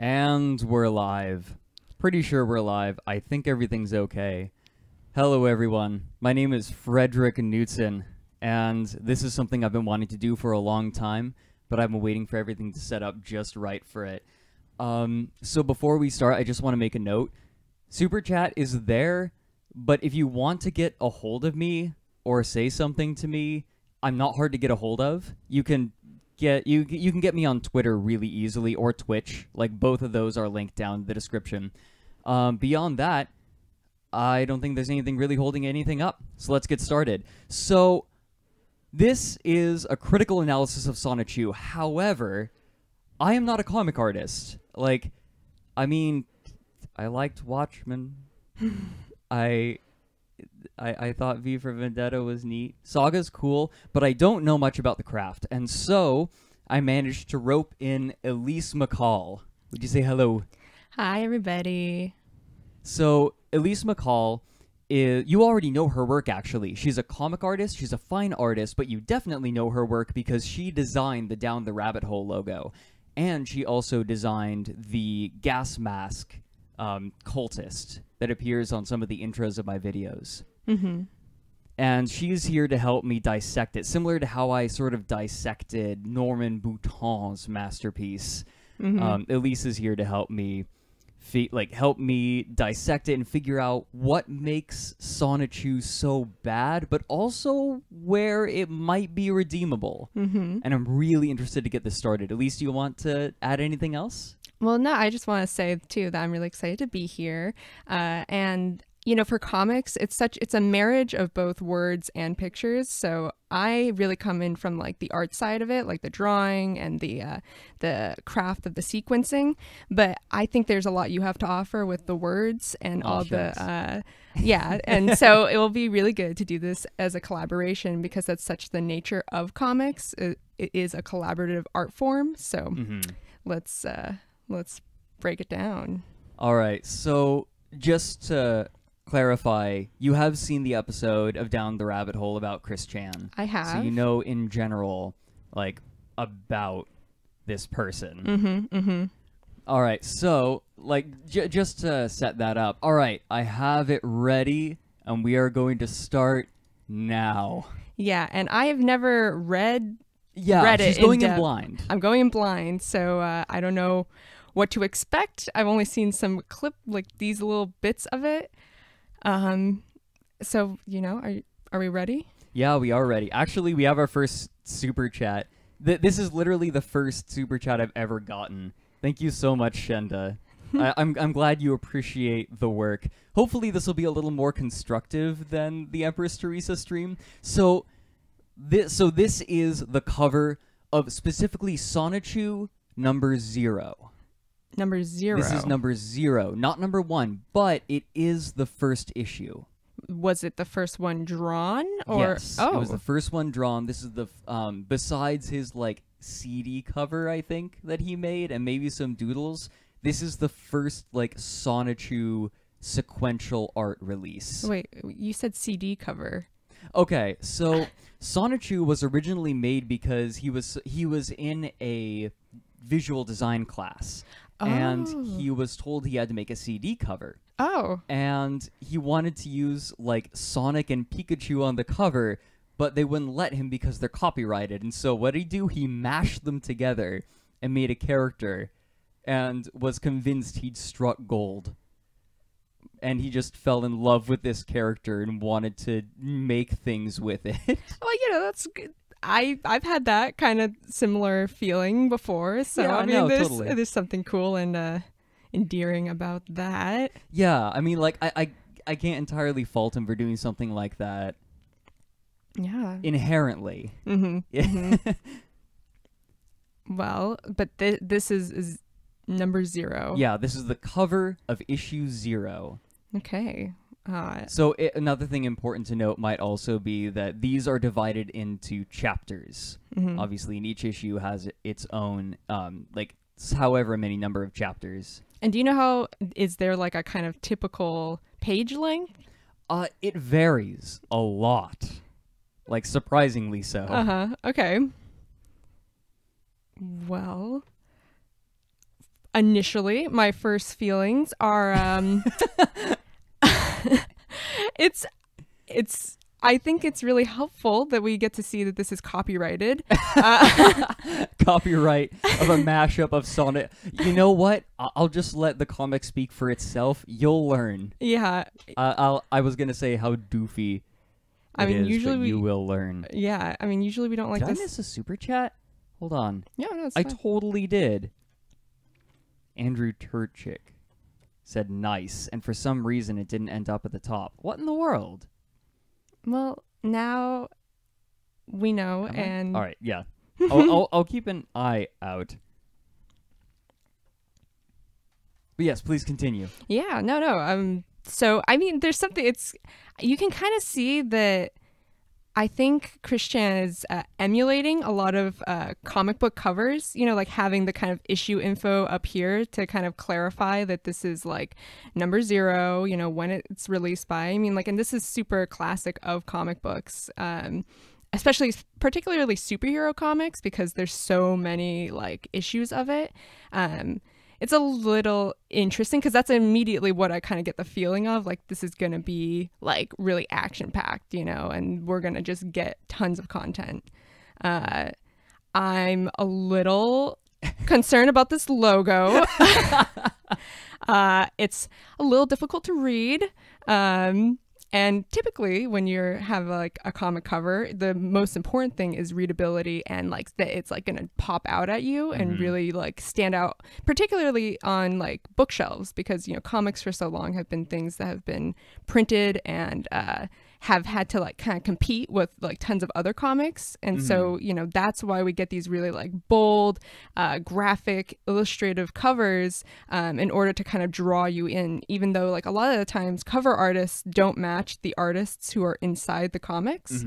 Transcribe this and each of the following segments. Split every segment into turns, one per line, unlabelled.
And we're live. Pretty sure we're live. I think everything's okay. Hello, everyone. My name is Fredrik Knudsen, and this is something I've been wanting to do for a long time, but I've been waiting for everything to set up just right for it. So before we start, I just want to make a note. Super Chat is there, but if you want to get a hold of me or say something to me, I'm not hard to get a hold of. You can get me on Twitter really easily, or Twitch. Like, both of those are linked down in the description. Beyond that, I don't think there's anything really holding anything up. So let's get started. So this is a critical analysis of Sonichu. However, I am not a comic artist. Like, I mean, I liked Watchmen. I thought V for Vendetta was neat. Saga's cool, but I don't know much about the craft. And so I managed to rope in Elise McCall. Would you say hello?
Hi, everybody.
So Elise McCall, you already know her work, actually. She's a comic artist. She's a fine artist, but you definitely know her work because she designed the Down the Rabbit Hole logo. And she also designed the gas mask cultist that appears on some of the intros of my videos.
Mm-hmm.
And she's here to help me dissect it, similar to how I sort of dissected Norman Bouton's masterpiece.
Mm-hmm.
Elise is here to help me help me dissect it and figure out what makes Sonichu so bad, but also where it might be redeemable.
Mm-hmm.
And I'm really interested to get this started. Elise, do you want to add anything else?
Well, no, I just want to say, too, that I'm really excited to be here. And, you know, for comics, it's a marriage of both words and pictures. So I really come in from, like, the art side of it, like the drawing and the craft of the sequencing. But I think there's a lot you have to offer with the words and all the... yeah, and so it will be really good to do this as a collaboration because that's such the nature of comics. It is a collaborative art form. So let's break it down.
All right. So just to clarify, you have seen the episode of Down the Rabbit Hole about Chris Chan.
I have.
So you know in general, like, about this person.
Mm-hmm, mm-hmm.
All right. So, like, just to set that up. All right. I have it ready, and we are going to start now.
Yeah, and I have never read
she's
it
going
in
in blind.
I'm going in blind, so I don't know what to expect. I've only seen some like these little bits of it. So, you know, are we ready?
Yeah, we are ready. Actually, we have our first super chat. This is literally the first super chat I've ever gotten. Thank you so much, Shenda. I'm glad you appreciate the work. Hopefully this will be a little more constructive than the Empress Theresa stream. So this is the cover of specifically Sonichu number 0.
Number 0.
This is number 0, not number 1, but it is the first issue.
Was it the first one drawn? Or
yes, it was the first one drawn. This is the besides his like CD cover, I think, that he made, and maybe some doodles. This is the first like Sonichu sequential art release.
Wait, you said CD cover.
Okay, so Sonichu was originally made because he was in a visual design class. And he was told he had to make a CD cover.
Oh.
And he wanted to use, like, Sonic and Pikachu on the cover, but they wouldn't let him because they're copyrighted. And so what did he do? He mashed them together and made a character and was convinced he'd struck gold. And he just fell in love with this character and wanted to make things with it.
Well, you know, that's good. I've had that kind of similar feeling before, so
yeah,
I mean,
totally.
There's something cool and endearing about that.
Yeah, I mean, like, I can't entirely fault him for doing something like that.
Yeah.
Inherently.
Mm-hmm.
Yeah.
Mm-hmm. Well, but this is number 0.
Yeah, this is the cover of issue 0.
Okay.
So another thing important to note might also be that these are divided into chapters.
Mm-hmm.
Obviously, and each issue has its own, like, however many number of chapters.
And do you know how, is there like a kind of typical page length?
It varies a lot. Like, surprisingly so.
Uh-huh. Okay. Well, initially, my first feelings are it's I think it's really helpful that we get to see that this is copyrighted.
Copyright of a mashup of Sonnet. You know what? I'll just let the comic speak for itself. You'll learn.
Yeah.
I was gonna say how doofy. Usually you will learn.
Yeah. I mean, usually we don't like
Did
this.
I miss a super chat? Hold on.
No, it's
I
fine.
totally did. Andrew Turchik said nice, and for some reason it didn't end up at the top. What in the world?
Well, now we know,
Am I?
and
All right, yeah. I'll keep an eye out. But yes, please continue.
yeah, no. So I mean, there's something. You can kind of see that. I think Christian is emulating a lot of comic book covers, you know, like having the kind of issue info up here to kind of clarify that this is like number 0, you know, when it's released by. I mean, like, and this is super classic of comic books, particularly superhero comics, because there's so many like issues of it. It's a little interesting because that's immediately what I kind of get the feeling of, like, this is going to be like really action packed, you know, and we're going to just get tons of content. I'm a little concerned about this logo. It's a little difficult to read. And typically when you have like a comic cover, the most important thing is readability and like that it's like going to pop out at you and really like stand out, particularly on like bookshelves, because, you know, comics for so long have been things that have been printed and have had to like kind of compete with like tons of other comics. And so, you know, that's why we get these really like bold, graphic, illustrative covers in order to kind of draw you in, even though like a lot of the times cover artists don't match the artists who are inside the comics.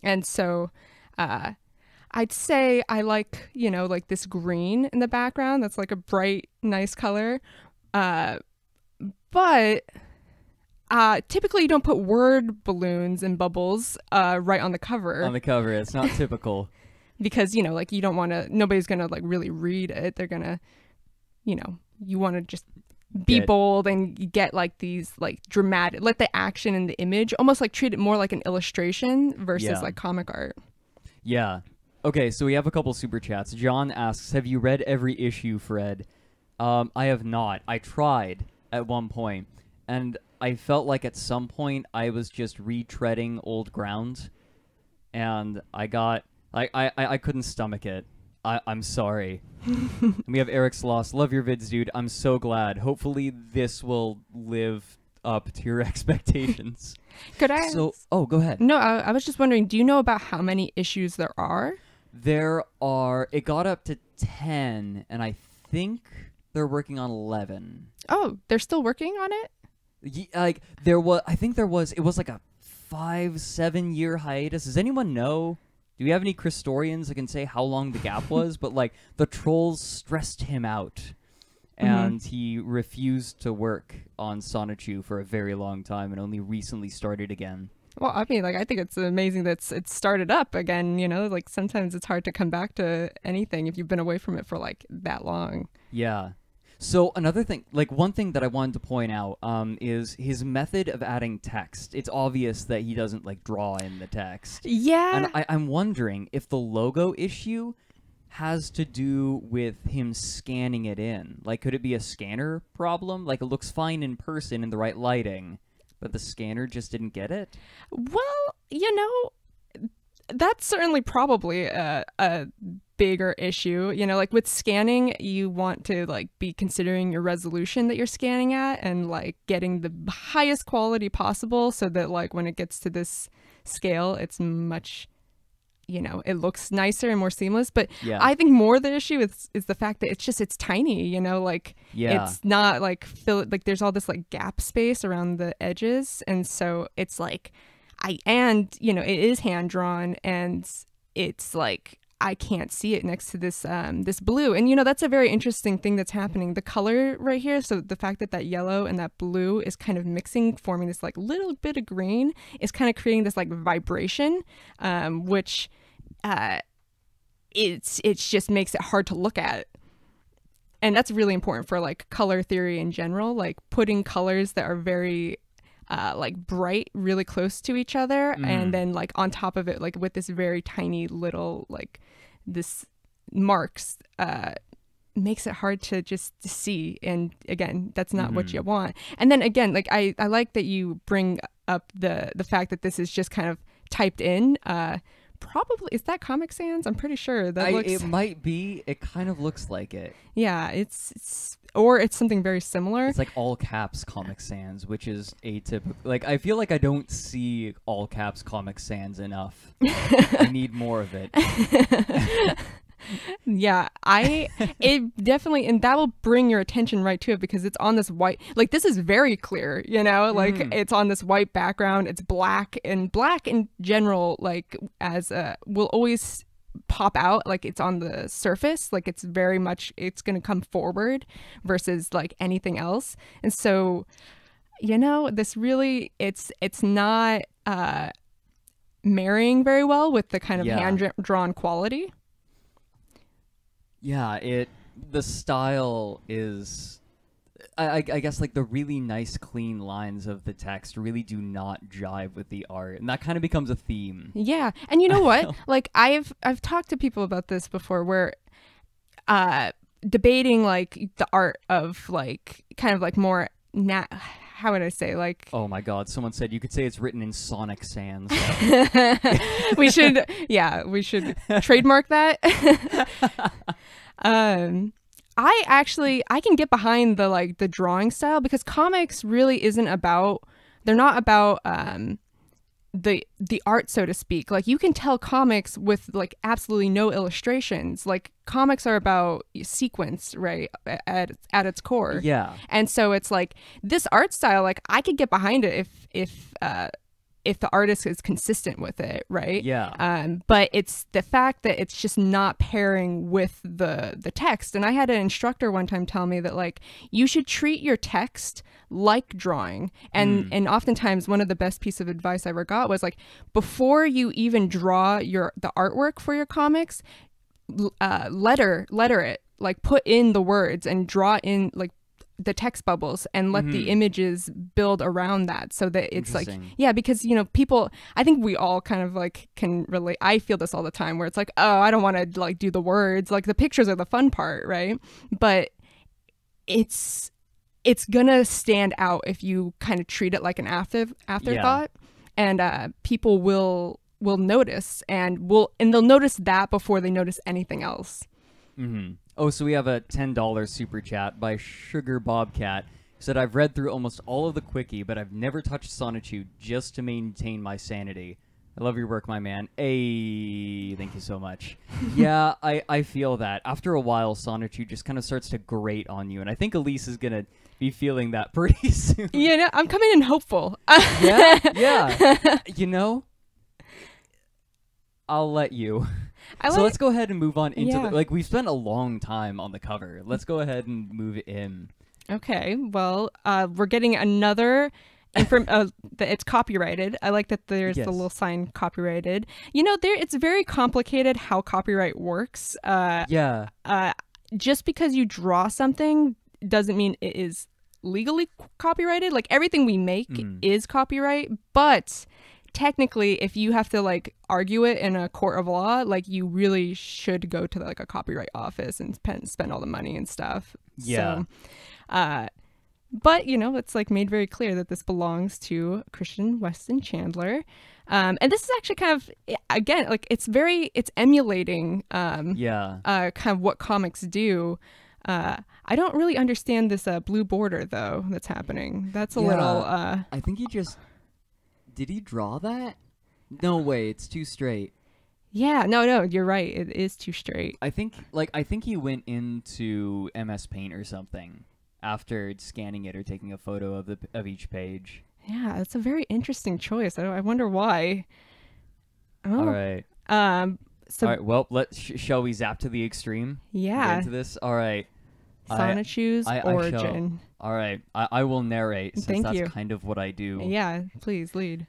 And so I'd say I like, you know, like this green in the background. That's like a bright, nice color. But typically you don't put word balloons and bubbles right on the cover.
On the cover, it's not typical.
Because, you know, like you don't want to, nobody's going to like really read it. They're going to, you know, you want to just be bold and get like these like dramatic, let the action in the image almost like treat it more like an illustration versus like comic art.
Yeah. Okay, so we have a couple super chats. John asks, have you read every issue, Fred? I have not. I tried at one point, and I felt like at some point I was just retreading old ground, and I couldn't stomach it. I'm sorry. We have Eric's Lost. Love your vids, dude. I'm so glad. Hopefully this will live up to your expectations.
Could I?
Oh, go ahead.
No, I was just wondering, do you know about how many issues there are?
It got up to 10, and I think they're working on 11.
Oh, they're still working on it?
Like it was like a 5-7 year hiatus. Does anyone know? Do we have any historians that can say how long the gap was? But like the trolls stressed him out, and he refused to work on Sonichu for a very long time, and only recently started again.
Well, I mean, like, I think it's amazing that it's started up again, you know? Like, sometimes it's hard to come back to anything if you've been away from it for, like, that long.
Yeah. So another thing, like one thing that I wanted to point out is his method of adding text. It's obvious that he doesn't, like, draw in the text.
Yeah.
And I'm wondering if the logo issue has to do with him scanning it in. Like, could it be a scanner problem? Like, it looks fine in person in the right lighting, but the scanner just didn't get it?
Well, you know, that's certainly probably a bigger issue. You know, like with scanning, you want to like be considering your resolution that you're scanning at and like getting the highest quality possible so that like when it gets to this scale, it's much, you know, it looks nicer and more seamless. But I think more the issue is the fact that it's tiny, you know, like it's not like there's all this like gap space around the edges. And so it's like, you know, it is hand drawn and it's like, I can't see it next to this this blue. And, you know, that's a very interesting thing that's happening. The color right here, so the fact that yellow and that blue is kind of mixing, forming this like little bit of green, is kind of creating this like vibration, which it just makes it hard to look at. and that's really important for like color theory in general, like putting colors that are very like bright really close to each other, and then like on top of it, like with this very tiny little like this marks makes it hard to just see. And again, that's not what you want. And then again, like I like that you bring up the fact that this is just kind of typed in. Probably is that Comic Sans? I'm pretty sure that looks.
It might be. It kind of looks like it.
Yeah, it's or it's something very similar.
It's like all caps Comic Sans, which is atypical. Like I feel like I don't see all caps Comic Sans enough. I need more of it.
Yeah, it definitely, and that will bring your attention right to it because it's on this white, like this is very clear, you know, like it's on this white background, it's black, and black in general, like as will always pop out, like it's on the surface, like it's very much, it's going to come forward versus like anything else. And so, you know, this really, it's not marrying very well with the kind of hand-drawn quality.
Yeah, the style is, I guess like the really nice clean lines of the text really do not jive with the art, and that kind of becomes a theme.
Yeah, and you know what? Like I've talked to people about this before, where debating like the art of like kind of like more how would I say, like,
oh my god, someone said you could say it's written in Sonic Sans.
we should trademark that. I can get behind the drawing style, because comics really isn't about, they're not about the art, so to speak. Like you can tell comics with like absolutely no illustrations. Like comics are about sequence, right, at its core.
Yeah.
And so it's like this art style, like I could get behind it if the artist is consistent with it, right?
Yeah.
But it's the fact that it's just not pairing with the text. And I had an instructor one time tell me that like you should treat your text like drawing. And oftentimes one of the best piece of advice I ever got was like, before you even draw the artwork for your comics, letter it, like put in the words and draw in like the text bubbles and let the images build around that, so that it's like, yeah, because you know, people, I think we all kind of like can relate. I feel this all the time where it's like, oh, I don't want to like do the words, like the pictures are the fun part, right? But it's gonna stand out if you kind of treat it like an afterthought. And people will notice, and they'll notice that before they notice anything else.
Oh, so we have a $10 super chat by Sugar Bobcat. Said, I've read through almost all of the quickie, but I've never touched Sonichu just to maintain my sanity. I love your work, my man. Hey, thank you so much. Yeah, I feel that. After a while, Sonichu just kind of starts to grate on you, and I think Elise is going to be feeling that pretty soon.
You know, I'm coming in hopeful.
Yeah. You know, I'll let you. So let's go ahead and move on into like, we've spent a long time on the cover. Let's go ahead and move it in. Okay.
Well, we're getting another it's copyrighted. I like that there's the little sign copyrighted. You know, it's very complicated how copyright works. Just because you draw something doesn't mean it is legally copyrighted. Like everything we make is copyright, but technically, if you have to like argue it in a court of law, like you really should go to like a copyright office and spend all the money and stuff.
Yeah.
So, but you know, it's like made very clear that this belongs to Christian Weston Chandler. And this is actually kind of, again, like it's emulating kind of what comics do. I don't really understand this blue border though that's happening. That's a little
I think did he draw that? No way, it's too straight.
Yeah, no, you're right. It is too straight.
I think he went into MS Paint or something after scanning it or taking a photo of each page.
Yeah, it's a very interesting choice. I wonder why. Oh.
All right.
So
all right. Well, shall we zap to the extreme?
Yeah.
Get into this. All right.
Sonichu's origin.
All right. I will narrate, since
that's
kind of what I do.
Yeah, please lead.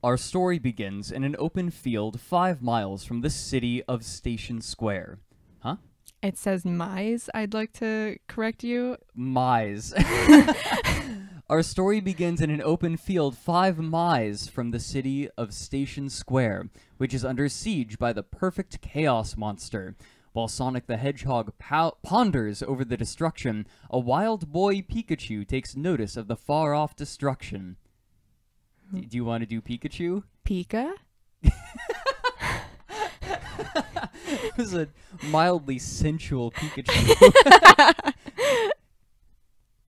Our story begins in an open field 5 miles from the city of Station Square. Huh?
It says Mise. I'd like to correct you.
Mise. Our story begins in an open field 5 miles from the city of Station Square, which is under siege by the perfect chaos monster. While Sonic the Hedgehog ponders over the destruction, a wild boy Pikachu takes notice of the far-off destruction. Do you want to do Pikachu?
Pika?
It was a mildly sensual Pikachu.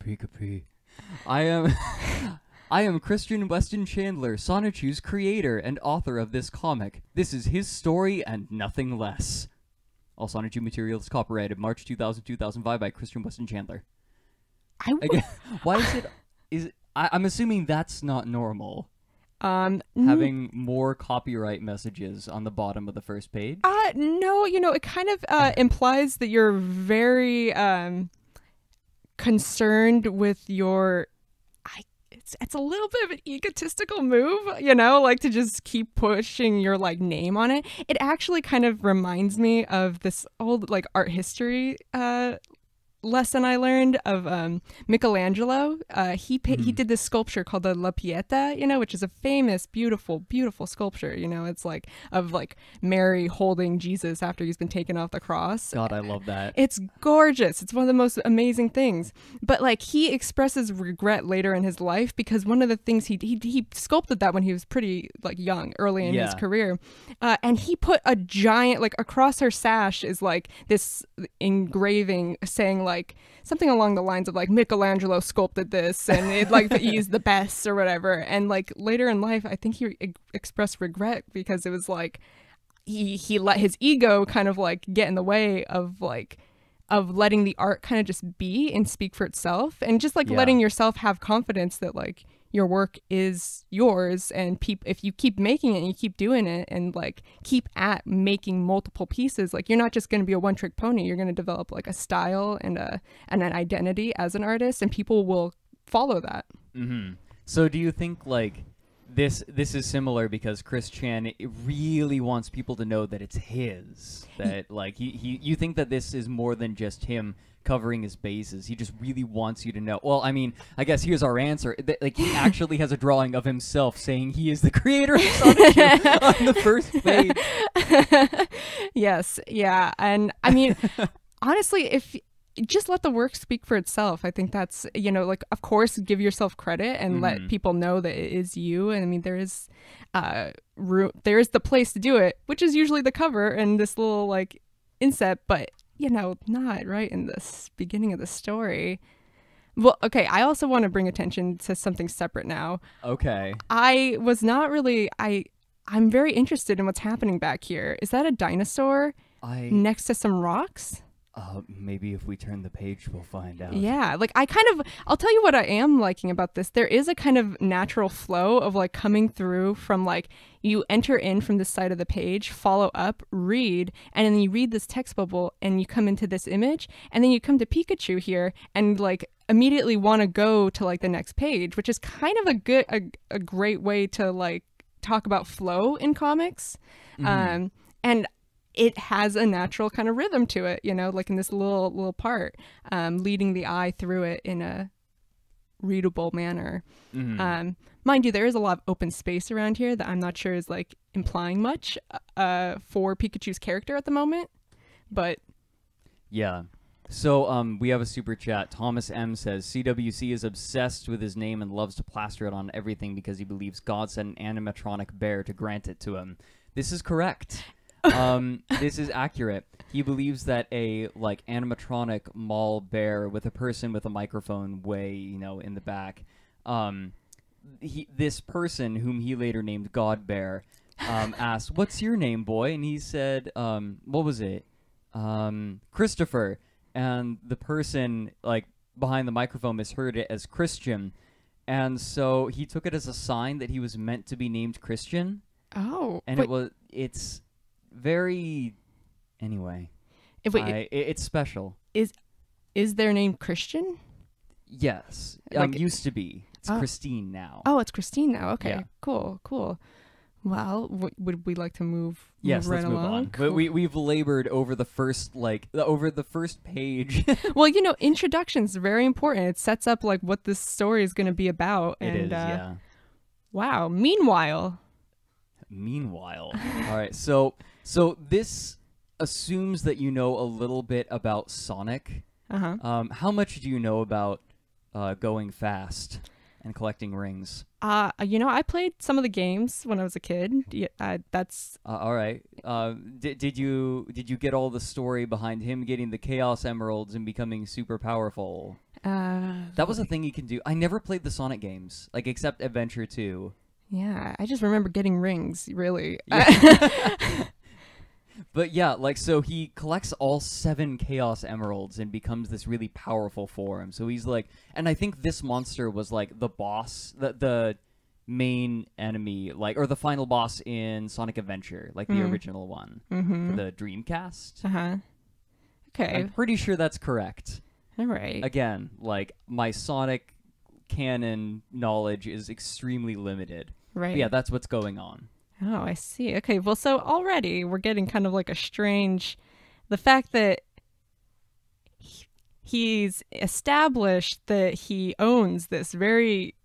Pika-Pee. I am Christian Weston Chandler, Sonichu's creator and author of this comic. This is his story and nothing less. All Sonichu materials copyrighted March 2000-2005 by Christian Weston Chandler. Again, why is it? I'm assuming that's not normal. Having more copyright messages on the bottom of the first page.
No, it kind of implies that you're very concerned with your. It's a little bit of an egotistical move, like to just keep pushing your like name on it. It actually kind of reminds me of this old like art history lesson I learned of Michelangelo. He did this sculpture called the La Pieta, which is a famous, beautiful sculpture. It's like of like Mary holding Jesus after he's been taken off the cross.
God, I love that.
It's gorgeous. It's one of the most amazing things. But like he expresses regret later in his life because one of the things he sculpted that when he was pretty like young, early in his career, and he put a giant like across her sash is like this engraving saying like something along the lines of like Michelangelo sculpted this and it like he's the best or whatever. And like later in life, I think he expressed regret because it was like he let his ego kind of like get in the way of letting the art kind of just be and speak for itself and just like letting yourself have confidence that like your work is yours and if you keep making it and you keep doing it and like keep at making multiple pieces, like you're not just going to be a one-trick pony. You're going to develop like a style and an identity as an artist, and people will follow that.
Mm-hmm. So do you think like this is similar because Chris Chan really wants people to know that it's his, that like you think that this is more than just him covering his bases? He just really wants you to know. Well, I mean, I guess here's our answer. Like he actually has a drawing of himself saying he is the creator of Sonichu on the first page.
Yes, yeah, and I mean, honestly, if just let the work speak for itself. I think that's, like, of course, give yourself credit and let people know that it is you. And I mean, there is the place to do it, which is usually the cover and this little like inset, but not right in this beginning of the story. Well, okay, I also want to bring attention to something separate now.
Okay.
I'm very interested in what's happening back here. Is that a dinosaur next to some rocks?
Maybe if we turn the page, we'll find out.
Yeah, like I'll tell you what I am liking about this. There is a kind of natural flow of like coming through from like you enter in from this side of the page, follow up, read, and then you read this text bubble and you come into this image and then you come to Pikachu here and like immediately want to go to like the next page, which is kind of a great way to like talk about flow in comics. And it has a natural kind of rhythm to it, like in this little part, leading the eye through it in a readable manner. Mind you, there is a lot of open space around here that I'm not sure is like implying much for Pikachu's character at the moment, but
yeah. So we have a super chat. Thomas M says CWC is obsessed with his name and loves to plaster it on everything because he believes God sent an animatronic bear to grant it to him. This is correct. This is accurate. He believes that a like animatronic mall bear with a person with a microphone in the back. This person whom he later named God Bear asked, "What's your name, boy?" And he said, "What was it? Christopher." And the person like behind the microphone misheard it as Christian, and so he took it as a sign that he was meant to be named Christian.
Oh,
and it's very, anyway. It's special.
Is their name Christian?
Yes, used to be. It's Christine now.
Oh, it's Christine now. Okay,
yeah.
cool. Well, would we like to move?
Yes,
right
let's move
along?
on.
Cool.
We've labored over the first page.
Well, introduction's very important. It sets up like what this story is going to be about.
It is, yeah.
Wow. Meanwhile.
All right. So this assumes that you know a little bit about Sonic. How much do you know about going fast and collecting rings?
I played some of the games when I was a kid. Yeah, that's
all right. Did you get all the story behind him getting the Chaos Emeralds and becoming super powerful? That was a thing you can do. I never played the Sonic games, like except Adventure 2.
Yeah, I just remember getting rings, really.
Yeah. But yeah, like, so he collects all 7 Chaos Emeralds and becomes this really powerful form. So he's like, and I think this monster was like the boss, the main enemy, like, or the final boss in Sonic Adventure, like the original one for the Dreamcast.
Okay.
I'm pretty sure that's correct.
All right.
Again, like, my Sonic canon knowledge is extremely limited.
Right.
But yeah, that's what's going on.
Oh, I see. Okay, well, so already we're getting kind of like a strange... The fact that he's established that he owns this very,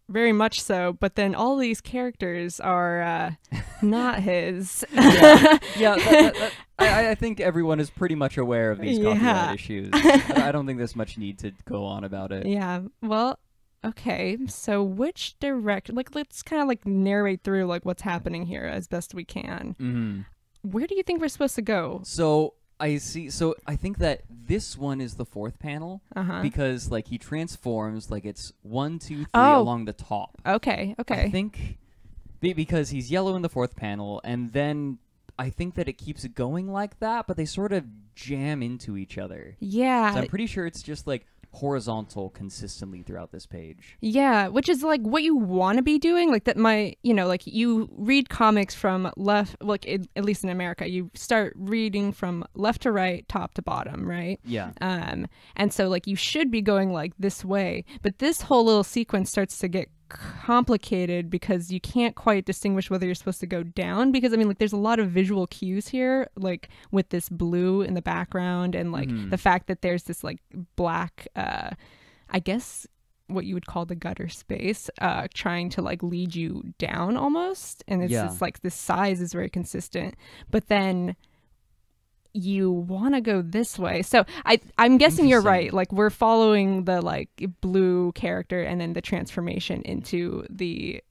very much so, but then all these characters are not his.
I think everyone is pretty much aware of these copyright issues. I don't think there's much need to go on about it.
Yeah, well... Okay, so which direction, like, let's kind of like narrate through like what's happening here as best we can. Where do you think we're supposed to go?
So I think that this one is the 4th panel because like he transforms, like it's 1, 2, 3 along the top.
Okay.
I think because he's yellow in the 4th panel, and then I think that it keeps going like that, but they sort of jam into each other.
Yeah.
So I'm pretty sure it's just like horizontal consistently throughout this page.
Yeah, which is like what you want to be doing. Like that like you read comics from left, like at least in America, you start reading from left to right, top to bottom, right?
Yeah.
And so like you should be going like this way, but this whole little sequence starts to get complicated because you can't quite distinguish whether you're supposed to go down, because I mean, like, there's a lot of visual cues here, like with this blue in the background and like the fact that there's this like black I guess what you would call the gutter space trying to like lead you down almost, and it's just like this size is very consistent, but then you want to go this way. So I'm guessing you're right. Like, we're following the like blue character and then the transformation into the...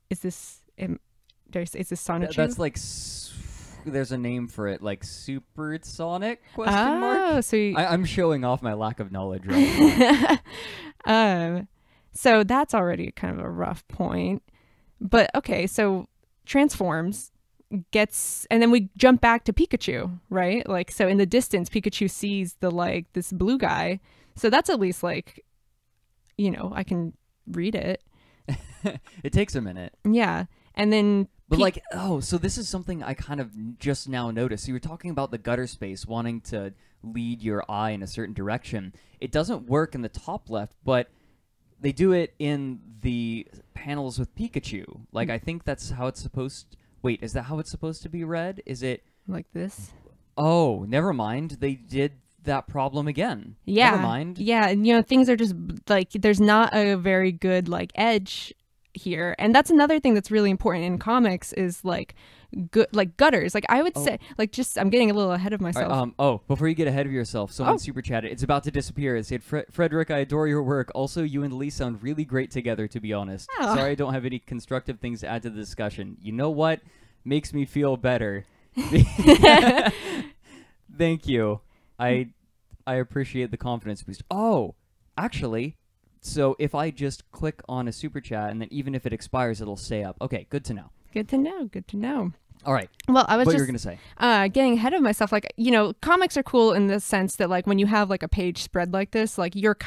Is this Sonichu?
That's like... There's a name for it, like Super Sonic? Question mark?
So
I'm showing off my lack of knowledge right now.
So that's already kind of a rough point. But okay, so transforms... and then we jump back to Pikachu, right? Like, so in the distance Pikachu sees the like this blue guy, so that's at least like, I can read it.
It takes a minute.
Yeah. And then
but so this is something I kind of just now noticed. So you were talking about the gutter space wanting to lead your eye in a certain direction. It doesn't work in the top left, but they do it in the panels with Pikachu. Like, I think that's how it's supposed to... Wait, is that how it's supposed to be read? Is it...
like this?
Oh, never mind. They did that problem again.
Yeah.
Never mind.
Yeah, and things are just, like, there's not a very good, like, edge here. And that's another thing that's really important in comics is, like, gutters. Like, I would say, like, I'm getting a little ahead of myself.
Right, before you get ahead of yourself, someone super chatted. It's about to disappear. It said, Fredrik, I adore your work. Also, you and Elise sound really great together, to be honest.
Oh.
Sorry I don't have any constructive things to add to the discussion. You know what? Makes me feel better. Thank you. I appreciate the confidence boost. Oh, actually, so if I just click on a super chat and then even if it expires, it'll stay up. Okay, good to know.
Good to know.
All right.
Well, I was
what
just
you were gonna say.
Getting ahead of myself. Like, you know, comics are cool in the sense that like when you have like a page spread like this, like your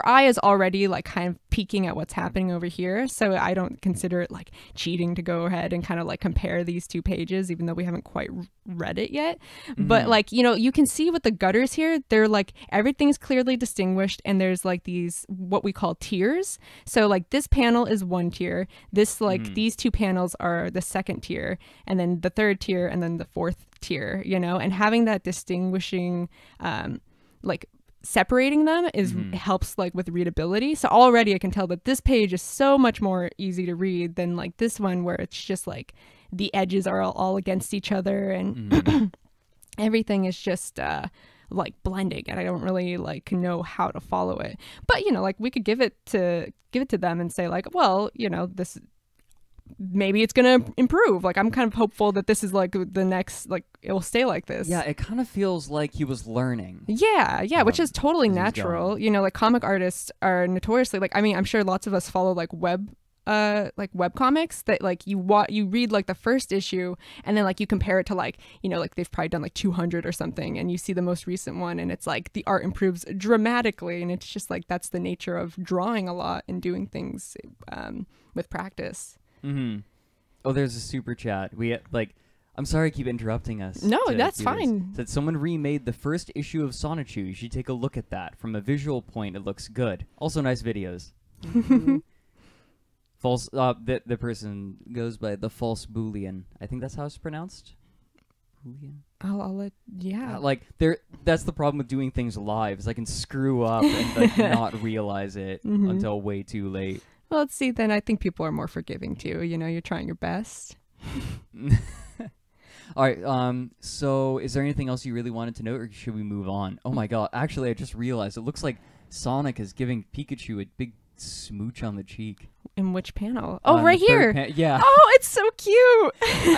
eye is already like kind of peeking at what's happening over here. So I don't consider it like cheating to go ahead and kind of like compare these two pages, even though we haven't quite read it yet. But like, you know, you can see with the gutters here, they're like everything's clearly distinguished, and there's like these what we call tiers. So like this panel is one tier, this like these two panels are the second tier, and then the third tier, and then the fourth tier, you know, and having that distinguishing like separating them is helps like with readability. So already I can tell that this page is so much more easy to read than like this one, where it's just like the edges are all against each other, and everything is just like blending, and I don't really like know how to follow it. But you know, like we could give it to them and say like, well, you know, this maybe it's gonna improve. Like I'm kind of hopeful that this is like the next, like it will stay like this.
Yeah, it kind of feels like he was learning.
Yeah, which is totally natural. You know, like comic artists are notoriously like, I mean, I'm sure lots of us follow like web comics that like you read like the first issue, and then like you compare it to like, you know, like they've probably done like 200 or something, and you see the most recent one, and it's like the art improves dramatically, and it's just like that's the nature of drawing a lot and doing things with practice.
Oh, there's a super chat. We like, I'm sorry I keep interrupting us.
No, that's fine.
That someone remade the first issue of Sonichu. You should take a look at that. From a visual point, it looks good. Also, nice videos. False. The person goes by the false Boolean. I think that's how it's pronounced. Boolean.
I'll let. Yeah.
Like that's the problem with doing things live. Is I can screw up and like not realize it until way too late.
Well, let's see. Then I think people are more forgiving too. You know, you're trying your best.
All right. So, is there anything else you really wanted to note, or should we move on? Oh my God! Actually, I just realized it looks like Sonic is giving Pikachu a big smooch on the cheek.
In which panel? Oh, right here.
Yeah.
Oh, it's so cute.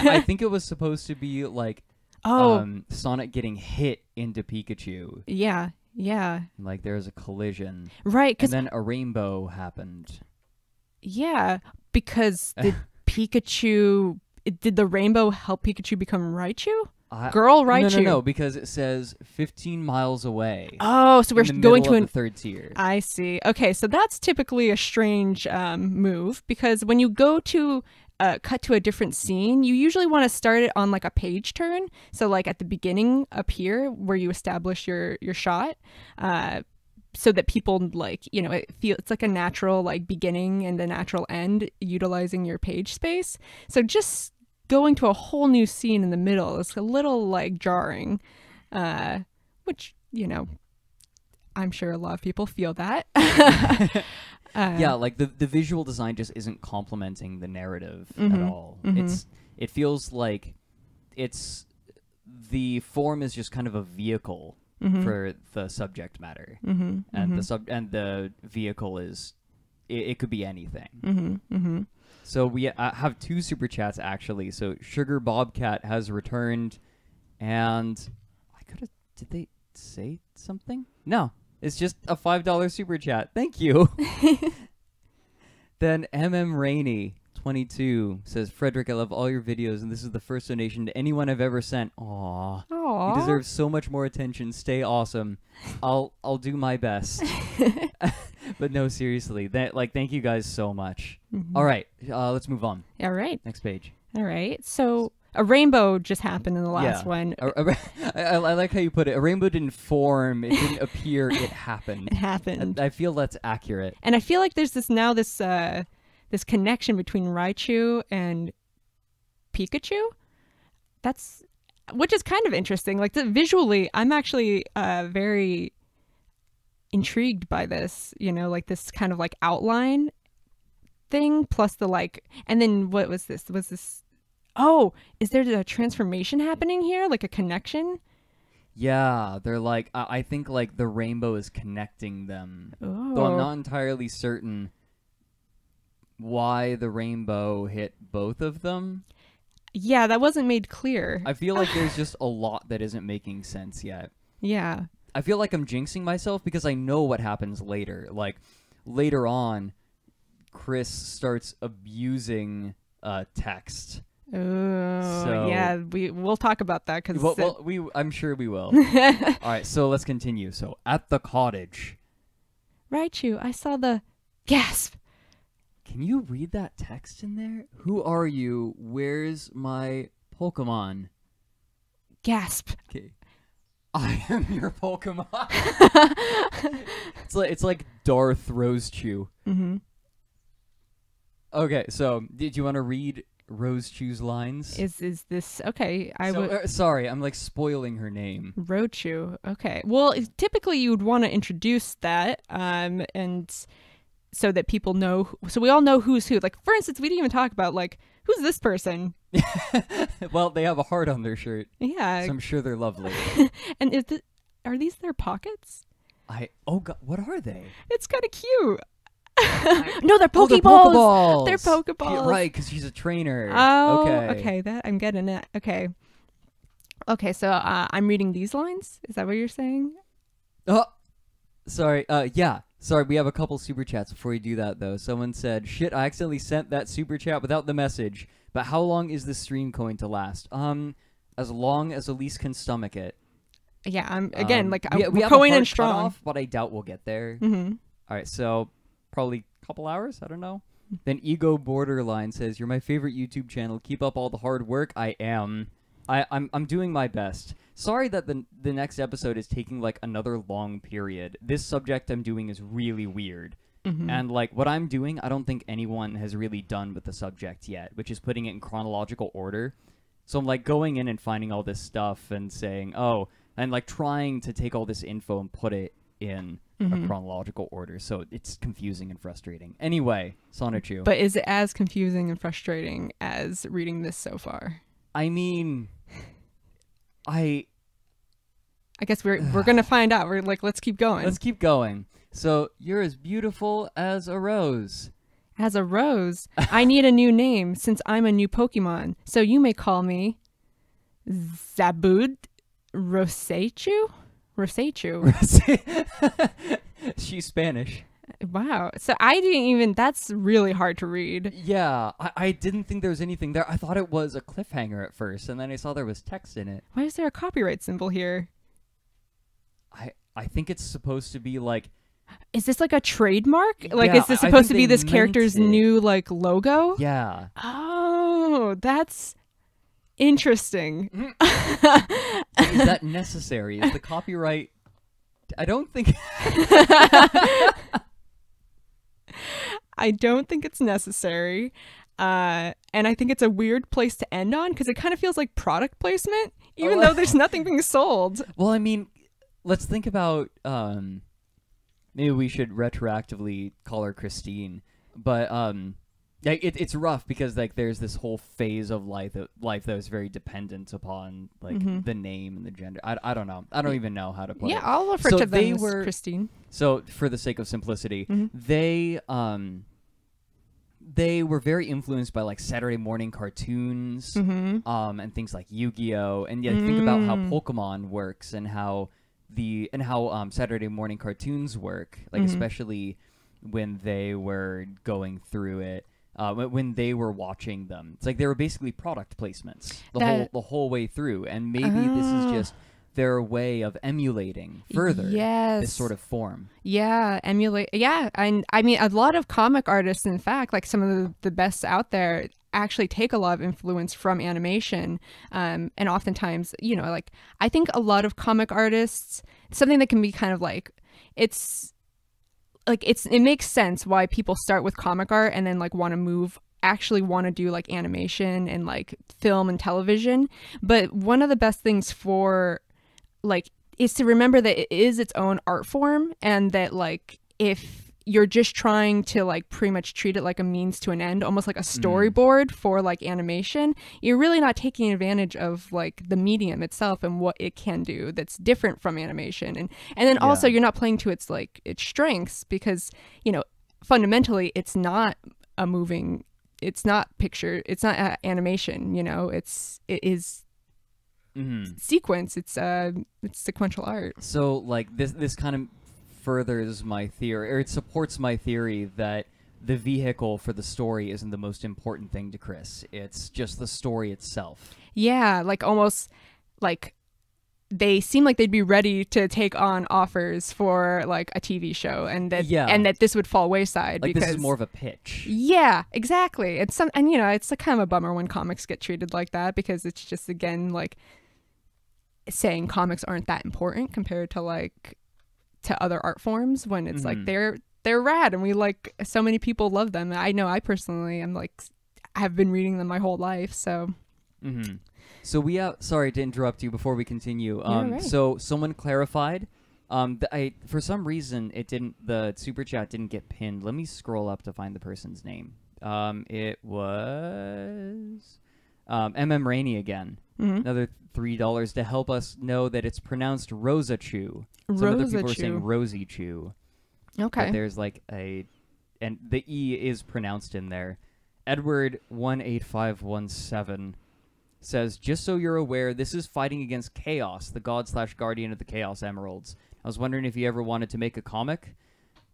I think it was supposed to be like, Sonic getting hit into Pikachu.
Yeah.
Like there's a collision.
Right.
And then a rainbow happened.
Yeah, because the Pikachu, did the rainbow help Pikachu become Raichu? Girl Raichu.
No, because it says 15 miles away.
Oh, so we're going to
the third tier.
I see. Okay, so that's typically a strange move, because when you go to cut to a different scene, you usually want to start it on like a page turn. So like at the beginning up here where you establish your shot. So that people like, you know, it's like a natural like beginning and a natural end utilizing your page space. So just going to a whole new scene in the middle is a little like jarring, which, you know, I'm sure a lot of people feel that.
Yeah, like the visual design just isn't complementing the narrative at all. It feels like the form is just kind of a vehicle for the subject matter, and the vehicle is it could be anything. So we have two super chats actually. So Sugar Bobcat has returned, and did they say something? No, it's just a $5 super chat. Thank you. Then Rainey 22 says, Fredrik, I love all your videos, and this is the first donation to anyone I've ever sent. Aww. You deserve so much more attention. Stay awesome. I'll do my best. But no, seriously. Thank you guys so much. All right, let's move on.
All right.
Next page.
All right. So a rainbow just happened in the last one.
I like how you put it. A rainbow didn't form. It didn't appear. It happened.
It happened.
I feel that's accurate.
And I feel like there's this connection between Raichu and Pikachu. Which is kind of interesting. Like visually, I'm actually very intrigued by this, you know, like this kind of like outline thing plus the like, and then what was this? Oh, is there a transformation happening here? Like a connection?
Yeah, they're like, I think like the rainbow is connecting them.
Oh.
Though I'm not entirely certain why the rainbow hit both of them.
Yeah, that wasn't made clear.
I feel like there's just a lot that isn't making sense yet.
Yeah.
I feel like I'm jinxing myself because I know what happens later. Like, later on, Chris starts abusing text
Oh,
So-
yeah, we'll talk about that because
I'm sure we will. All right, so let's continue. So at the cottage.
Raichu, I saw the gasp.
Can you read that text in there? Who are you? Where's my Pokemon?
Gasp.
Okay. I am your Pokemon. It's like Darth Rosechew.
Mm-hmm.
Okay, so did you want to read Rosechew's lines?
Is this okay?
Sorry, I'm like spoiling her name.
Roachu. Okay. Well, typically you would want to introduce that, and so that people know. So we all know who's who. Like, for instance, we didn't even talk about like who's this person.
Well, they have a heart on their shirt.
Yeah.
So I'm sure they're lovely.
And are these their pockets?
Oh god, what are they?
It's kind of cute. No, they're
Oh,
Pokeballs.
Pokeballs.
They're Pokeballs.
Yeah, right, because she's a trainer.
Oh,
okay.
That I'm getting it. Okay. Okay, so I'm reading these lines. Is that what you're saying?
Oh, sorry. Yeah. Sorry, we have a couple super chats before we do that, though. Someone said, shit, I accidentally sent that super chat without the message. But how long is this stream going to last? As long as Elise can stomach it.
Yeah, I'm again
we
we're
have
going
a hard
in strong.
cutoff, but I doubt we'll get there.
Mm-hmm.
All right, so probably a couple hours. I don't know. Then Ego Borderline says, "You're my favorite YouTube channel. Keep up all the hard work." I am. I'm doing my best. Sorry that the next episode is taking like another long period. This subject I'm doing is really weird.
Mm-hmm.
And like what I'm doing, I don't think anyone has really done with the subject yet, which is putting it in chronological order. So I'm like going in and finding all this stuff and saying, oh, and like trying to take all this info and put it in a chronological order. So it's confusing and frustrating. Anyway, Sonichu.
But is it as confusing and frustrating as reading this so far?
I mean, I
guess we're gonna find out. We're like, let's keep going.
Let's keep going. So you're as beautiful as a rose.
As a rose, I need a new name since I'm a new Pokemon. So you may call me Zabud Rosechu? Rosechu.
She's Spanish.
Wow. So I didn't even, that's really hard to read.
Yeah, I didn't think there was anything there. I thought it was a cliffhanger at first, and then I saw there was text in it.
Why is there a copyright symbol here?
I think it's supposed to be like...
Is this like a trademark? Like,
Yeah,
is this
I
supposed to
think
be
they
this
meant
character's
it.
new, like, logo?
Yeah.
Oh, that's interesting.
Is that necessary? Is the copyright... I don't think...
I don't think it's necessary. And I think it's a weird place to end on because it kind of feels like product placement, even though there's nothing being sold.
Well, I mean, let's think about... maybe we should retroactively call her Christine. But it's rough because like there's this whole phase of life that was very dependent upon like the name and the gender. I don't know. I don't even know how to put it.
Yeah, I'll refer
So
to them
they
as
were-
Christine.
So for the sake of simplicity, they were very influenced by like Saturday morning cartoons and things like Yu-Gi-Oh! And yeah, think about how Pokemon works and how Saturday morning cartoons work, like especially when they were going through it, when they were watching them. It's like they were basically product placements the whole way through, and maybe this is just their way of emulating further this sort of form.
Yeah, emulate. Yeah, and I mean, a lot of comic artists, in fact, like some of the best out there, actually take a lot of influence from animation. And oftentimes, you know, like I think a lot of comic artists, something that can be kind of like, it makes sense why people start with comic art and then like want to do like animation and like film and television. But one of the best things for like is to remember that it is its own art form, and that like if you're just trying to like pretty much treat it like a means to an end, almost like a storyboard for like animation, you're really not taking advantage of like the medium itself and what it can do that's different from animation. And then also you're not playing to its strengths, because, you know, fundamentally it's not a moving, it's not picture, it's not animation, you know, it is sequence, it's sequential art.
So like this kind of furthers my theory, or it supports my theory that the vehicle for the story isn't the most important thing to Chris. It's just the story itself.
Yeah, like almost like they seem like they'd be ready to take on offers for like a TV show, and that this would fall wayside
like
because
this is more of a pitch.
Yeah, exactly. It's it's a kind of a bummer when comics get treated like that, because it's just, again, like saying comics aren't that important compared to to other art forms, when it's like they're rad and we so many people love them. I know I personally am have been reading them my whole life, so.
Mm-hmm. So we sorry to interrupt you before we continue.
Right.
So someone clarified. For some reason the super chat didn't get pinned. Let me scroll up to find the person's name. It was Rainey again.
Mm-hmm.
Another $3 to help us know that it's pronounced Rosachu. Some other people are saying Rosie Chew.
Okay.
But there's and the E is pronounced in there. Edward 18517 says, just so you're aware, this is fighting against Chaos, the god/guardian of the Chaos Emeralds. I was wondering if you ever wanted to make a comic.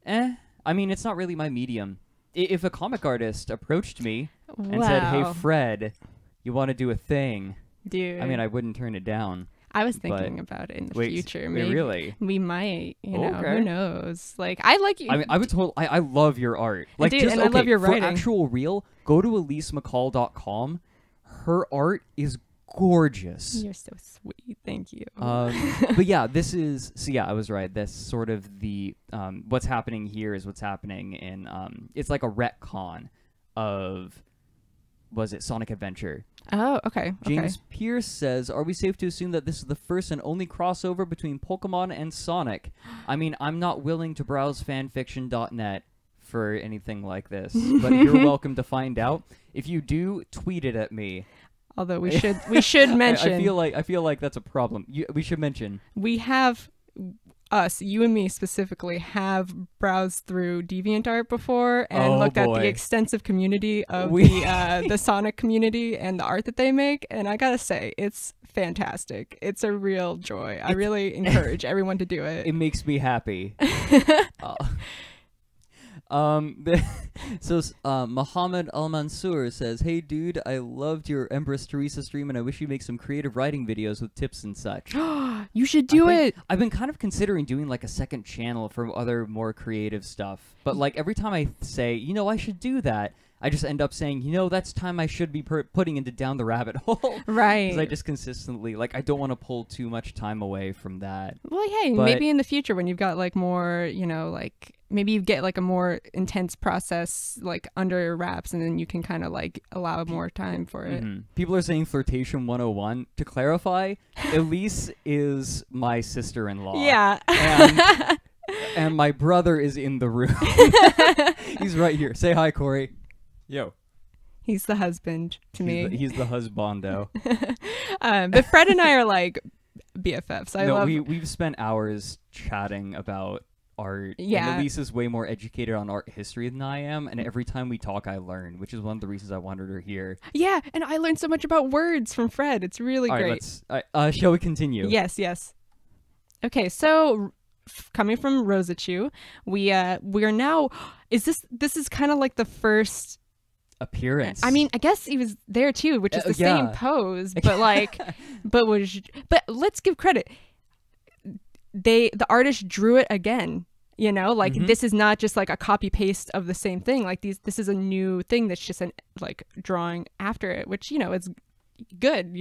I mean, it's not really my medium. If a comic artist approached me and said, hey, Fred, you want to do a thing?
Dude.
I mean, I wouldn't turn it down.
I was thinking about it in the future. Maybe
really?
We might, who knows? I like you.
I mean, I love your art.
Dude, and I love your writing.
For actual real, go to EliseMcCall.com. Her art is gorgeous.
You're so sweet. Thank you.
But yeah, I was right. That's sort of the, what's happening here is what's happening in, it's like a retcon of, was it Sonic Adventure?
Oh, okay.
James Pierce says, are we safe to assume that this is the first and only crossover between Pokemon and Sonic? I mean, I'm not willing to browse fanfiction.net for anything like this, but you're welcome to find out. If you do, tweet it at me.
Although we should mention,
I feel like that's a problem. We should mention we
have you and me specifically have browsed through DeviantArt before and looked at the extensive community of the Sonic community and the art that they make, and I gotta say, it's fantastic. It's a real joy. I really encourage everyone to do it.
It makes me happy. Muhammad Al-Mansur says, hey dude, I loved your Empress Theresa stream and I wish you make some creative writing videos with tips and such.
You should do it.
I've been kind of considering doing a second channel for other more creative stuff, but every time I say, I should do that, I just end up saying, that's time I should be putting into down the rabbit hole. Right. Because I just consistently, I don't want to pull too much time away from that.
Well, hey, maybe in the future when you've got more, maybe you get a more intense process under wraps, and then you can kind of allow more time for it.
Mm-hmm. People are saying flirtation 101. To clarify, Elise is my sister-in-law.
Yeah.
And my brother is in the room. He's right here. Say hi, Corey. Yo.
He's the husband to me.
He's the husbando.
But Fred and I are BFFs.
We've spent hours chatting about art.
Yeah.
And Elise is way more educated on art history than I am, and every time we talk, I learn, which is one of the reasons I wanted her here.
Yeah, and I learned so much about words from Fred. It's really great.
Shall we continue?
Yes. Okay, so coming from Rosachu, we are now. This is kind of the first
appearance.
I mean, I guess he was there too, which is the same pose, but but let's give credit. The artist drew it again. This is not just a copy paste of the same thing. This is a new thing that's just drawing after it, which is good.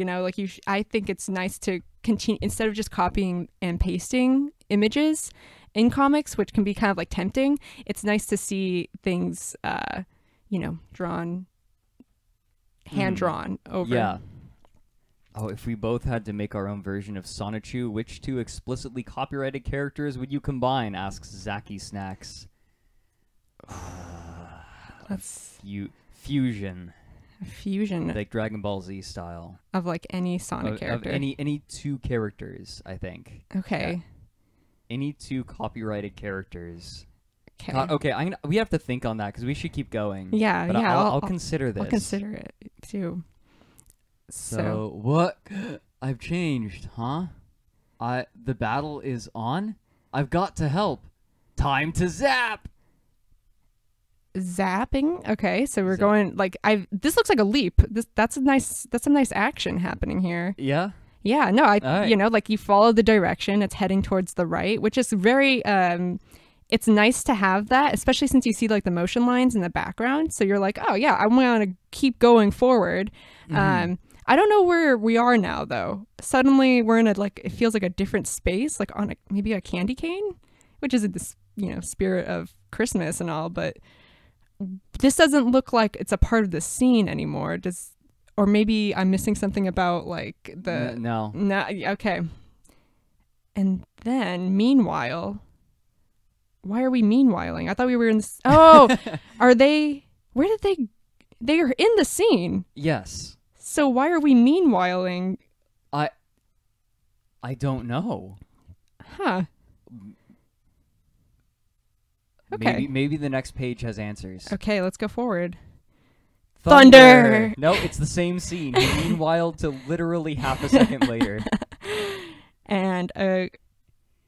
I think it's nice to continue instead of just copying and pasting images in comics, which can be kind of tempting. It's nice to see things drawn, hand drawn over.
Yeah. Oh, if we both had to make our own version of Sonichu, which two explicitly copyrighted characters would you combine? Asks Zaki Snacks.
That's
fusion.
Fusion.
Like Dragon Ball Z style.
Of any Sonic character.
Of any two characters, I think.
Okay.
Any two copyrighted characters.
Okay.
Okay, we have to think on that because we should keep going.
Yeah,
but
yeah.
I'll consider this.
I'll consider it too.
So what? I've changed, huh? The battle is on? I've got to help. Time to zap!
Zapping. Okay, so we're going like this looks like a leap. That's some nice action happening here.
Yeah.
Yeah, no,
right.
You know, like you follow the direction, it's heading towards the right, which is very it's nice to have that, especially since you see like the motion lines in the background. So you're like, oh yeah, I want to keep going forward. I don't know where we are now though. Suddenly we're in a like it feels like a different space, like on maybe a candy cane, which is this, you know, spirit of Christmas and all, but this doesn't look like it's a part of the scene anymore. Or maybe I'm missing something about like the
no.
Okay. And then meanwhile, why are we meanwhiling? I thought we were in this. Oh, are they? Where did they? They are in the scene.
Yes.
So why are we meanwhiling?
I don't know.
Huh. Okay.
Maybe the next page has answers.
Okay, let's go forward.
Thunder! No, it's the same scene. Meanwhile, to literally half a second later.
And a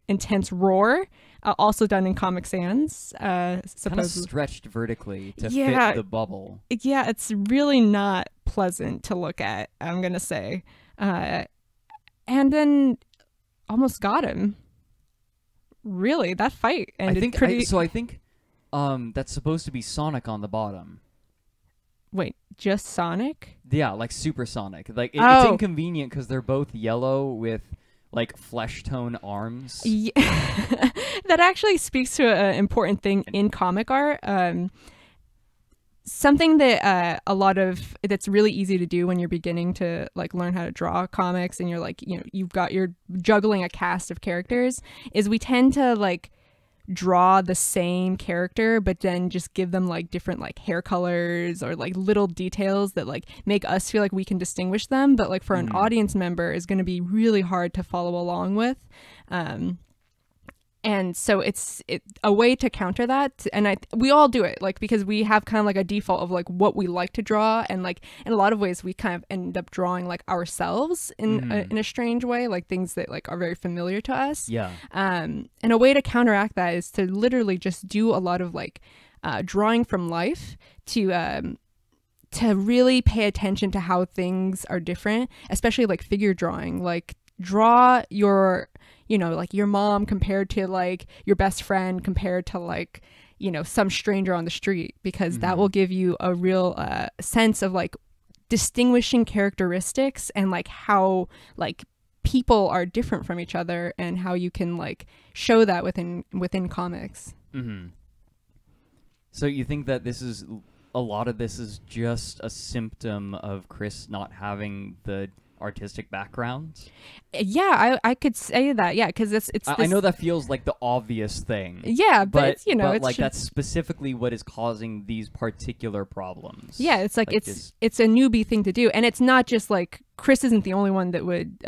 intense roar, also done in Comic Sans.
Kind of stretched vertically to
yeah,
fit the bubble.
Yeah, it's really not pleasant to look at, I'm going to say. And then almost got him. Really, that fight ended pretty...
I think that's supposed to be Sonic on the bottom.
Wait, just Sonic?
Yeah, like Supersonic. Like it's inconvenient because they're both yellow with like flesh tone arms.
Yeah. That actually speaks to an important thing in comic art. Something that that's really easy to do when you're beginning to like learn how to draw comics and you're like, you know, you're juggling a cast of characters, is we tend to like draw the same character but then just give them like different like hair colors or like little details that like make us feel like we can distinguish them, but like for an audience member is going to be really hard to follow along with. And so it's a way to counter that, and we all do it, like, because we have kind of like a default of like what we like to draw, and like in a lot of ways we kind of end up drawing like ourselves in a strange way, like things that like are very familiar to us.
Yeah.
And a way to counteract that is to literally just do a lot of like drawing from life to really pay attention to how things are different, especially like figure drawing. Like draw your, you know, like your mom compared to like your best friend compared to like, you know, some stranger on the street, because that will give you a real sense of like distinguishing characteristics and like how like people are different from each other and how you can like show that within comics.
So you think that a lot of this is just a symptom of Chris not having the artistic background?
Yeah, I could say that. Yeah, because it's
I know that feels like the obvious thing.
Yeah, but it's, you know,
but
it's
like that's specifically what is causing these particular problems.
Yeah, it's like it's a newbie thing to do, and it's not just like Chris isn't the only one that would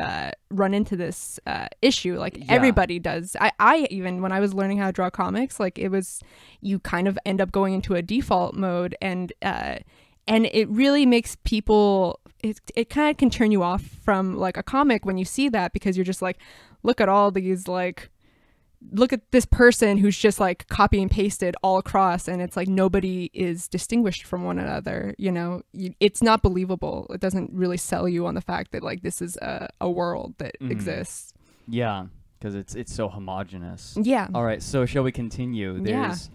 run into this issue. Like everybody does. I even when I was learning how to draw comics, like it was, you kind of end up going into a default mode, and it really makes people. It kind of can turn you off from like a comic when you see that, because you're just like, look at all these, like, look at this person who's just like copy and pasted all across, and it's like nobody is distinguished from one another, you know. It's not believable. It doesn't really sell you on the fact that like this is a world that exists.
Yeah, because it's so homogenous.
Yeah.
All right, so shall we continue? There's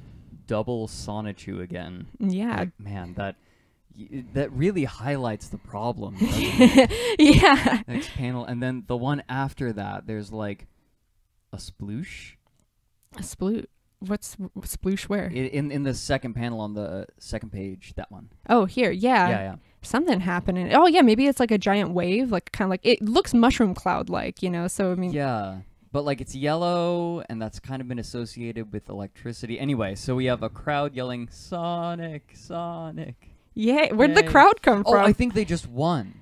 double Sonichu again.
Yeah.
Like, man, that really highlights the problem.
Yeah.
Next panel, and then the one after that, there's like a sploosh.
A sploosh. What's sploosh? Where?
In the second panel on the second page. That one.
Oh, here. Yeah.
Yeah.
Something happening. Oh, yeah. Maybe it's like a giant wave, like kind of like it looks mushroom cloud like, you know. So I mean.
Yeah. But like it's yellow, and that's kind of been associated with electricity. Anyway, so we have a crowd yelling, "Sonic, Sonic!"
Yeah, where'd the crowd come from?
Oh, I think they just won.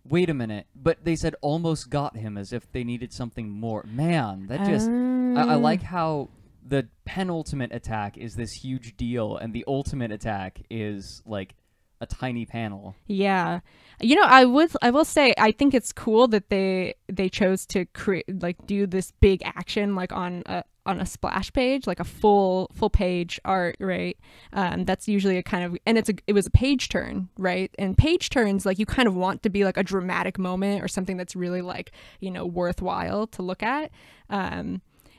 Wait
a minute. But they said almost got him, as if they needed something more. Man, that just... I like how the penultimate attack is this huge deal, and the ultimate attack is, like, a tiny panel.
Yeah. You know, I will say, I think it's cool that they chose to create, like, do this big action, like, on on a splash page, like a full page art, right? That's usually a kind of, and it was a page turn, right? And page turns, like, you kind of want to be like a dramatic moment or something that's really like, you know, worthwhile to look at.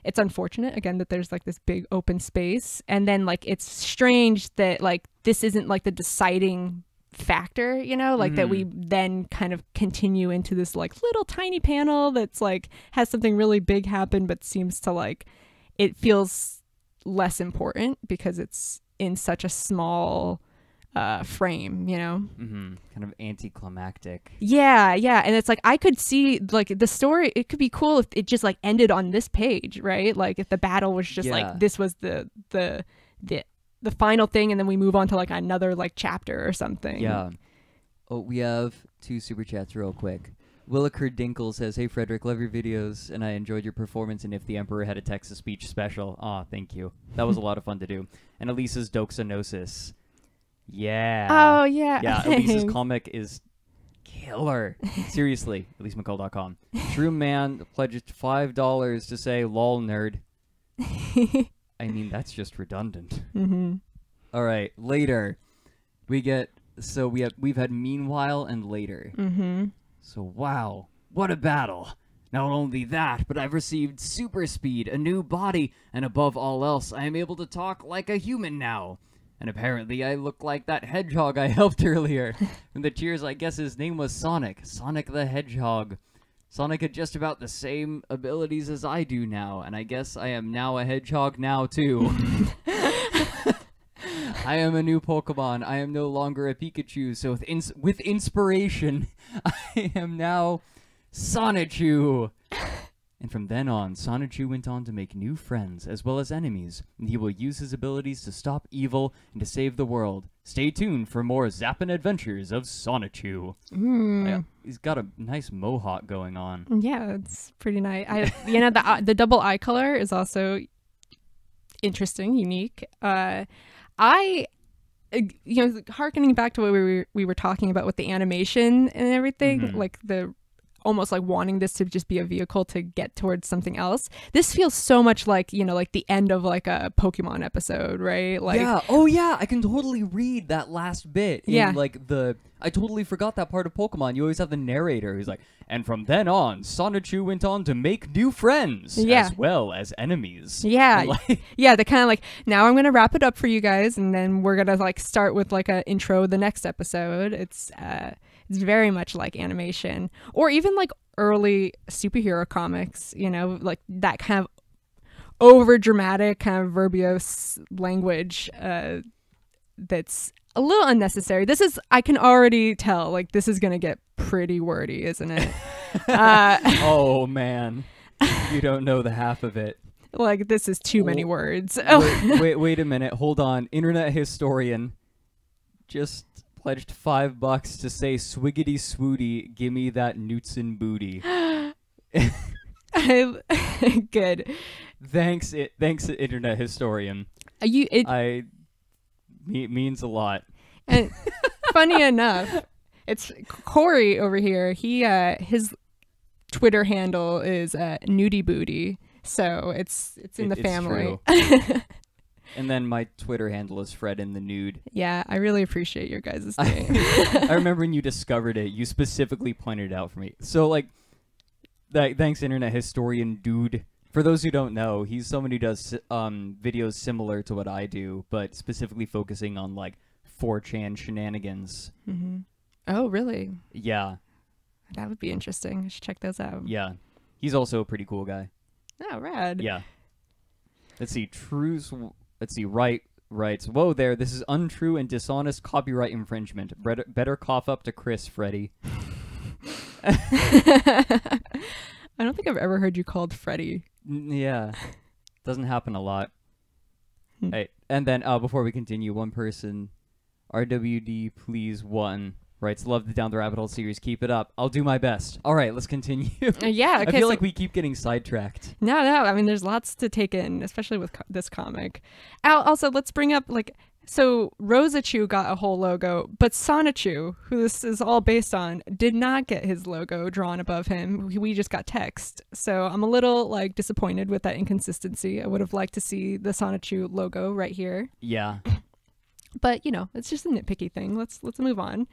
It's unfortunate, again, that there's like this big open space, and then like it's strange that like this isn't like the deciding factor, you know, like that we then kind of continue into this like little tiny panel that's like has something really big happen, but seems to like it feels less important because it's in such a small frame, you know.
Kind of anticlimactic.
Yeah, and it's like I could see like the story, it could be cool if it just like ended on this page, right? Like if the battle was just like this was the final thing, and then we move on to like another like chapter or something.
Yeah. Oh, we have 2 super chats real quick. Williker Dinkle says, "Hey Fredrik, love your videos, and I enjoyed your performance in If the Emperor Had a Text-to-Speech special." Aw, thank you. That was a lot of fun to do. And Elisa's Doxanosis. Yeah.
Oh, yeah.
Yeah, Elisa's comic is killer. Seriously, EliseMcCall.com. True man pledged $5 to say, "Lol, nerd." I mean, that's just redundant. All right, later. We've had meanwhile and later. So wow, what a battle. Not only that, but I've received super speed, a new body, and above all else, I am able to talk like a human now. And apparently I look like that hedgehog I helped earlier. From the cheers, I guess his name was Sonic the Hedgehog. Sonic had just about the same abilities as I do now, and I guess I am now a hedgehog now too. I am a new Pokemon. I am no longer a Pikachu, so with inspiration, I am now Sonichu. And from then on, Sonichu went on to make new friends as well as enemies, and he will use his abilities to stop evil and to save the world. Stay tuned for more zappin' adventures of Sonichu. He's got a nice mohawk going on.
Yeah, it's pretty nice. You know, the double eye color is also interesting, unique. You know, harkening back to what we were talking about with the animation and everything, like the almost like wanting this to just be a vehicle to get towards something else. This feels so much like, you know, like the end of like a Pokemon episode, right? Like,
yeah. Oh yeah, I can totally read that last bit.
Yeah.
I totally forgot that part of Pokemon. You always have the narrator who's like, and from then on, Sonichu went on to make new friends as well as enemies.
Yeah.
Like,
yeah, they kind of like, now I'm going to wrap it up for you guys, and then we're going to like start with like a intro the next episode. It's very much like animation, or even like early superhero comics, you know, like that kind of over dramatic kind of verbose language that's a little unnecessary. I can already tell, like, this is going to get pretty wordy, isn't it?
oh man, you don't know the half of it.
Like, this is too many words.
Wait a minute. Hold on. Internet historian just pledged $5 to say swiggity swooty, gimme that Knudsen booty.
Good.
Thanks, internet historian. Means a lot.
And funny enough, it's Corey over here. He his Twitter handle is nudie booty, so it's in the family.
And then my Twitter handle is Fred in the Nude.
Yeah, I really appreciate your guys' name.
I remember when you discovered it, you specifically pointed it out for me. So, like, thanks, internet historian dude. For those who don't know, he's someone who does videos similar to what I do, but specifically focusing on, like, 4chan shenanigans.
Oh, really?
Yeah.
That would be interesting. I should check those out.
Yeah. He's also a pretty cool guy.
Oh, rad.
Yeah. Let's see. Writes, whoa there, this is untrue and dishonest copyright infringement. Better cough up to Chris, Freddy.
I don't think I've ever heard you called Freddy.
Yeah. Doesn't happen a lot. Hey, and then before we continue, one person, RWD please 1, writes, love the Down the Rabbit Hole series. Keep it up. I'll do my best. All right, let's continue.
Yeah. Okay,
I feel like we keep getting sidetracked.
No. I mean, there's lots to take in, especially with this comic. Also, let's bring up, like, So Rosachu got a whole logo, but Sonichu, who this is all based on, did not get his logo drawn above him. We just got text. So I'm a little like disappointed with that inconsistency. I would have liked to see the Sonichu logo right here.
Yeah.
But, you know, it's just a nitpicky thing. Let's move on.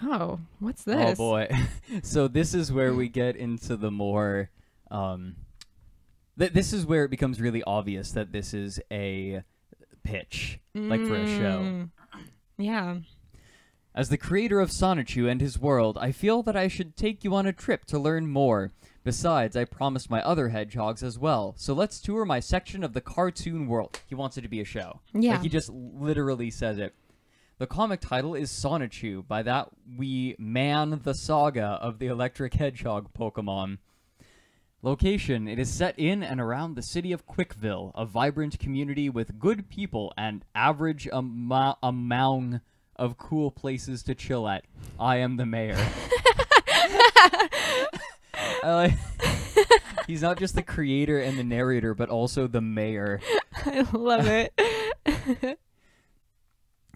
Oh, what's this?
Oh boy. So this is where we get into the more this is where it becomes really obvious that this is a pitch, like for a show.
Yeah.
As the creator of Sonichu and his world, I feel that I should take you on a trip to learn more. Besides, I promised my other hedgehogs as well. So let's tour my section of the cartoon world. He wants it to be a show.
Yeah.
Like he just literally says it. The comic title is Sonichu. By that, we man the saga of the electric hedgehog Pokemon. Location, it is set in and around the city of Quickville, a vibrant community with good people and average amount of cool places to chill at. I am the mayor. He's not just the creator and the narrator, but also the mayor.
I love it.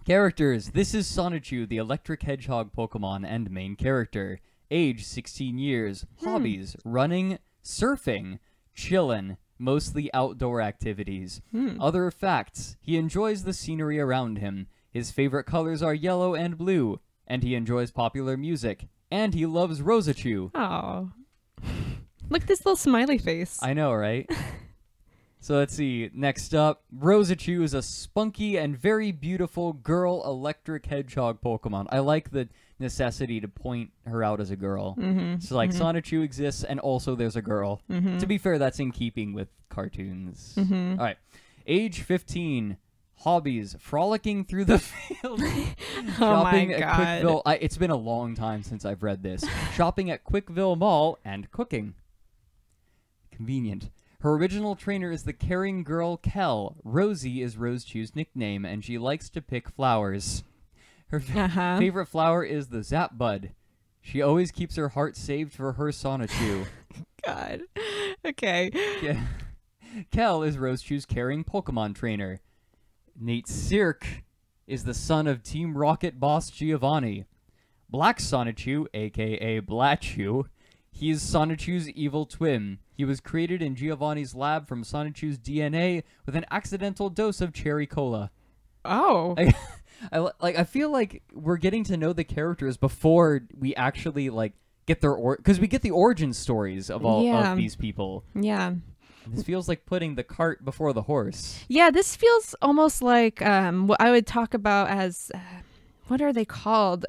Characters. This is Sonichu, the electric hedgehog Pokemon and main character. Age 16 years. Hobbies, running, surfing, chillin', mostly outdoor activities. Other facts. He enjoys the scenery around him. His favorite colors are yellow and blue. And he enjoys popular music. And he loves Rosachu.
Oh. Look at this little smiley face.
I know, right? So let's see. Next up, Rosachu is a spunky and very beautiful girl electric hedgehog Pokemon. I like the necessity to point her out as a girl. So like Sonichu exists and also there's a girl. To be fair, that's in keeping with cartoons. All right. Age 15. Hobbies, frolicking through the field. Shopping at Quickville. It's been a long time since I've read this. Shopping at Quickville Mall and cooking. Convenient. Her original trainer is the caring girl Kel. Rosie is Rosechu's nickname, and she likes to pick flowers. Her favorite flower is the Zap Bud. She always keeps her heart saved for her Sonichu.
God. Okay.
Yeah. Kel is Rosechu's caring Pokemon trainer. Nate Cirque is the son of Team Rocket boss Giovanni. Black Sonichu, a.k.a. Blatchu, he is Sonichu's evil twin. He was created in Giovanni's lab from Sonichu's DNA with an accidental dose of cherry cola.
Oh.
I feel like we're getting to know the characters before we actually like get their because we get the origin stories of all of these people.
Yeah.
This feels like putting the cart before the horse.
Yeah, this feels almost like what I would talk about as what are they called?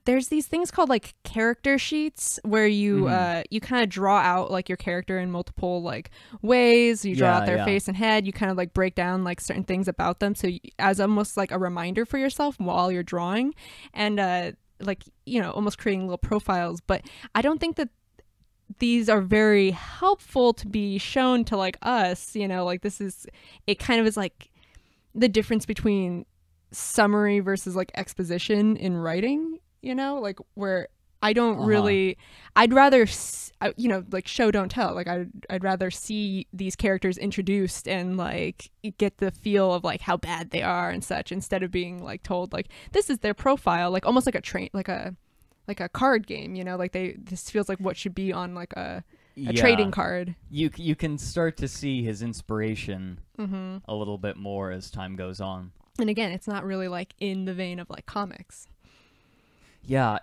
There's these things called like character sheets where you you kind of draw out like your character in multiple like ways. You draw out their face and head. You kind of like break down like certain things about them. So as almost like a reminder for yourself while you're drawing, and like, you know, almost creating little profiles. But I don't think that these are very helpful to be shown to like us, you know, like this is, it kind of is like the difference between summary versus like exposition in writing, you know, like where I don't really, I'd rather, you know, like show don't tell, like I'd rather see these characters introduced and like get the feel of like how bad they are and such, instead of being like told like this is their profile, like almost like a card game, you know, like this feels like what should be on like a trading card.
You can start to see his inspiration a little bit more as time goes on.
And again, it's not really like in the vein of like comics.
Yeah,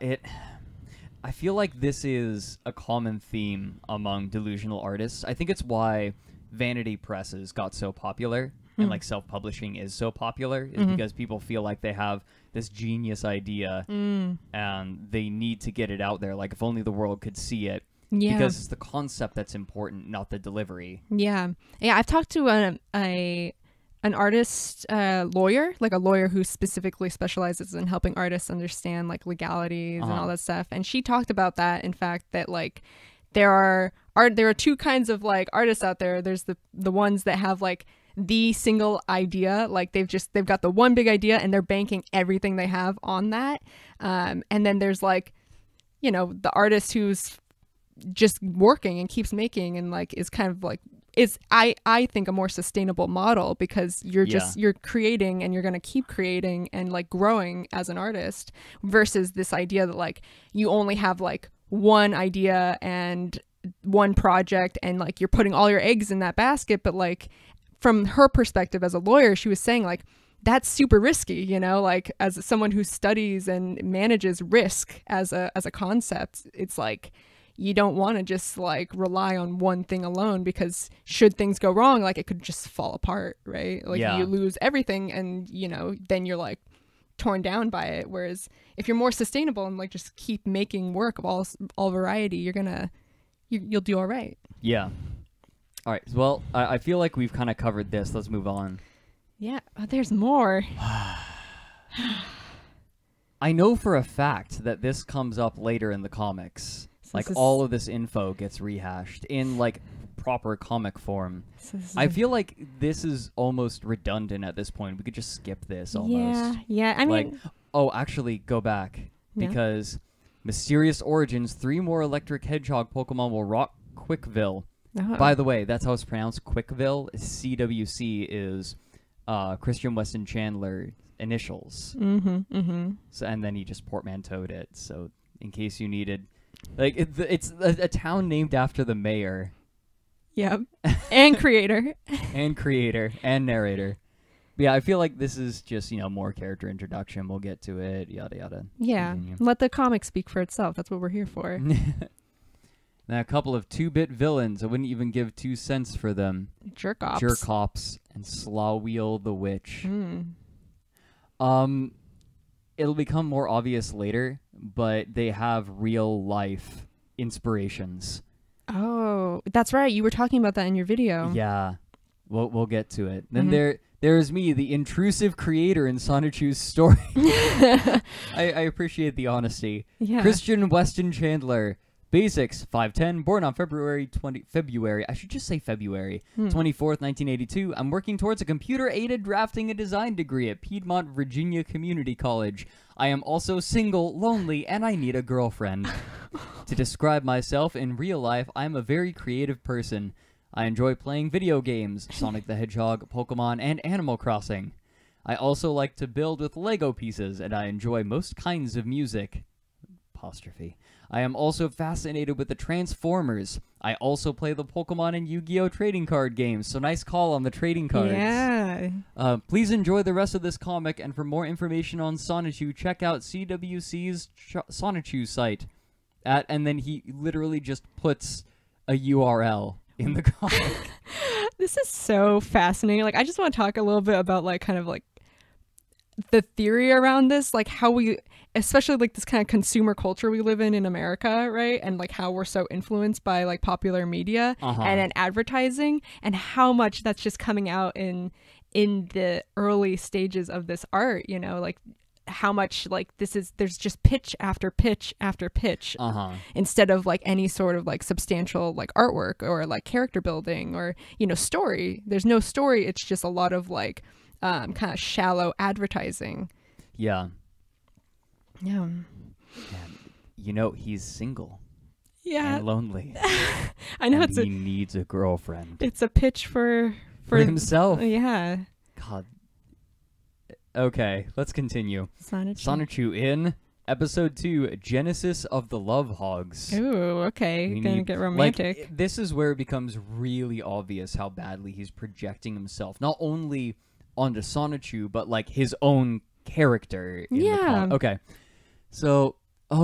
I feel like this is a common theme among delusional artists. I think it's why vanity presses got so popular and like self-publishing is so popular, is because people feel like they have this genius idea and they need to get it out there. Like if only the world could see it. Yeah. Because it's the concept that's important, not the delivery. Yeah.
Yeah, I've talked to an artist lawyer, like a lawyer who specifically specializes in helping artists understand like legalities and all that stuff. And she talked about that, in fact, that like there are two kinds of like artists out there. There's the ones that have like the single idea, like they've got the one big idea and they're banking everything they have on that. And then there's like, you know, the artist who's just working and keeps making and like is kind of like is I think a more sustainable model, because you're creating and you're going to keep creating and like growing as an artist, versus this idea that like you only have like one idea and one project and like you're putting all your eggs in that basket. But like from her perspective as a lawyer, she was saying like that's super risky, you know, like as someone who studies and manages risk as a concept, it's like you don't want to just like rely on one thing alone, because should things go wrong, like it could just fall apart, right? Like you lose everything and, you know, then you're like torn down by it. Whereas if you're more sustainable and like just keep making work of all variety, you'll do all right.
Yeah. All right. Well, I feel like we've kind of covered this. Let's move on.
Yeah. There's more.
I know for a fact that this comes up later in the comics. Like all of this info gets rehashed in like proper comic form. I feel like this is almost redundant at this point. We could just skip this almost.
Yeah. I mean,
like, oh, actually go back because mysterious origins, 3 more electric hedgehog Pokemon will rock Quickville. By the way, that's how it's pronounced, Quickville. CWC is Christian Weston Chandler initials. So, and then he just portmanteaued it. So in case you needed, like, it's a town named after the mayor.
Yep. And creator.
and narrator. But yeah, I feel like this is just, you know, more character introduction. We'll get to it, yada yada.
Yeah. Continue. Let the comic speak for itself. That's what we're here for.
Now, a couple of 2-bit villains. I wouldn't even give 2 cents for them. Jerkops and Slawwheel the Witch. It'll become more obvious later, but they have real life inspirations.
Oh, that's right. You were talking about that in your video.
Yeah, we'll get to it. Then there's me, the intrusive creator in Sonichu's story. I appreciate the honesty.
Yeah.
Christian Weston Chandler. Basics, 5'10", born on February 24th, 1982. I'm working towards a computer-aided drafting and design degree at Piedmont, Virginia Community College. I am also single, lonely, and I need a girlfriend. To describe myself in real life, I am a very creative person. I enjoy playing video games, Sonic the Hedgehog, Pokemon, and Animal Crossing. I also like to build with Lego pieces, and I enjoy most kinds of music. Apostrophe. I am also fascinated with the Transformers. I also play the Pokemon and Yu-Gi-Oh! Trading card games, so nice call on the trading cards.
Yeah.
Please enjoy the rest of this comic, and for more information on Sonichu, check out CWC's Sonichu site. And then he literally just puts a URL in the comic.
This is so fascinating. Like, I just want to talk a little bit about, like, kind of, like, the theory around this, like how we, especially like this kind of consumer culture we live in America, right? And like how we're so influenced by like popular media and then advertising, and how much that's just coming out in the early stages of this art, you know, like how much like there's just pitch after pitch after pitch instead of like any sort of like substantial like artwork or like character building or, you know, story. There's no story. It's just a lot of like kind of shallow advertising.
Yeah.
And,
you know, he's single.
Yeah.
And lonely.
I know,
and he needs a girlfriend.
It's a pitch for
himself.
Yeah.
God. Okay, let's continue. Sonichu in episode 2, Genesis of the Love Hogs.
Ooh, okay. Gonna get romantic.
Like, this is where it becomes really obvious how badly he's projecting himself, not only onto Sonichu, but like his own character in the okay. So,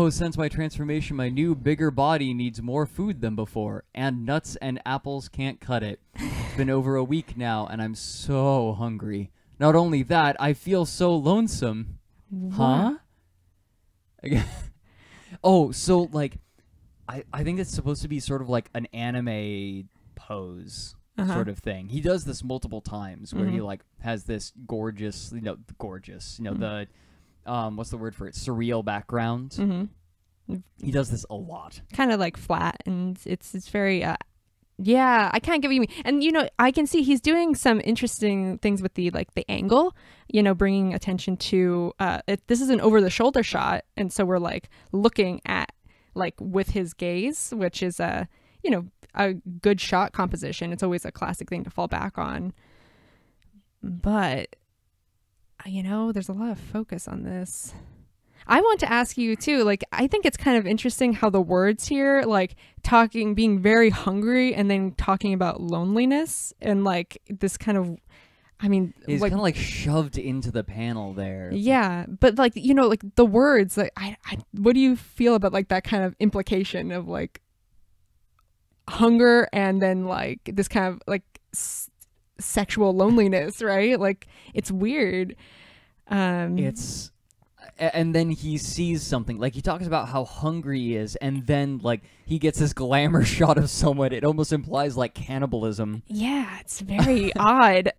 since my transformation, my new bigger body needs more food than before, and nuts and apples can't cut it. It's been over a week now, and I'm so hungry. Not only that, I feel so lonesome.
What?
Huh? Oh, so like I think it's supposed to be sort of like an anime pose. Sort of thing. He does this multiple times where he like has this gorgeous, the what's the word for it? Surreal background. He does this a lot.
Kind of like flat, and it's very I can't give you, and you know, I can see he's doing some interesting things with the angle, you know, bringing attention to this is an over the shoulder shot, and so we're like looking at like with his gaze, which is you know, a good shot composition. It's always a classic thing to fall back on. But, there's a lot of focus on this. I want to ask you too, like, I think it's kind of interesting how the words here, like being very hungry and then talking about loneliness and like this kind of,
it's
like,
kind of like shoved into the panel there.
Yeah, but like, like the words, like, what do you feel about like that kind of implication of like hunger and then like this kind of like sexual loneliness, right? Like, it's weird.
And then he sees something, like he talks about how hungry he is, and then like he gets this glamour shot of someone. It almost implies like cannibalism.
Yeah, it's very odd.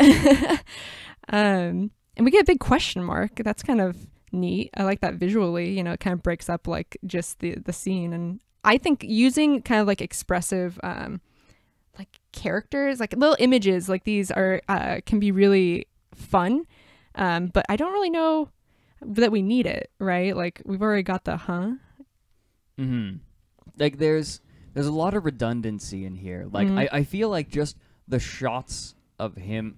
And we get a big question mark. That's kind of neat. I like that visually. It kind of breaks up like just the scene. And I think using kind of like expressive like characters, like little images like these are can be really fun. But I don't really know that we need it, right? Like, we've already got the
like there's a lot of redundancy in here. Like, I feel like just the shots of him,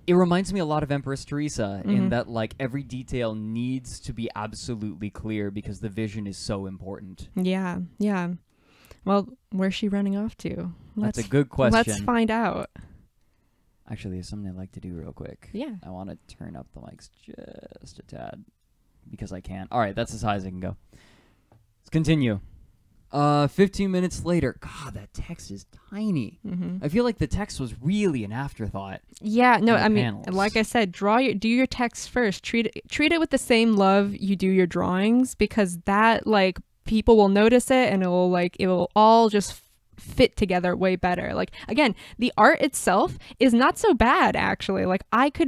it reminds me a lot of Empress Theresa in that like every detail needs to be absolutely clear because the vision is so important.
Yeah. Well, where's she running off to?
That's a good question.
Let's find out.
Actually, there's something I'd like to do real quick.
Yeah.
I want to turn up the mics just a tad because I can. All right, that's as high as I can go. Let's continue. 15 minutes later. God, that text is tiny. I feel like the text was really an afterthought.
Yeah, no,
panels.
Like I said, do your text first. Treat it with the same love you do your drawings, because that like people will notice it and it will all just fit together way better. Like, again, the art itself is not so bad, actually. Like, I could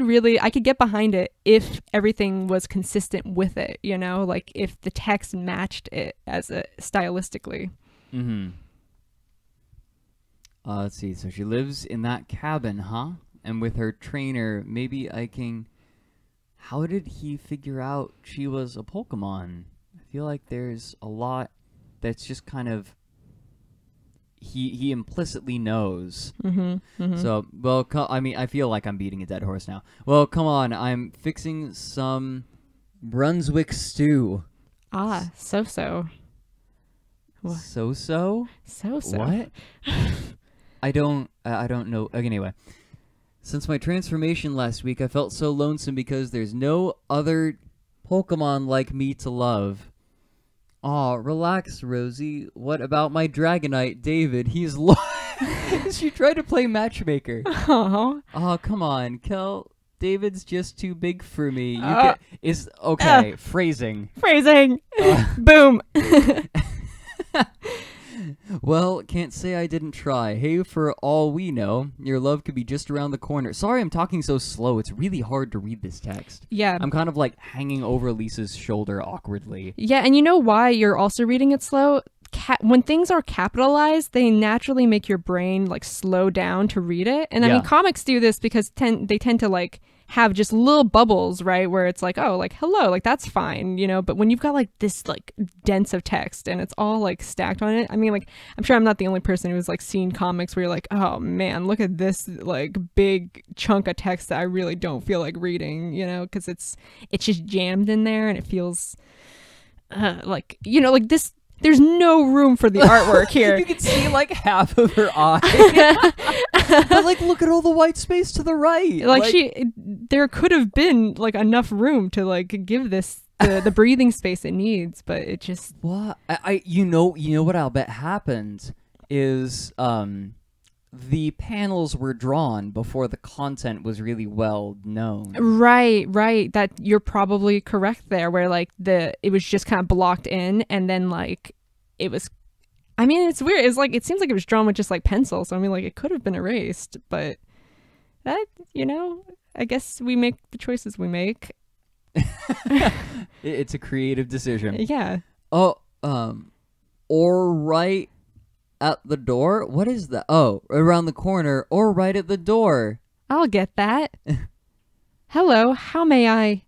get behind it if everything was consistent with it, like if the text matched it stylistically.
Let's see. So she lives in that cabin, huh? And with her trainer, maybe I can... How did he figure out she was a Pokemon? I feel like there's a lot that's just kind of... He implicitly knows. So, well, I feel like I'm beating a dead horse now. Well, come on, I'm fixing some Brunswick stew.
So-so.
What? So-so?
So-so.
What? I don't know. Anyway, since my transformation last week, I felt so lonesome because there's no other Pokemon like me to love. Aw, relax, Rosie. What about my Dragonite, David? He's She tried to play matchmaker. Oh, come on, Kel. David's just too big for me. Phrasing.
Boom.
Well, can't say I didn't try. Hey, for all we know, your love could be just around the corner. Sorry I'm talking so slow. It's really hard to read this text.
Yeah.
I'm kind of like hanging over Lisa's shoulder awkwardly.
Yeah, and you know why you're also reading it slow? When things are capitalized, they naturally make your brain like slow down to read it. And I mean, comics do this because they tend to like have just little bubbles, right? Where it's like, oh, like, hello, like that's fine, but when you've got like this like dense of text and it's all like stacked on it, I mean, like, I'm sure I'm not the only person who's like seen comics where you're like, oh man, look at this like big chunk of text that I really don't feel like reading, because it's just jammed in there and it feels like, like this. There's no room for the artwork here.
You can see like half of her eye. But like, look at all the white space to the right.
There could have been like enough room to like give this the breathing space it needs, but it just...
What? You know what I'll bet happened is the panels were drawn before the content was really well known.
Right. That you're probably correct there, where like it was just kind of blocked in, and then like it was. I mean, it's weird. It's like it seems like it was drawn with just like pencil, so I mean, like it could have been erased, but that I guess we make the choices we make.
It's a creative decision.
Yeah.
Oh, or right at the door? What is that? Oh, around the corner or right at the door.
I'll get that. Hello, how may I?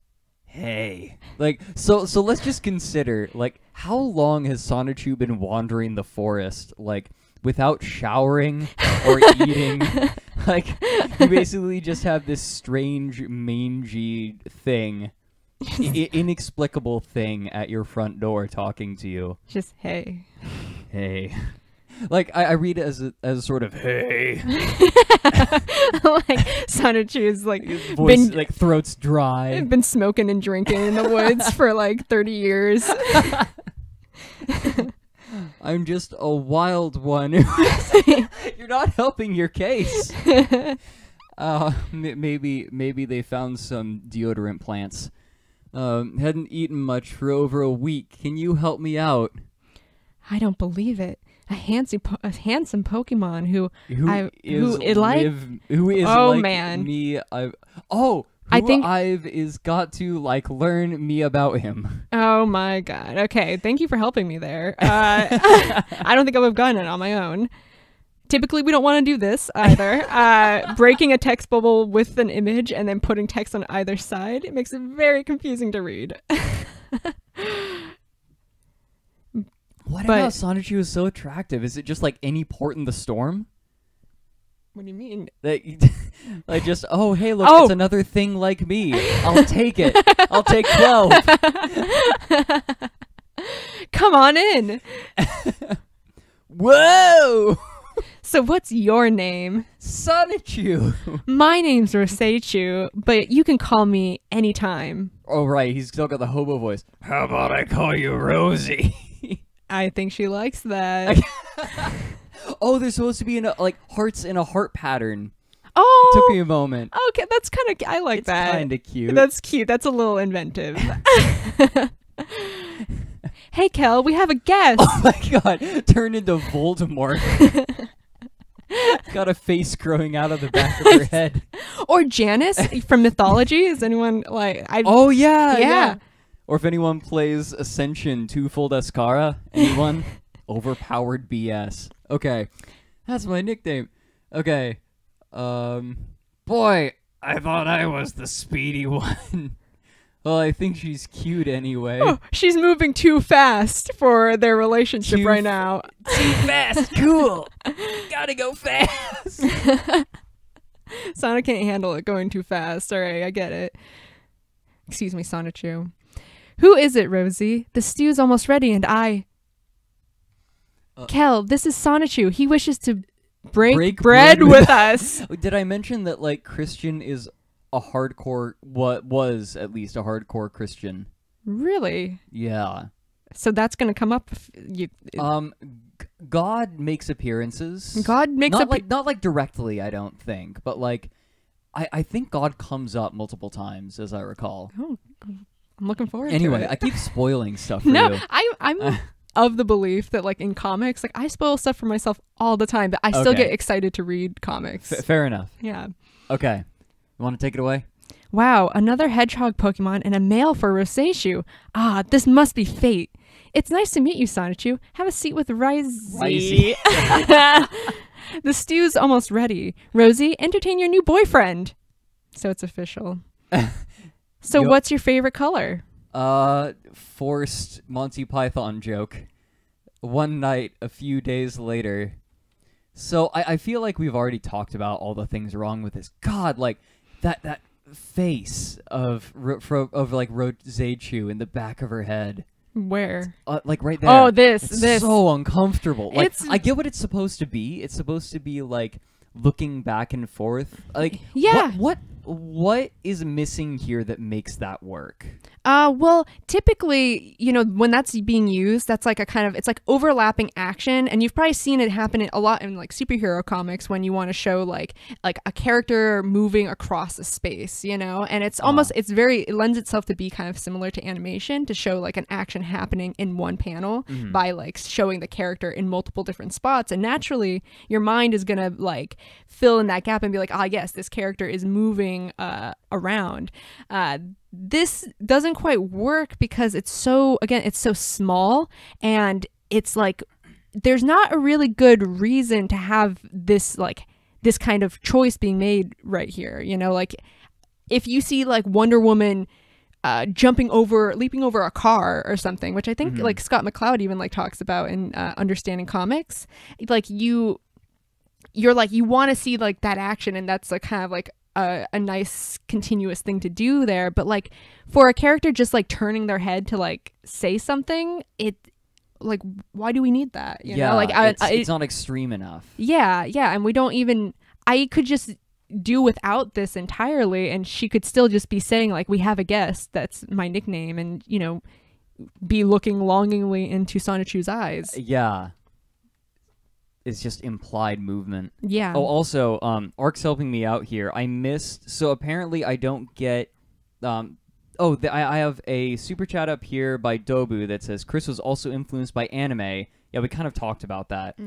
Hey. Like, so let's just consider, like, how long has Sonichu been wandering the forest? Like, without showering or eating. Like, you basically just have this strange, mangy thing, inexplicable thing at your front door talking to you.
Just, hey.
Hey. Like, I read it as a sort of, hey.
Like, Sonichu's, like,
voice, like, throat's dry.
Been smoking and drinking in the woods for, like, 30 years.
I'm just a wild one. You're not helping your case. Maybe they found some deodorant plants. Hadn't eaten much for over a week. Can you help me out?
I don't believe it. A handsome Pokemon who is I've is got to like learn me about him. Oh my god. Okay, thank you for helping me there. I don't think I would have gotten it on my own. Typically, we don't want to do this either. Breaking a text bubble with an image and then putting text on either side, it makes it very confusing to read.
What about Sonichu is so attractive? Is it just like any port in the storm?
What do you mean?
Like just, oh, hey, look, it's another thing like me. I'll take it. I'll take 12.
Come on in.
Whoa!
So what's your name?
Sonichu.
My name's Rosechu, but you can call me anytime.
Oh, right. He's still got the hobo voice. How about I call you Rosie?
I think she likes that.
Oh, there's supposed to be like hearts in a heart pattern.
Oh,
it took me a moment.
Okay, that's kind of I like that.
It's kind of cute.
That's cute. That's a little inventive. Hey, Kel, we have a guest.
Oh my god, turned into Voldemort. Got a face growing out of the back of her head.
Or Janice from Mythology. Is anyone like?
Oh yeah. Or if anyone plays Ascension Twofold Escara, anyone? Overpowered BS. Okay. That's my nickname. Okay. Boy, I thought I was the speedy one. Well, I think she's cute anyway.
Oh, she's moving too fast for their relationship right now.
Too fast. Cool. Gotta go fast.
Sonic can't handle it going too fast. All right, I get it. Excuse me, Sonichu. Who is it, Rosie? The stew's almost ready and Kel, this is Sonichu. He wishes to break bread with us.
Did I mention that, like, Christian is a hardcore, was at least a hardcore Christian?
Really?
Yeah.
So that's going to come up?
God makes appearances.
God makes
not like directly, I don't think, but like, I think God comes up multiple times, as I recall.
Oh, I'm looking forward to it.
Anyway, I keep spoiling stuff for you.
I'm of the belief that, like, in comics, like, I spoil stuff for myself all the time, but I still get excited to read comics.
Fair enough.
Yeah.
Okay. You want to take it away?
Wow, another hedgehog Pokemon and a male for Rosechu. Ah, this must be fate. It's nice to meet you, Sonichu. Have a seat with Risey. The stew's almost ready. Rosie, entertain your new boyfriend. So it's official. So what's your favorite color?
Forced Monty Python joke. One night, a few days later. So I feel like we've already talked about all the things wrong with this. God, like that face of like Rosechu in the back of her head.
Where?
Like right there.
Oh, this.
So uncomfortable. Like, I get what it's supposed to be. It's supposed to be like looking back and forth. Like,
yeah.
What is missing here that makes that work?
Well, typically, you know, when that's being used, that's like it's like overlapping action, and you've probably seen it happen a lot in like superhero comics when you want to show like a character moving across a space, you know, and it's almost it lends itself to be kind of similar to animation to show like an action happening in one panel by like showing the character in multiple different spots, and naturally your mind is gonna like fill in that gap and be like, yes, this character is moving around. This doesn't quite work because it's so small, and it's like there's not a really good reason to have this kind of choice being made right here. You know, like if you see like Wonder Woman leaping over a car or something, which I think like Scott McCloud even like talks about in Understanding Comics. Like you're like, you want to see like that action, and that's like kind of like a nice continuous thing to do there. But like for a character just like turning their head to like say something, it like, why do we need that? You know, like
it's not extreme enough.
Yeah, and we don't even. I could just do without this entirely, and she could still just be saying like, we have a guest, that's my nickname, and you know, be looking longingly into Sonichu's eyes.
Yeah. It's just implied movement.
Yeah.
Oh, also, Ark's helping me out here. I missed, so apparently I don't get, I have a super chat up here by Dobu that says, Chris was also influenced by anime. Yeah, we kind of talked about that.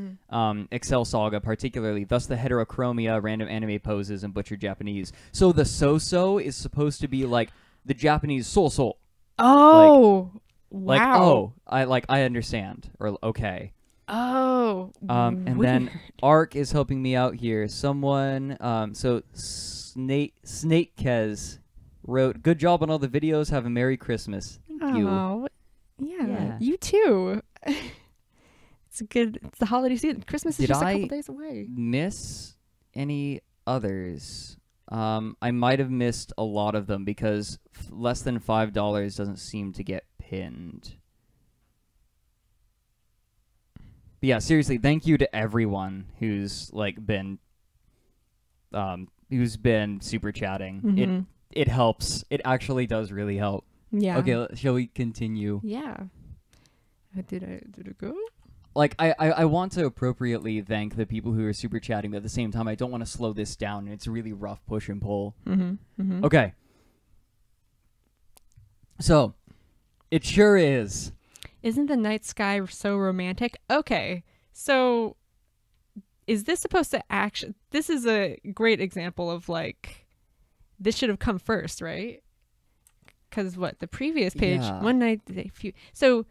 Excel Saga particularly, thus the heterochromia, random anime poses, and butchered Japanese. So the so-so is supposed to be like the Japanese soul.
Oh,
wow. I understand. Or, okay.
Oh,
and
weird.
then Ark is helping me out here. Someone, so Snakekez wrote, "Good job on all the videos. Have a Merry Christmas." Thank you.
Oh, yeah, you too. It's the holiday season. Christmas is just a couple days away.
Miss any others? I might have missed a lot of them because less than $5 doesn't seem to get pinned. But yeah, seriously, thank you to everyone who's like been super chatting. It helps. It actually does really help.
Yeah.
Okay, shall we continue?
Yeah. Did it go?
Like I want to appropriately thank the people who are super chatting, but at the same time I don't want to slow this down. It's a really rough push and pull. Okay. So, it sure is.
Isn't the night sky so romantic? Okay, so is this supposed to actually... This is a great example of, like, this should have come first, right? Because what? The previous page, one night... So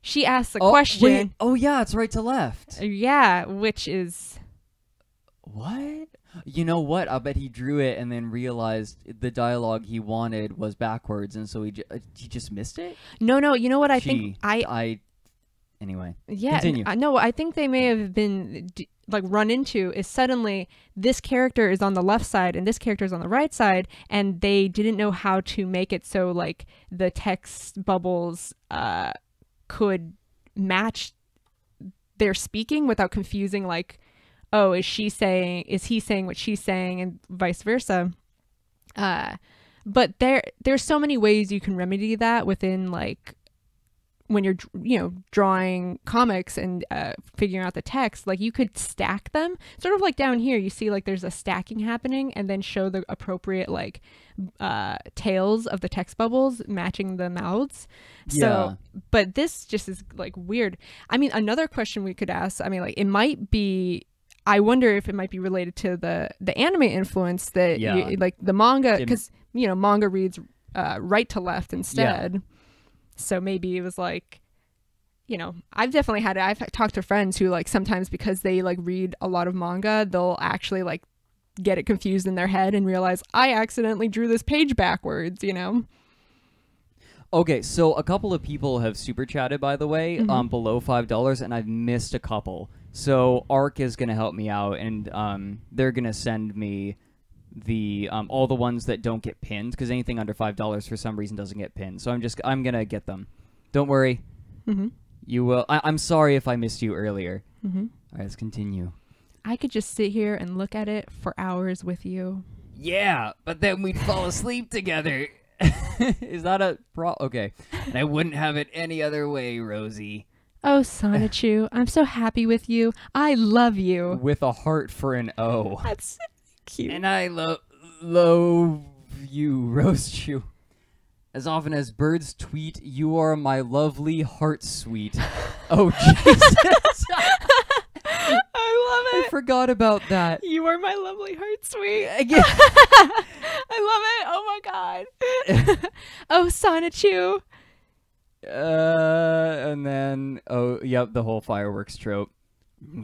she asks a question...
Wait. Oh, yeah, it's right to left.
Yeah, which is...
What? You know what? I bet he drew it and then realized the dialogue he wanted was backwards, and so he just missed it?
No, you know what I think?
Anyway,
yeah,
continue.
No, I think they may have been like run into is suddenly this character is on the left side and this character is on the right side, and they didn't know how to make it so like the text bubbles could match their speaking without confusing, like, oh, is he saying what she's saying, and vice versa. But there's so many ways you can remedy that within, like, when you're, drawing comics and figuring out the text. Like, you could stack them sort of like down here. You see, like, there's a stacking happening, and then show the appropriate, like, tails of the text bubbles matching the mouths. So, but this just is, like, weird. I mean, another question we could ask, I mean, like, it might be, I wonder if it might be related to the anime influence that, like, the manga, because, manga reads right to left instead. Yeah. So maybe it was like, I've definitely had it. I've talked to friends who, like, sometimes because they, like, read a lot of manga, they'll actually, like, get it confused in their head and realize, I accidentally drew this page backwards,
Okay, so a couple of people have super chatted, by the way, below $5, and I've missed a couple. So Ark is going to help me out, and they're going to send me the all the ones that don't get pinned, because anything under $5 for some reason doesn't get pinned. So I'm going to get them. Don't worry. You will. I'm sorry if I missed you earlier. All right, let's continue.
I could just sit here and look at it for hours with you.
Yeah, but then we'd fall asleep together. Is that a okay? And I wouldn't have it any other way, Rosie.
Oh, Sonichu, I'm so happy with you. I love you.
With a heart for an O.
That's cute.
And I love you, Rosechu. As often as birds tweet, you are my lovely heart sweet. Oh, Jesus.
I love it.
I forgot about that.
You are my lovely heart sweet.
Yeah.
I love it. Oh my god. Oh, Sonichu.
And then the whole fireworks trope. You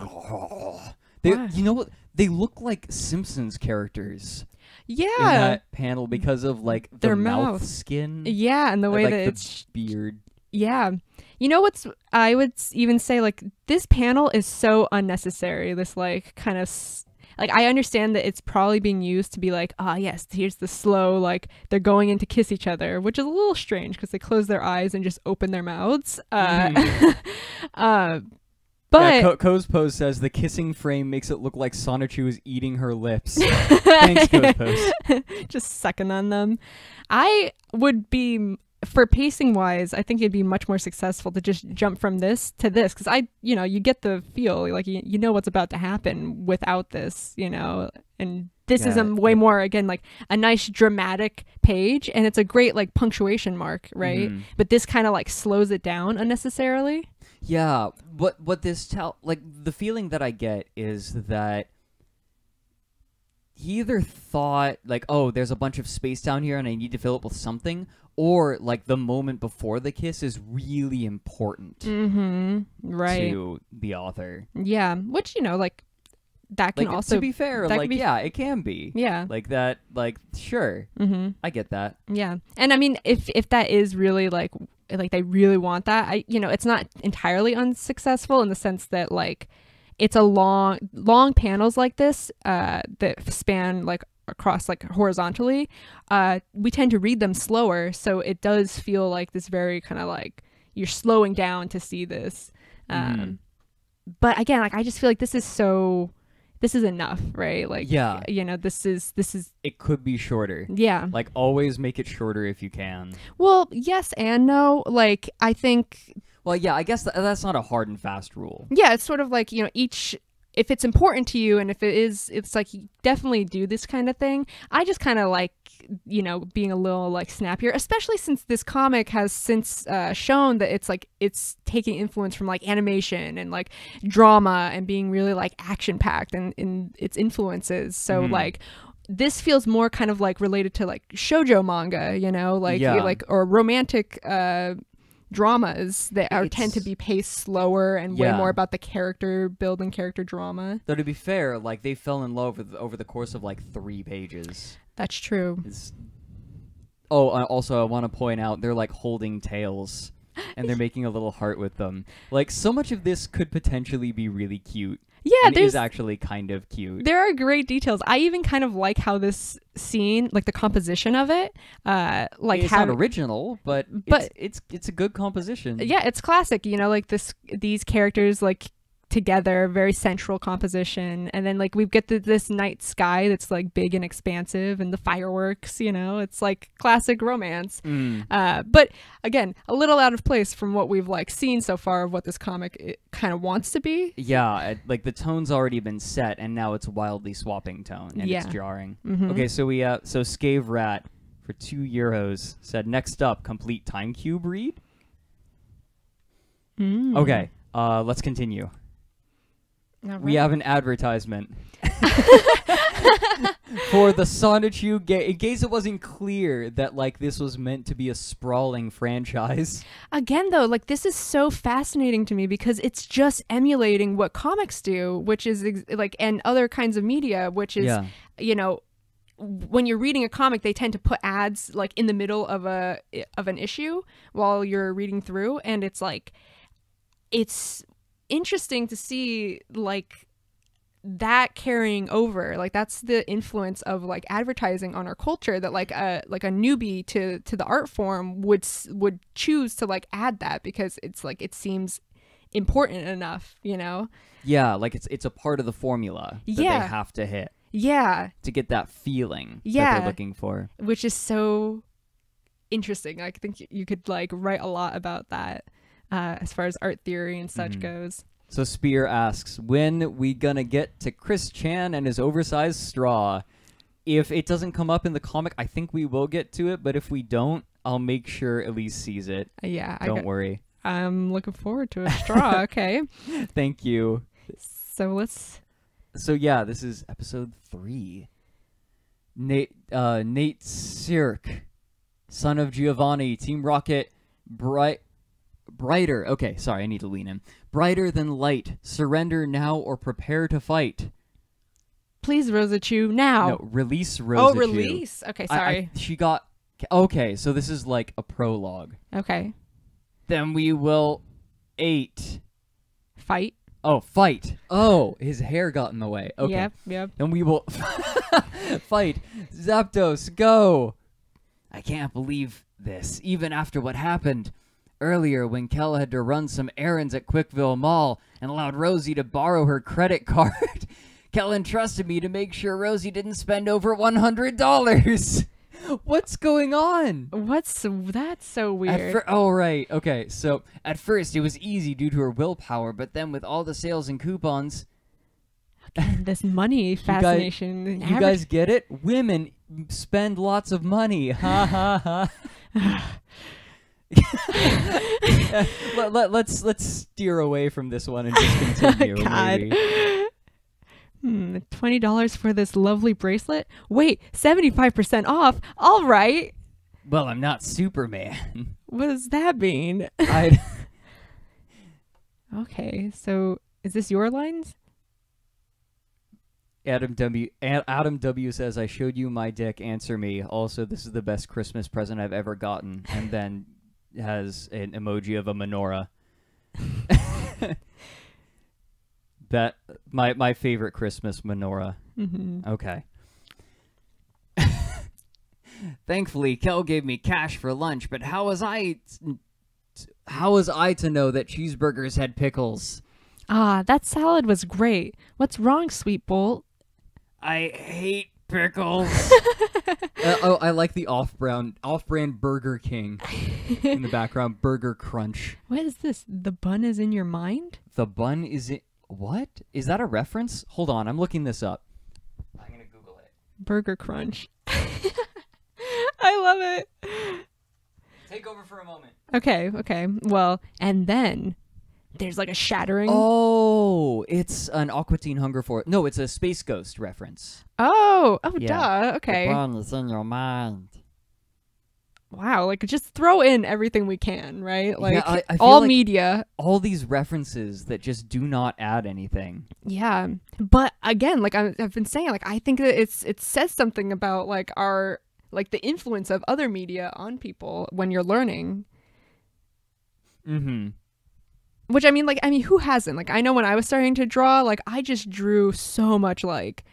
know what? They look like Simpsons characters.
Yeah.
in that panel because of like the
Their
mouth
mouth.
skin.
Yeah, and the way
like
that
the
it's
beard.
yeah. You know what's I would even say like this panel is so unnecessary. This like kind of like I understand that it's probably being used to be like, ah, yes, here's the slow like they're going in to kiss each other, which is a little strange because they close their eyes and just open their mouths. But
yeah, Ko's Pose says the kissing frame makes it look like Sonichu is eating her lips. Thanks, Ko's Pose.
just sucking on them. I would be, for pacing wise, I think it'd be much more successful to just jump from this to this because you get the feel like you know what's about to happen without this, and this is a way more, again, like a nice dramatic page, and it's a great like punctuation mark, right? But this kind of like slows it down unnecessarily.
Yeah, what this like the feeling that I get is that he either thought like, oh, there's a bunch of space down here and I need to fill it with something, or like the moment before the kiss is really important
Right.
to the author.
Yeah, which like that can
like,
also,
to be fair, like yeah, it can be.
Yeah.
Like that, like sure. I get that.
Yeah. And I mean if that is really like they really want that, it's not entirely unsuccessful in the sense that like it's a long panels like this that span like across like horizontally. We tend to read them slower, so it does feel like this very kind of like you're slowing down to see this. But again, like I just feel like this is enough, right? Like,
yeah,
this is
it could be shorter.
Yeah,
like always make it shorter if you can.
Well, yes and no. Like I think,
well, yeah, I guess that's not a hard and fast rule.
Yeah, it's sort of like each, if it's important to you and if it is, it's like you definitely do this kind of thing. I just kind of like being a little like snappier, especially since this comic has since shown that it's taking influence from like animation and like drama and being really like action packed and in its influences. So like this feels more kind of like related to like shoujo manga, like or romantic dramas that tend to be paced slower and way more about the character building, character drama.
Though to be fair, like they fell in love over the course of like 3 pages.
That's true.
Also I want to point out they're like holding tails and they're making a little heart with them. Like so much of this could potentially be really cute. Yeah, it is actually kind of cute.
There are great details. I even kind of like how this scene, like the composition of it, like
it's not original, but it's a good composition.
Yeah, it's classic. Like these characters like together, very central composition, and then like we get this night sky that's like big and expansive, and the fireworks. It's like classic romance. But again, a little out of place from what we've like seen so far of what this comic kind of wants to be.
Yeah, like the tone's already been set, and now it's wildly swapping tone, and it's jarring. Okay, so we so Scave Rat for €2 said next up, complete time cube read. Okay, let's continue. Right. We have an advertisement for the Sonichu in case it wasn't clear that like this was meant to be a sprawling franchise.
Again, though, like this is so fascinating to me because it's just emulating what comics do, which is like, and other kinds of media, which is, when you're reading a comic, they tend to put ads like in the middle of an issue while you're reading through, and it's like, it's interesting to see like that carrying over. Like that's the influence of like advertising on our culture, that like a newbie to the art form would choose to like add that because it's like it seems important enough,
Yeah, like it's a part of the formula that they have to hit.
Yeah,
to get that feeling that they're looking for,
which is so interesting. I think you could like write a lot about that. As far as art theory and such goes.
So Spear asks, when we gonna get to Chris Chan and his oversized straw? If it doesn't come up in the comic, I think we will get to it, but if we don't, I'll make sure Elise sees it.
Yeah.
Don't worry.
I'm looking forward to a straw, okay.
Thank you.
So
yeah, this is episode 3. Nate Sirk, son of Giovanni, Team Rocket, Brighter. Okay, sorry, I need to lean in. Brighter than light. Surrender now or prepare to fight.
Please, Sonichu, now.
No, release Sonichu.
Oh, release. Okay, sorry.
She got... Okay, so this is like a prologue.
Okay.
Then we will...
Fight.
Oh, fight. Oh, his hair got in the way. Okay.
Yep.
Then we will... fight. Zapdos, go! I can't believe this, even after what happened earlier when Kel had to run some errands at Quickville Mall and allowed Rosie to borrow her credit card. Kel entrusted me to make sure Rosie didn't spend over $100. What's going on?
That's so weird.
Oh, right. Okay, so at first it was easy due to her willpower, but then with all the sales and coupons...
Again, this money fascination.
You guys get it? Women spend lots of money. Ha ha ha. Let's steer away from this one and just continue.
God.
Maybe.
$20 for this lovely bracelet? Wait, 75% off? All right.
Well, I'm not Superman.
What does that mean? Okay, so is this your lines?
Adam W says, I showed you my dick, answer me. Also, this is the best Christmas present I've ever gotten. And then has an emoji of a menorah. That my favorite Christmas menorah.
Mm-hmm.
Okay. Thankfully, Kel gave me cash for lunch, but how was I to know that cheeseburgers had pickles?
Ah, that salad was great. What's wrong, Sweet Bolt?
I hate pickles. I like the off-brand Burger King in the background. Burger Crunch.
What is this? The bun is in your mind?
The bun is in... What? Is that a reference? Hold on, I'm looking this up. I'm gonna Google it.
Burger Crunch. I love it.
Take over for a moment.
Okay. Well, and then there's like a shattering.
Oh, it's an Aqua Teen Hunger Force. No, it's a Space Ghost reference.
Oh,
Yeah.
duh. Okay.
The bun is in your mind.
Wow, like just throw in everything we can, right? Like
I feel
all
like
media.
All these references that just do not add anything.
Yeah. But again, like I've been saying, like I think that it says something about like the influence of other media on people when you're learning.
Mm-hmm.
Which I mean, who hasn't? Like I know when I was starting to draw, like I just drew so much like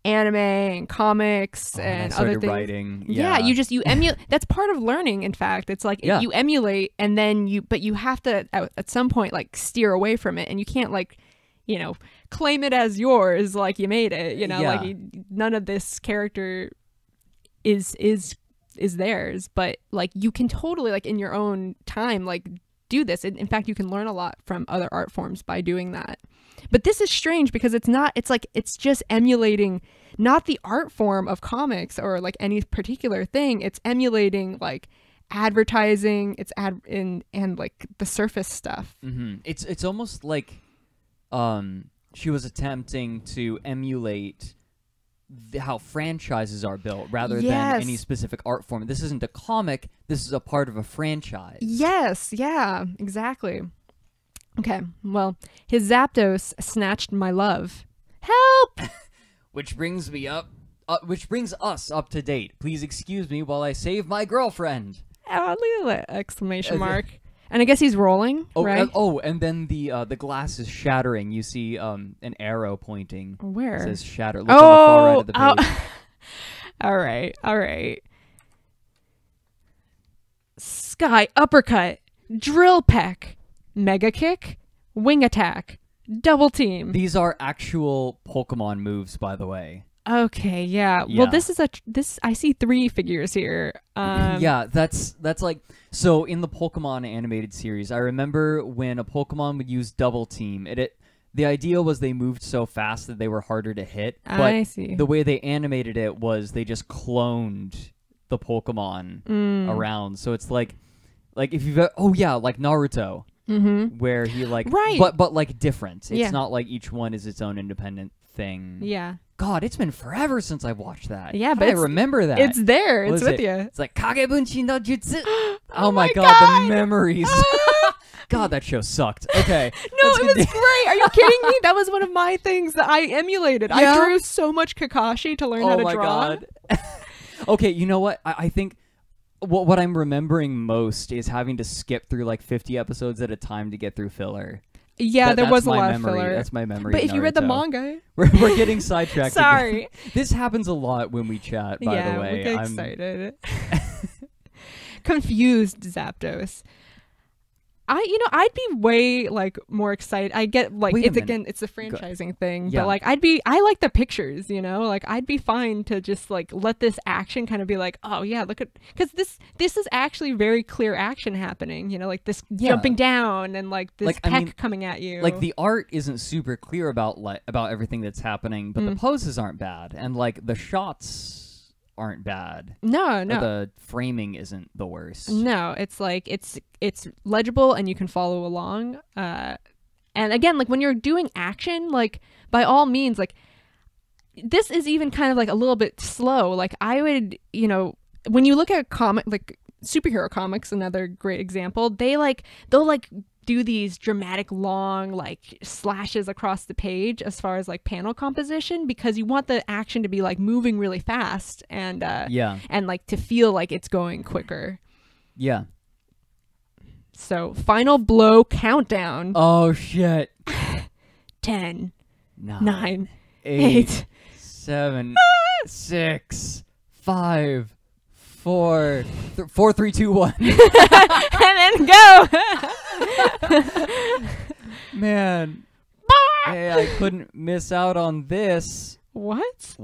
anime and comics and other things.
Writing.
Yeah, you emulate. That's part of learning. In fact, it's like you emulate, and then you have to at some point like steer away from it, and you can't like, claim it as yours, like you made it. Like none of this character is theirs, but like you can totally like in your own time like do this. In fact, you can learn a lot from other art forms by doing that. But this is strange because it's just emulating not the art form of comics or like any particular thing. It's emulating like advertising, and like the surface stuff.
Mm-hmm. It's almost like she was attempting to emulate how franchises are built rather than any specific art form. This isn't a comic, this is a part of a franchise.
Yes, yeah, exactly. Okay, well, his Zapdos snatched my love. Help!
Which brings us up to date. Please excuse me while I save my girlfriend.
Exclamation mark. And I guess he's rolling, right?
And then the glass is shattering. You see an arrow pointing.
Where?
It says shatter. Look on the far right of the page.
All right. Sky uppercut, drill peck, mega kick, wing attack, double team.
These are actual Pokemon moves, by the way.
Okay, yeah. Well, this I see 3 figures here.
Yeah, that's like, so in the Pokemon animated series, I remember when a Pokemon would use double team, the idea was they moved so fast that they were harder to hit. But
I see.
The way they animated it was they just cloned the Pokemon around. So it's like if you've like Naruto.
Mm-hmm.
Where he like but like different. It's not like each one is its own independent thing.
Yeah.
God, it's been forever since I watched that.
Yeah, but
I remember that.
It's there. It's with you.
It's like Kagebunshi no Jutsu. Oh my god, the memories. God, that show sucked. Okay.
No, it was great. Are you kidding me? That was one of my things that I emulated.
Yeah?
I drew so much Kakashi to learn how to draw.
Oh my God. Okay, you know what? I think what I'm remembering most is having to skip through like 50 episodes at a time to get through filler.
Yeah, there was a lot of
memory.
filler.
That's my memory.
But
of
if you read the
Naruto.
manga,
we're getting sidetracked.
sorry.
Again. This happens a lot when we chat. By the way,
we get excited. Confused Zapdos. I'd be way like more excited. I get like it's a franchising thing,
Yeah.
but like I like the pictures, like I'd be fine to just like let this action kind of be like, oh yeah, look at, because this is actually very clear action happening, like this jumping down and like this peck coming at you.
Like the art isn't super clear about everything that's happening, but the poses aren't bad, and like the shots aren't bad.
No.
The framing isn't the worst.
No, it's like it's legible and you can follow along. And again, like when you're doing action, like by all means, like this is even kind of like a little bit slow. Like I would, when you look at like superhero comics, another great example, they'll do these dramatic long like slashes across the page as far as like panel composition, because you want the action to be like moving really fast and and like to feel like it's going quicker.
Yeah.
So final blow countdown.
Oh shit.
10,
9,
9,
8,
8,
7, 6, 5, 4, 4, 3, 2, 1.
and then go.
Man, hey, I couldn't miss out on this.
What?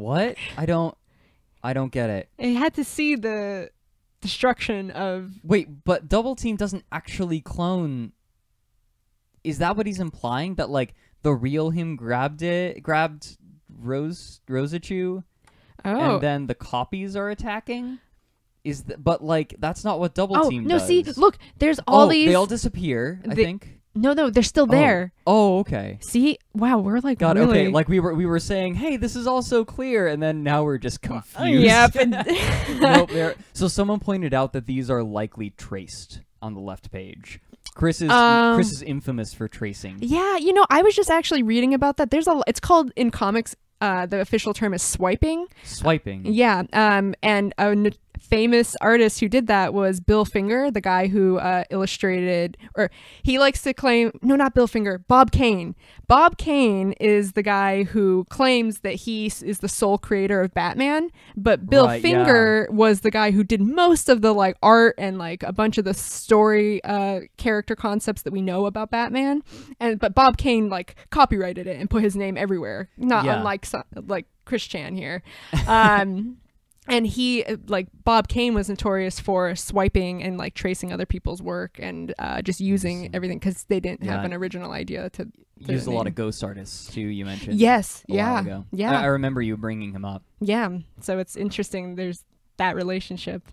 I don't get it.
I had to see the destruction of.
Wait, but Double Team doesn't actually clone. Is that what he's implying? That like the real him grabbed Rosaichu, and then the copies are attacking? But like that's not what Double Team does.
See, look, there's all these.
They all disappear, I think.
No, they're still there.
Oh, okay.
See, wow, we're like
God,
really...
okay, like we were saying, hey, this is all so clear, and then now we're just confused.
Yep.
Nope. So someone pointed out that these are likely traced on the left page. Chris is infamous for tracing.
Yeah, I was just actually reading about that. It's called in comics. The official term is swiping.
Swiping.
Yeah. And a famous artist who did that was Bill Finger, the guy who illustrated, or he likes to claim, no, not Bill Finger, Bob Kane. Bob Kane is the guy who claims that he is the sole creator of Batman, but Bill Finger was the guy who did most of the like art and like a bunch of the story character concepts that we know about Batman. But Bob Kane like copyrighted it and put his name everywhere, not unlike like Chris Chan here. And he, like, Bob Kane was notorious for swiping and, like, tracing other people's work and just using everything because they didn't have an original idea to
Used a lot of ghost artists, too, you mentioned.
Yes,
a while ago.
Yeah.
I remember you bringing him up.
Yeah, so it's interesting. There's that relationship.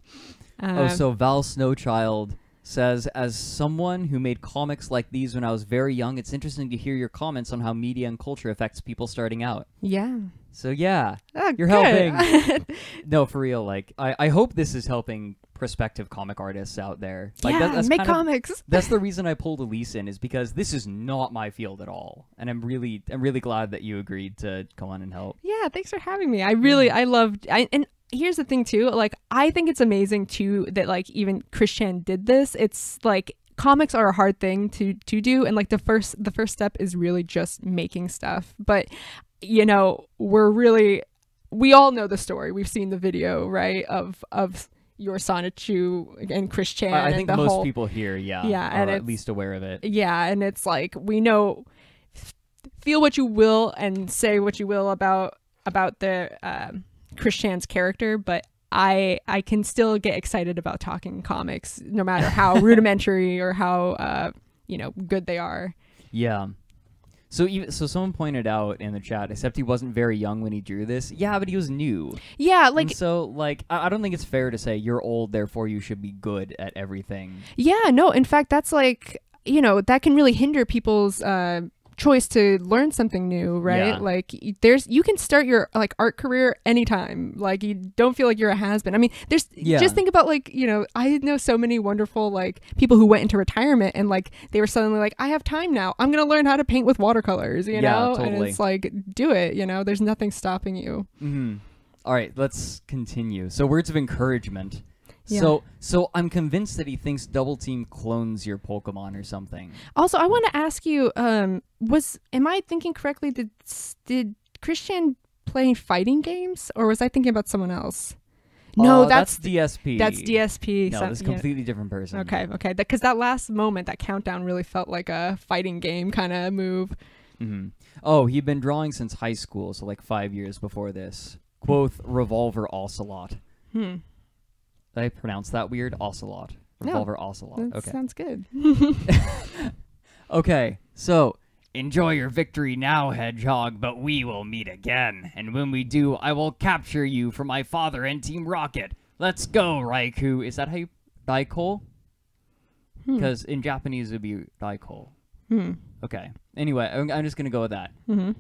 So Val Snowchild says, as someone who made comics like these when I was very young, it's interesting to hear your comments on how media and culture affects people starting out.
Yeah.
So yeah, you're
good.
helping. No, for real. Like, I hope this is helping prospective comic artists out there. Like, that's
make comics.
That's the reason I pulled Elise in, is because this is not my field at all, and I'm really glad that you agreed to come on and help.
Yeah, thanks for having me. I loved. And here's the thing too. Like, I think it's amazing too that like even Chris Chan did this. It's like, comics are a hard thing to do, and like the first step is really just making stuff. But we all know the story. We've seen the video, right, of your Sonichu and Chris Chan.
I think most people here, are
and
at least aware of it.
Yeah, and it's like, we know, feel what you will and say what you will about the Chris Chan's character, but I can still get excited about talking comics, no matter how rudimentary or how good they are.
Yeah. So someone pointed out in the chat, except he wasn't very young when he drew this. Yeah, but he was new.
Yeah, like,
and so like I don't think it's fair to say you're old, therefore you should be good at everything.
Yeah, no. In fact, that's like, that can really hinder people's choice to learn something new, right?
Yeah.
Like you can start your like art career anytime. Like you don't feel like you're a has-been. I mean, just think about like, you know, I know so many wonderful like people who went into retirement and like they were suddenly like, I have time now. I'm going to learn how to paint with watercolors, you know?
Totally.
And it's like, do it, you know? There's nothing stopping you.
Mm-hmm. All right, let's continue. So words of encouragement.
Yeah.
So I'm convinced that he thinks Double Team clones your Pokemon or something.
Also, I want to ask you, am I thinking correctly? Did Christian play fighting games, or was I thinking about someone else? No,
that's DSP.
That's DSP.
No, that's a completely different person.
Okay. Because that last moment, that countdown really felt like a fighting game kind of move.
Mm-hmm. Oh, he'd been drawing since high school, so like 5 years before this. Quoth Revolver Ocelot. Did I pronounce that weird? Ocelot. Revolver Ocelot.
That
Okay.
sounds good.
Okay, so enjoy your victory now, Hedgehog, but we will meet again. And when we do, I will capture you for my father and Team Rocket. Let's go, Raikou. Is that how you... Daiko? Because in Japanese it would be Daiko. Okay. Anyway, I'm just going to go with that.
And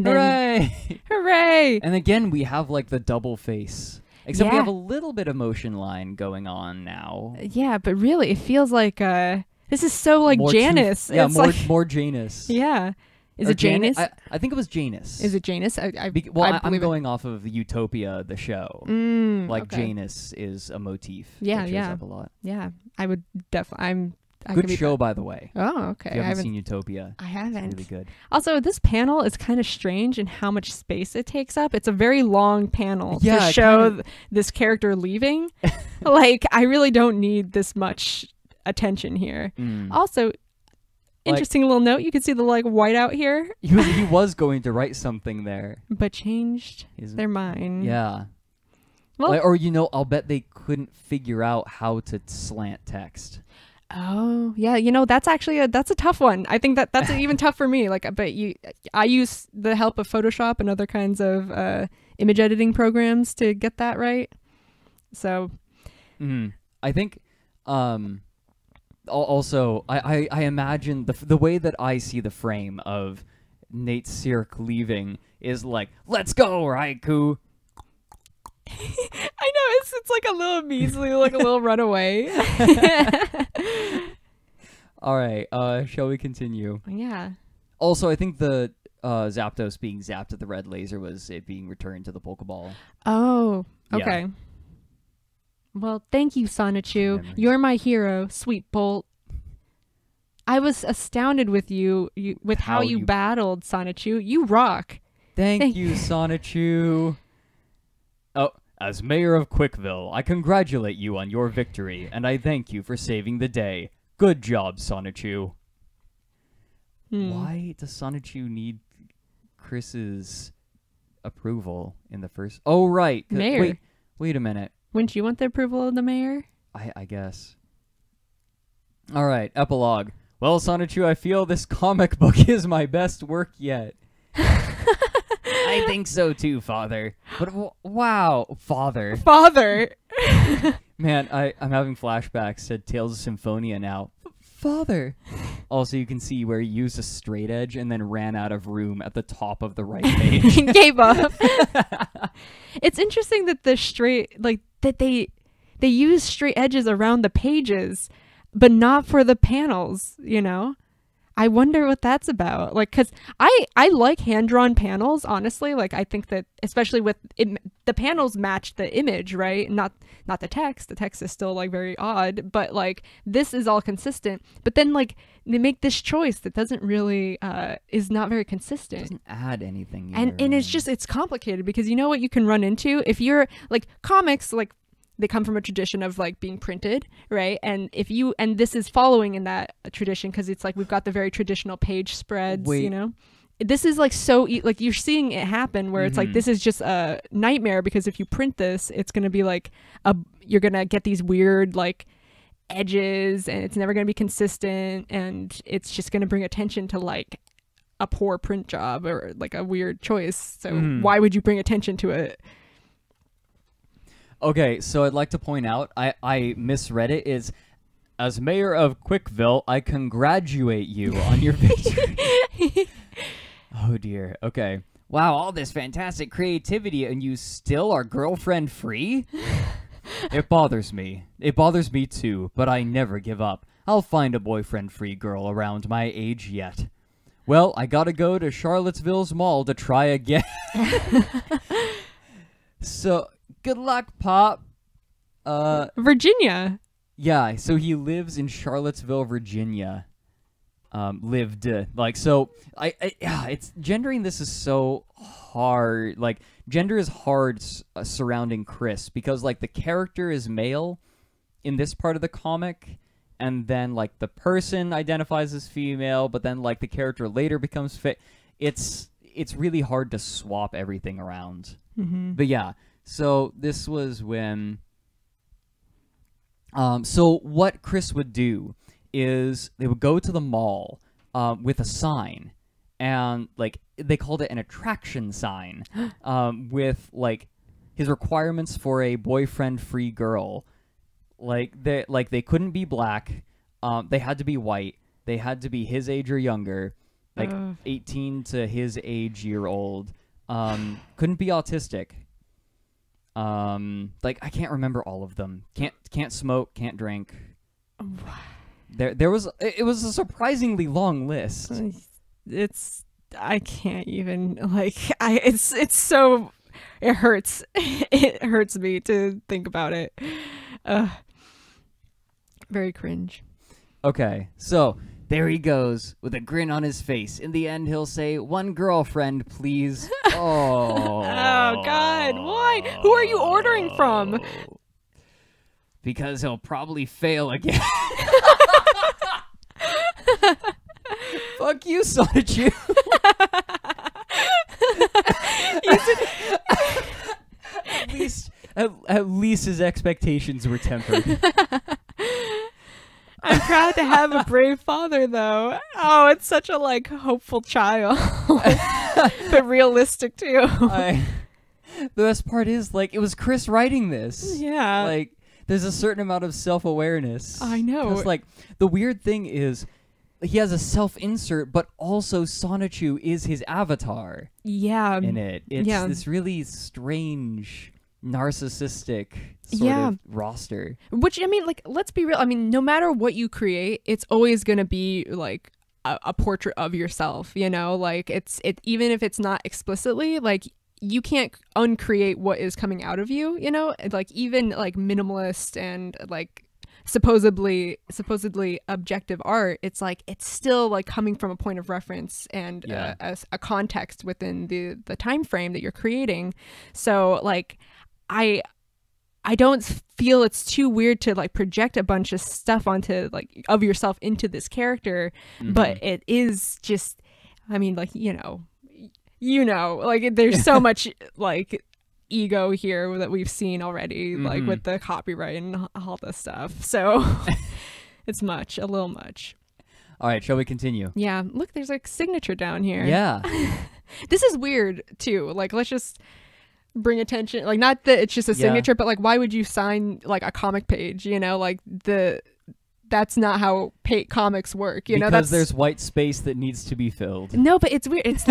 then,
Hooray!
hooray!
And again, we have like the double face. Except we
Yeah.
have a little bit of motion line going on now.
Yeah, but really, it feels like this is so like
More
Janus.
Yeah,
It's
more
like,
more Janus.
yeah. Is
Or
it Janus?
I think it was Janus.
Is it Janus? I
I'm
believe it.
going off of Utopia, the show. Like
okay.
Janus is a motif.
Yeah,
that shows
yeah.
up a lot.
Yeah, I would definitely. I
Good
could be
show, by the way.
Oh, okay.
If you
I
haven't
haven't
seen Utopia,
I haven't.
it's really good.
Also, this panel is kind of strange in how much space it takes up. It's a very long panel
Yeah,
to
it
show
kinda-
this character leaving. Like, I really don't need this much attention here. Also, interesting little note. You can see the like whiteout here,
He was going to write something there.
but changed
Isn't-
their mind.
Yeah.
Well,
Or, I'll bet they couldn't figure out how to slant text.
oh, yeah. You know, that's actually that's a tough one. I think that's even tough for me. Like, but I use the help of Photoshop and other kinds of image editing programs to get that right. So,
I think, also, I imagine the way that I see the frame of Nate Sirk leaving is like, let's go, Raikou.
I know it's like a little measly, like a little runaway.
All right, shall we continue?
Yeah.
Also, I think the Zapdos being zapped at the red laser was it being returned to the Pokeball.
Oh,
Yeah.
okay. Well, thank you, Sonichu.
Memories.
You're my hero, Sweet Bolt. I was astounded with you with how you battled, Sonichu. You rock.
Thank you, Sonichu. Oh, as mayor of Quickville, I congratulate you on your victory, and I thank you for saving the day. Good job, Sonichu. Why does Sonichu need Chris's approval in the first... Oh, right.
Mayor.
Wait a minute.
Wouldn't you want the approval of the mayor?
I guess. All right, epilogue. Well, Sonichu, I feel this comic book is my best work yet. I think so too, Father. But wow, Father.
Father!
Man, I'm having flashbacks to Tales of Symphonia now. Father. Also, you can see where he used a straight edge and then ran out of room at the top of the right page.
Gave up. It's interesting that the straight, like, that they use straight edges around the pages, but not for the panels, you know? I wonder what that's about. Like, because I like hand-drawn panels, honestly. Like, I think that, especially with the panels match the image, right? Not the text. The text is still, like, very odd. But, like, this is all consistent. But then, like, they make this choice that doesn't really, is not very consistent.
Doesn't add anything
And
either.
it's complicated because you know what you can run into? If you're, like, comics, like, they come from a tradition of like being printed, right? And this is following in that tradition because it's like we've got the very traditional page spreads, you know? This is like like you're seeing it happen where it's like this is just a nightmare because if you print this, it's going to be like you're going to get these weird like edges and it's never going to be consistent and it's just going to bring attention to like a poor print job or like a weird choice. So why would you bring attention to it?
Okay, so I'd like to point out, I misread it, is As mayor of Quickville, I congratulate you on your victory. Oh dear. Okay. Wow, all this fantastic creativity and you still are girlfriend free? It bothers me. It bothers me too, but I never give up. I'll find a boyfriend free girl around my age yet. Well, I gotta go to Charlottesville's mall to try again. So, good luck, Pop.
Virginia.
Yeah, so he lives in Charlottesville, Virginia. Lived like, so yeah, it's gendering this is so hard. Like, gender is hard surrounding Chris because like the character is male in this part of the comic, and then like the person identifies as female, but then like the character later becomes fit. It's really hard to swap everything around. But yeah, so this was when so what Chris would do is they would go to the mall with a sign, and like they called it an attraction sign, with like his requirements for a boyfriend-free girl. Like they couldn't be black, they had to be white, they had to be his age or younger, like 18 to his age year old. Couldn't be autistic. Like I can't remember all of them. Can't smoke, can't drink. It was a surprisingly long list.
I can't even it's so it hurts. It hurts me to think about it. Very cringe.
Okay, so there he goes with a grin on his face. In the end, he'll say, "One girlfriend, please." Oh.
Oh God, why? Who are you ordering from?
Because he'll probably fail again. Fuck you, Sonichu. At least his expectations were tempered.
I'm proud to have a brave father, though. Oh, it's such a hopeful child, but realistic too.
The best part is it was Chris writing this.
Yeah,
there's a certain amount of self-awareness.
I know.
Because the weird thing is, he has a self-insert, but also Sonichu is his avatar.
Yeah,
in it, it's this really strange, narcissistic sort of roster. Which,
I mean, let's be real. I mean, no matter what you create, it's always going to be a portrait of yourself, you know? Even if it's not explicitly, you can't uncreate what is coming out of you, you know? Even minimalist and supposedly objective art, it's still coming from a point of reference and a context within the time frame that you're creating. So I don't feel it's too weird to project a bunch of stuff onto of yourself into this character, but it is just, I mean, there's so much ego here that we've seen already, with the copyright and all this stuff. So it's a little much.
All right, shall we continue?
Yeah, look, there's signature down here.
Yeah.
This is weird too. Let's just bring attention, not that it's just a signature, but why would you sign a comic page, you know? That's not how comics work, you know?
Because there's white space that needs to be filled.
No, but it's weird. It's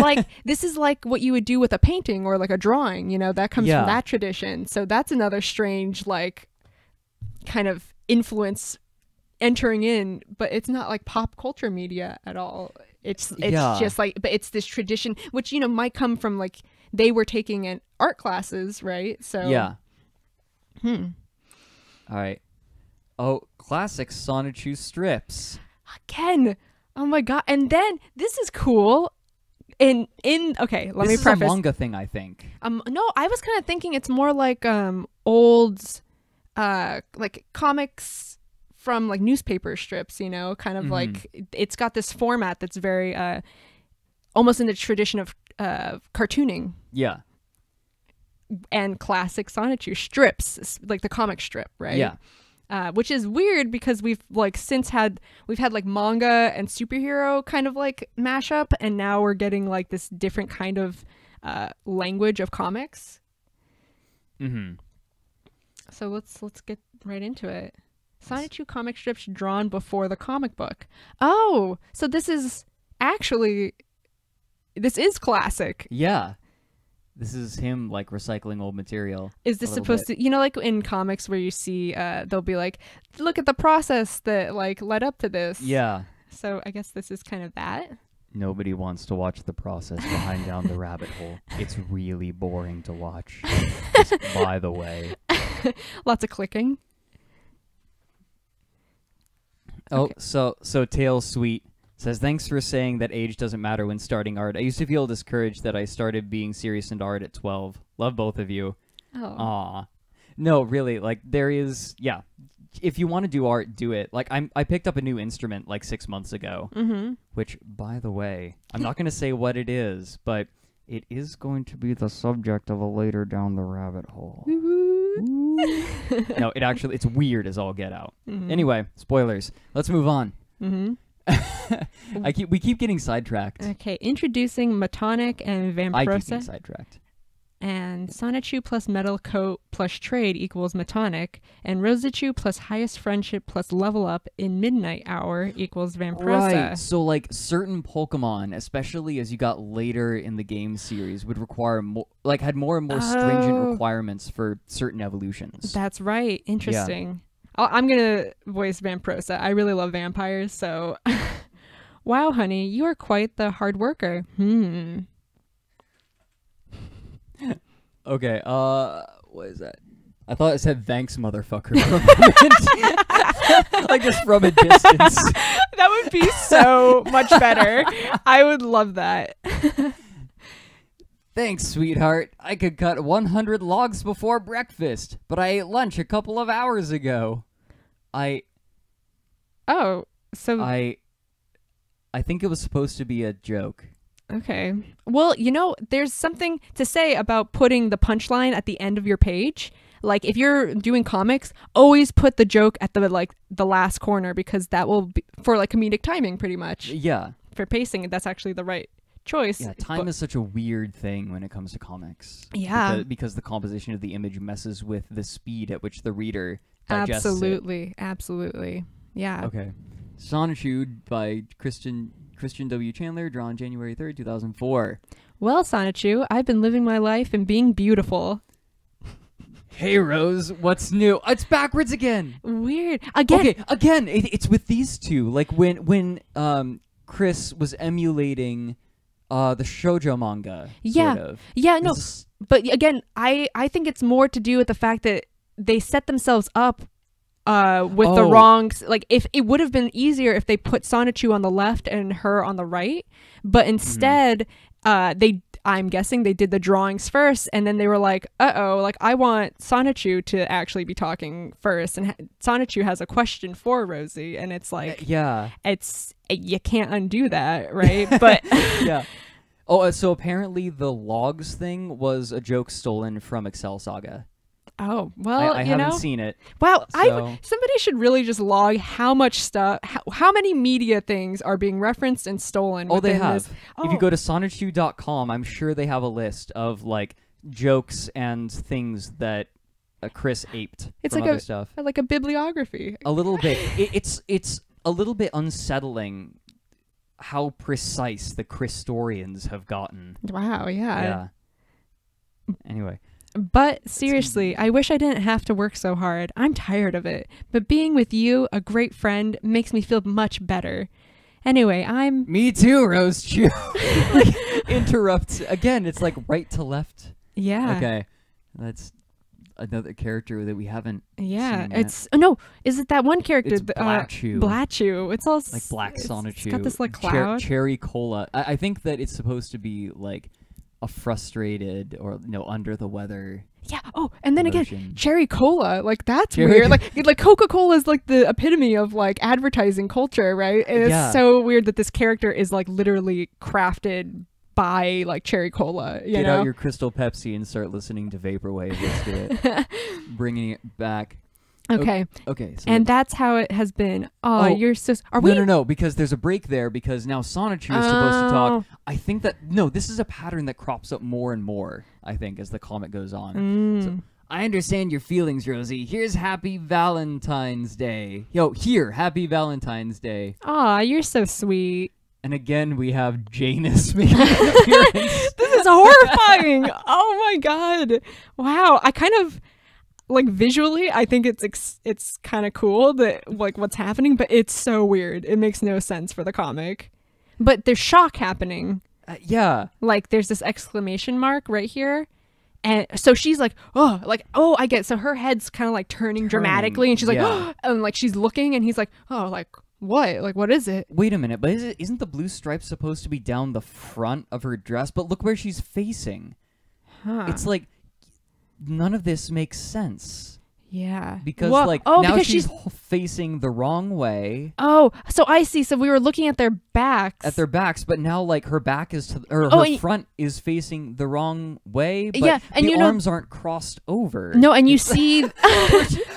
this is what you would do with a painting or a drawing, you know? That comes from that tradition. So that's another strange kind of influence entering in, but it's not pop culture media at all. It's just but it's this tradition, which, you know, might come from they were taking in art classes, right? So
yeah. All right. Oh, classic Sonichu strips.
Again. Oh my God. And then this is cool. Okay, let me preface.
This is a manga thing, I think.
No, I was kind of thinking it's more old comics from newspaper strips, you know, kind of it's got this format that's very almost in the tradition of cartooning.
Yeah.
And classic Sonichu strips, the comic strip, right?
Yeah.
Which is weird because we've had manga and superhero kind of mashup, and now we're getting this different kind of language of comics. So let's get right into it. Sonichu comic strips drawn before the comic book. Oh, so this is classic.
Yeah. This is him like recycling old material.
Is this supposed to, like in comics where you see they'll be like, look at the process that like led up to this.
Yeah.
So I guess this is kind of that.
Nobody wants to watch the process behind down the rabbit hole. It's really boring to watch. Just by the way.
Lots of clicking.
Oh,
Okay.
so Tails Sweet says, thanks for saying that age doesn't matter when starting art. I used to feel discouraged that I started being serious into art at 12. Love both of you.
Oh.
Aw. No, really, like there is, yeah. If you want to do art, do it. Like I picked up a new instrument like 6 months ago, which, by the way, I'm not going to say what it is, but it is going to be the subject of a later down the rabbit hole. No, it's weird as all get out. Anyway, spoilers. Let's move on. We keep getting sidetracked.
Okay, introducing Metonic and Vamprosa.
I keep getting sidetracked.
And Sonichu plus Metal Coat plus Trade equals Metonic, and Rosichu plus Highest Friendship plus Level Up in Midnight Hour equals Vamprosa.
Right, so like certain Pokemon, especially as you got later in the game series, would require had more and more stringent requirements for certain evolutions.
That's right. Interesting. Yeah. I'm gonna voice Vamprosa. I really love vampires, so wow, honey, you are quite the hard worker.
Okay, what is that? I thought it said thanks, motherfucker. Like just from a distance.
That would be so much better. I would love that.
Thanks, sweetheart. I could cut 100 logs before breakfast, but I ate lunch a couple of hours ago. I think it was supposed to be a joke.
Okay. Well, there's something to say about putting the punchline at the end of your page. Like if you're doing comics, always put the joke at the last corner, because that will be for like comedic timing pretty much.
Yeah.
For pacing, that's actually the right choice.
Yeah, time is such a weird thing when it comes to comics.
Yeah.
Because the composition of the image messes with the speed at which the reader digests it.
Absolutely. Yeah.
Okay. Sonichu by Christian W. Chandler, drawn January 3rd, 2004.
Well, Sonichu, I've been living my life and being beautiful.
Hey, Rose, what's new? It's backwards again.
Weird. Again.
Okay, again, it's with these two. Like when Chris was emulating the shoujo manga.
Yeah.
Sort of.
Yeah, no. But again, I think it's more to do with the fact that they set themselves up with the wrong, like if it would have been easier if they put Sonichu on the left and her on the right, but instead I'm guessing they did the drawings first, and then they were like, like I want Sonichu to actually be talking first, and Sonichu has a question for Rosie, and it's like, you can't undo that, right? But
yeah. Oh, so apparently the logs thing was a joke stolen from Excel Saga.
Oh, well,
I haven't seen it.
Wow,
so.
Somebody should really just log how much stuff, how many media things are being referenced and stolen.
Oh, they have.
This.
If you go to sonichu.com, I'm sure they have a list of like jokes and things that Chris aped from other stuff.
Like a bibliography.
A little bit. It's a little bit unsettling how precise the Christorians have gotten.
Wow, yeah.
Anyway.
But seriously, I wish I didn't have to work so hard. I'm tired of it. But being with you, a great friend, makes me feel much better. Anyway,
Me too, Rose Chew. Interrupt. Again, it's like right to left.
Yeah.
Okay. That's another character that we haven't seen yet.
It's... Oh, no. Is it that one character?
It's Blatchu.
Blatchu. It's all...
Like Black Sonichu.
It's got this like cloud.
Cherry Cola. I think that it's supposed to be like a frustrated or under the weather.
Yeah. Oh, and then
emotion.
Again, Cherry Cola. Like that's weird. Like Coca-Cola is like the epitome of like advertising culture, right? And it's so weird that this character is like literally crafted by like Cherry Cola.
Get out your Crystal Pepsi and start listening to Vaporwave. Let's do it. Bringing it back.
Okay.
Okay. So
and that's how it has been. Oh, you're so... Are we...
No, because there's a break there because now Sonichu is supposed to talk. I think that... No, this is a pattern that crops up more and more, I think, as the comic goes on. So I understand your feelings, Rosie. Here's Happy Valentine's Day. Yo, here, Happy Valentine's Day.
Aw, you're so sweet.
And again, we have Janus making an appearance.
This is horrifying. Oh my god. Wow. I kind of like visually, I think it's kind of cool that like what's happening, but it's so weird. It makes no sense for the comic. But there's shock happening.
Yeah.
Like there's this exclamation mark right here. And so she's like, oh, I get. So her head's kind of like turning dramatically, and she's like,
yeah.
oh, and like she's looking, and he's like, oh, like what? Like what is it?
Wait a minute, but isn't the blue stripe supposed to be down the front of her dress? But look where she's facing.
Huh.
It's like none of this makes sense.
Yeah.
Because
now
because she's facing the wrong way.
Oh, so I see. So we were looking at their backs.
At their backs, but now like her back is to her front is facing the wrong way, but
yeah, and
the arms aren't crossed over.
No, and you see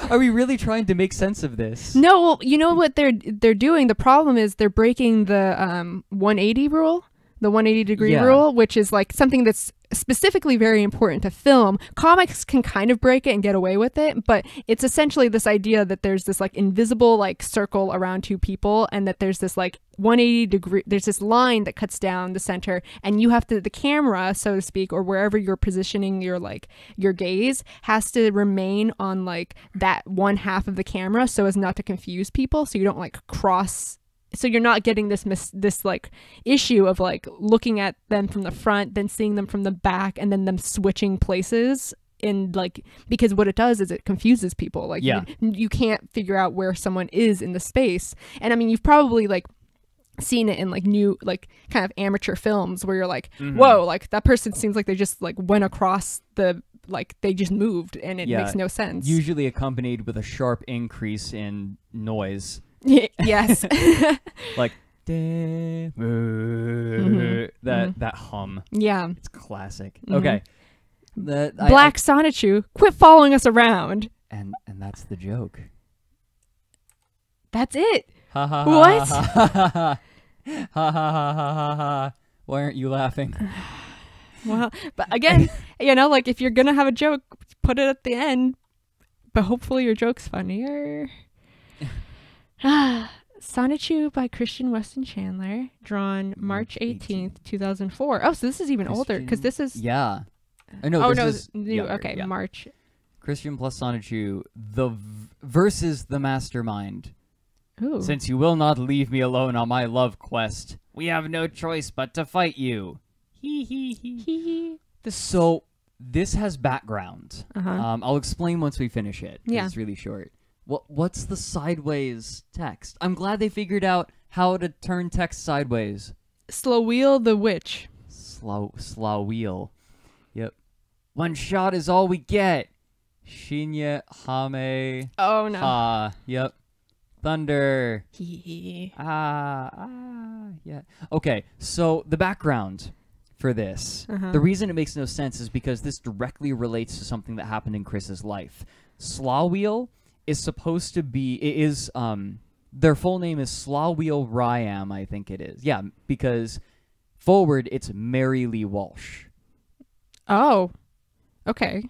Are we really trying to make sense of this?
No, well, you know what they're doing? The problem is they're breaking the 180 rule, the 180 degree rule, which is like something that's specifically very important to film. Comics can kind of break it and get away with it, but it's essentially this idea that there's this like invisible like circle around two people, and that there's this like 180 degree, there's this line that cuts down the center, and you have to, the camera, so to speak, or wherever you're positioning your like your gaze has to remain on like that one half of the camera so as not to confuse people, so you don't like cross. So you're not getting this like issue of like looking at them from the front, then seeing them from the back, and then them switching places in like, because what it does is it confuses people. Like you can't figure out where someone is in the space. And I mean, you've probably like seen it in like new like kind of amateur films where you're like, whoa, like that person seems like they just like went across the, like they just moved, and it makes no sense.
Usually accompanied with a sharp increase in noise.
Yes.
Like that hum.
Yeah.
It's classic. Okay.
Black Sonichu, quit following us around.
And that's the joke.
That's it.
Ha ha.
What?
Ha ha ha ha. Why aren't you laughing?
Well, but again, you know, like if you're gonna have a joke, put it at the end. But hopefully your joke's funnier. Sonichu by Christian Weston Chandler, drawn March 18th, 2004. Oh, so this is even older, because this is...
Yeah. This is
new.
Younger,
okay,
yeah.
March.
Christian plus Sonichu, versus the mastermind.
Ooh.
Since you will not leave me alone on my love quest, we have no choice but to fight you. Hee hee hee.
Hee hee.
So, this has background.
Uh-huh.
I'll explain once we finish it.
Yeah.
It's really short. What's the sideways text? I'm glad they figured out how to turn text sideways.
Slaweel the Witch.
Slaweel. Yep. One shot is all we get. Shinya Hame.
Oh no.
Yep. Thunder.
Hee.
Yeah. Okay, so the background for this. The reason it makes no sense is because this directly relates to something that happened in Chris's life. Slaweel is supposed to be, their full name is Slaweel Ryam, I think it is. Yeah, because forward, it's Mary Lee Walsh.
Oh, okay.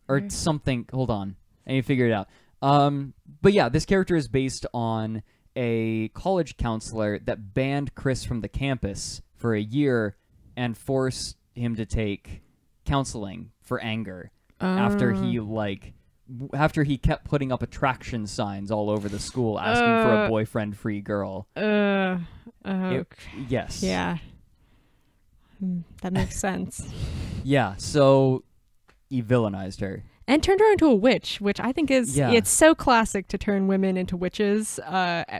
Or something, hold on, I need to figure it out. But yeah, this character is based on a college counselor that banned Chris from the campus for a year and forced him to take counseling for anger after he kept putting up attraction signs all over the school asking for a boyfriend-free girl. Yes.
Yeah. That makes sense.
Yeah, so he villainized her.
And turned her into a witch, which I think is, it's so classic to turn women into witches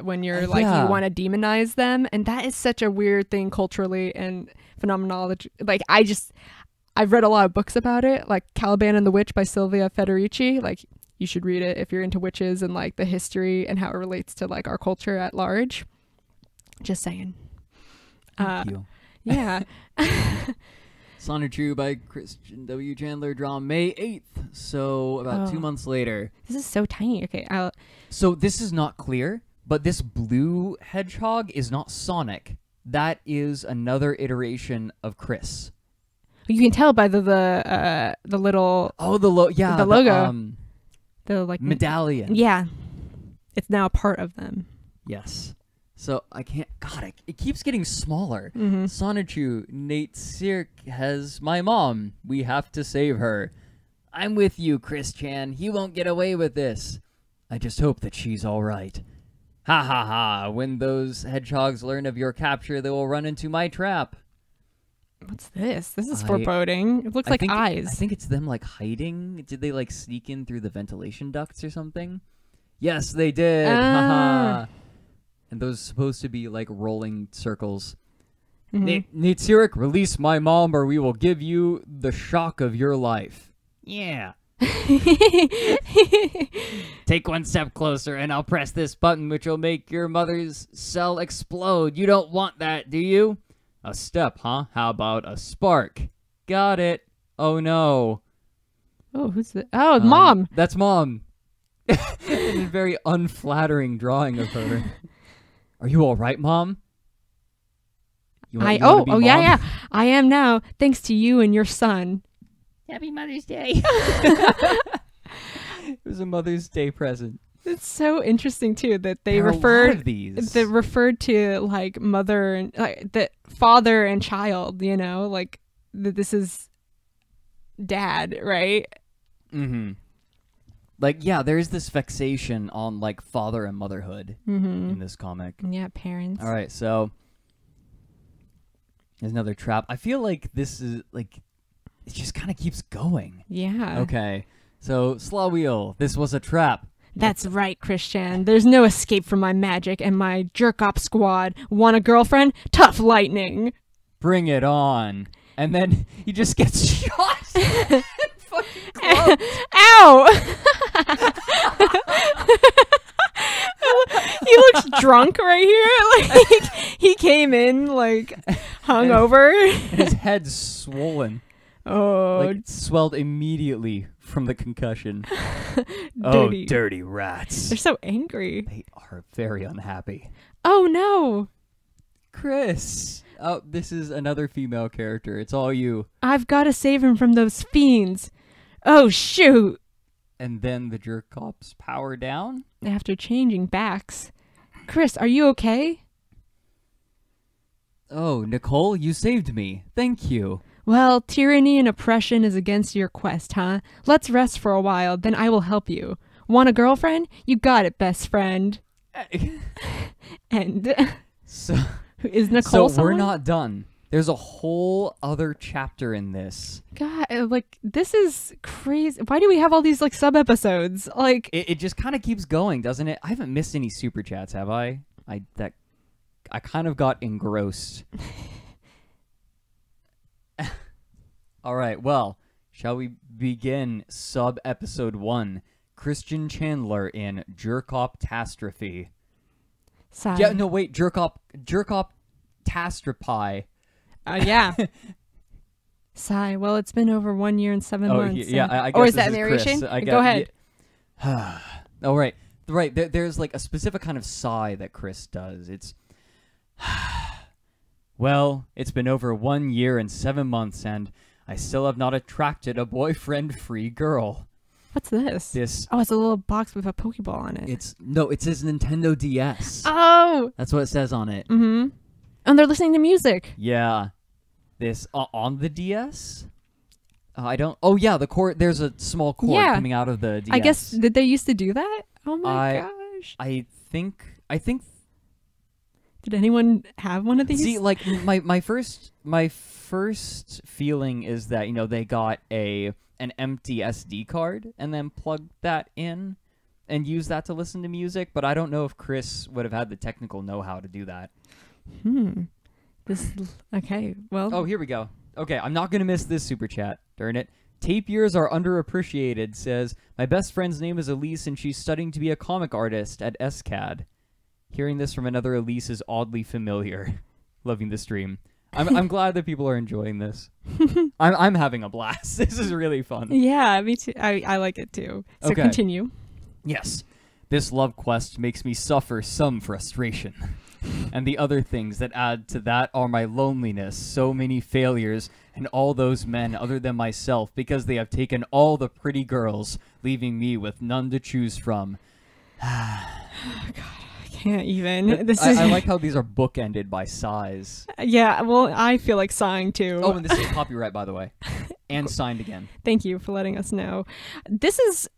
when you're like, you want to demonize them. And that is such a weird thing culturally and phenomenology. Like, I've read a lot of books about it, like Caliban and the Witch by Sylvia Federici. Like, you should read it if you're into witches and like the history and how it relates to like our culture at large. Just saying.
Thank you.
Yeah.
Sonichu by Christian W. Chandler, drawn May 8th. So about 2 months later.
This is so tiny. Okay.
So this is not clear, but this blue hedgehog is not Sonic. That is another iteration of Chris.
You can tell by the little
the
logo. The like
medallion.
Yeah, it's now a part of them.
Yes. So I can't. God, it keeps getting smaller.
Mm-hmm.
Sonichu, Nate Sirk has my mom. We have to save her. I'm with you, Chris Chan. He won't get away with this. I just hope that she's all right. Ha ha ha. When those hedgehogs learn of your capture, they will run into my trap.
What's this? This is foreboding. It looks like eyes.
I think it's them like hiding. Did they like sneak in through the ventilation ducts or something? Yes, they did. Haha. And those are supposed to be like rolling circles.
Mm-hmm.
Nate Sirk, release my mom or we will give you the shock of your life. Yeah. Take one step closer and I'll press this button which will make your mother's cell explode. You don't want that, do you? A step, huh? How about a spark? Got it. Oh no.
Oh, who's that? Oh, Mom.
That's Mom. In a very unflattering drawing of her. Are you all right, Mom?
Yeah. I am now, thanks to you and your son.
Happy Mother's Day. It was a Mother's Day present.
It's so interesting too that they
there
referred
these.
They referred to like mother and like the father and child. You know, like that this is dad, right?
Mm-hmm. Like, yeah, there's this fixation on like father and motherhood in this comic.
Yeah, parents.
All right, so there's another trap. I feel like this is like it just kind of keeps going.
Yeah.
Okay, so Slaw Wheel. This was a trap.
That's right, Christian. There's no escape from my magic and my jerk-op squad. Want a girlfriend? Tough lightning.
Bring it on. And then he just gets shot. Fucking clubbed.
Ow! He looks drunk right here. Like he came in like hungover.
And his head's swollen.
Oh,
like swelled immediately from the concussion.
dirty.
Oh, dirty rats.
They're so angry.
They are very unhappy.
Oh no.
Chris. Oh, this is another female character. It's all you.
I've got to save him from those fiends. Oh shoot.
And then the jerk cops power down?
After changing backs. Chris, are you okay?
Oh, Nicole, you saved me. Thank you.
Well, tyranny and oppression is against your quest, huh? Let's rest for a while, then I will help you. Want a girlfriend? You got it, best friend. And
so
is Nicole
So we're not done. There's a whole other chapter in this.
God, like, this is crazy. Why do we have all these, like, sub-episodes? Like,
it just kind of keeps going, doesn't it? I haven't missed any super chats, have I? I kind of got engrossed. All right, well, shall we begin sub-episode 1? Christian Chandler in Jerkoptastrophe.
sigh.
Yeah, no, wait, Jerkoptastrophe.
Yeah. Sigh. Well, it's been over 1 year and 7 months.
Yeah, I guess
or is
this
that narration?
Chris.
Go ahead.
Yeah. Oh, right. Right, there's like a specific kind of sigh that Chris does. It's... Well, it's been over 1 year and 7 months, and I still have not attracted a boyfriend-free girl.
What's this?
This...
Oh, it's a little box with a Pokeball on it.
It says Nintendo DS.
Oh!
That's what it says on it.
Mm-hmm. And they're listening to music.
Yeah. This, on the DS? I don't... Oh, yeah, there's a small cord coming out of the DS.
I guess, did they used to do that? Oh my gosh.
I think...
Did anyone have one of these?
See, like, my first feeling is that, they got an empty SD card and then plugged that in and used that to listen to music, but I don't know if Chris would have had the technical know-how to do that.
Okay, well...
Oh, here we go. Okay, I'm not going to miss this super chat. Darn it. Tape years are underappreciated, says, my best friend's name is Elise and she's studying to be a comic artist at SCAD. Hearing this from another Elise is oddly familiar. Loving the stream. I'm glad that people are enjoying this. I'm having a blast. This is really fun.
Yeah, me too. I like it too. So continue.
Yes. This love quest makes me suffer some frustration. And the other things that add to that are my loneliness, so many failures, and all those men other than myself, because they have taken all the pretty girls, leaving me with none to choose from.
Oh, God. Can't even. This is.
I like how these are bookended by sighs.
Yeah, well, I feel like sighing too.
Oh, and this is copyright, by the way, and signed again.
Thank you for letting us know. This is